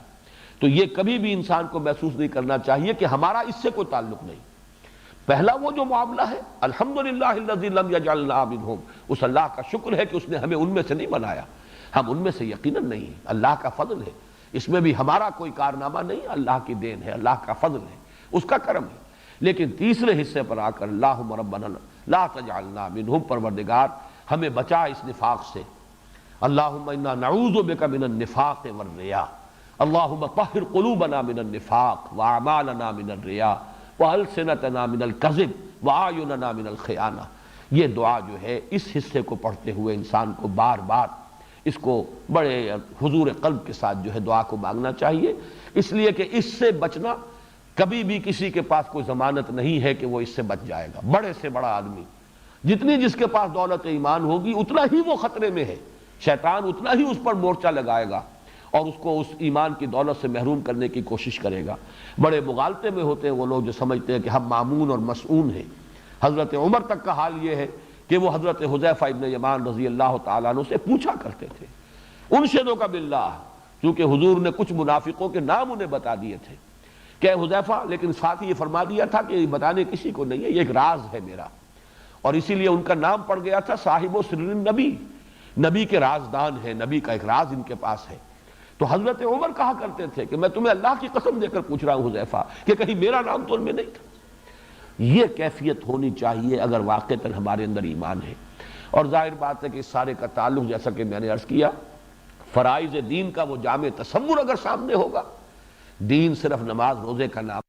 تو یہ کبھی بھی انسان کو محسوس نہیں کرنا چاہیے کہ ہمارا اس سے کوئی تعلق نہیں۔ پہلا وہ جو معاملہ ہے الحمدللہ الذی لم یجعلنا منہم، اس اللہ کا شکر ہے کہ اس نے ہمیں ان میں سے نہیں بنایا، ہم ان میں سے یقیناً نہیں ہیں، اللہ کا فضل ہے، اس میں بھی ہمارا کوئی کارنامہ نہیں، اللہ کی دین ہے، اللہ کا فضل ہے، اس کا کرم ہے۔ لیکن تیسرے حصے پر آ کر اللہم ربنا لا تجعلنا منہم، پروردگار ہمیں بچا اس نفاق سے، اللہم انا نعوذ بک من النفاق والریاء، اللہم طہر قلوبنا من النفاق واعمالنا من الریاء وَأَلْسِنَتَنَا مِنَ الْكَذِبِ وَأَعْيُنَنَا مِنَ الْخِيَانَةِ۔ یہ دعا جو ہے اس حصے کو پڑھتے ہوئے انسان کو بار بار اس کو بڑے حضور قلب کے ساتھ جو ہے دعا کو مانگنا چاہیے، اس لیے کہ اس سے بچنا کبھی بھی کسی کے پاس کوئی ضمانت نہیں ہے کہ وہ اس سے بچ جائے گا۔ بڑے سے بڑا آدمی، جتنی جس کے پاس دولت ایمان ہوگی اتنا ہی وہ خطرے میں ہے، شیطان اتنا ہی اس پر مورچہ لگائے گا اور اس کو اس ایمان کی دولت سے محروم کرنے کی کوشش کرے گا۔ بڑے مغالطے میں ہوتے ہیں وہ لوگ جو سمجھتے ہیں کہ ہم مامون اور مسعون ہیں۔ حضرت عمر تک کا حال یہ ہے کہ وہ حضرت حذیفہ ابن یمان رضی اللہ تعالیٰ عنہ سے پوچھا کرتے تھے، انشدک باللہ، کیونکہ حضور نے کچھ منافقوں کے نام انہیں بتا دیے تھے کہ حذیفہ، لیکن ساتھ ہی یہ فرما دیا تھا کہ بتانے کسی کو نہیں ہے، یہ ایک راز ہے میرا، اور اسی لیے ان کا نام پڑ گیا تھا صاحب و سر النبی، نبی کے رازدان ہیں، نبی کا ایک راز ان کے پاس ہے۔ تو حضرت عمر کہا کرتے تھے کہ میں تمہیں اللہ کی قسم دے کر پوچھ رہا ہوں حذیفہ کہ کہیں میرا نام تو ان میں نہیں تھا۔ یہ کیفیت ہونی چاہیے اگر واقعتاً ہمارے اندر ایمان ہے۔ اور ظاہر بات ہے کہ اس سارے کا تعلق، جیسا کہ میں نے عرض کیا، فرائض دین کا وہ جامع تصور اگر سامنے ہوگا، دین صرف نماز روزے کا نام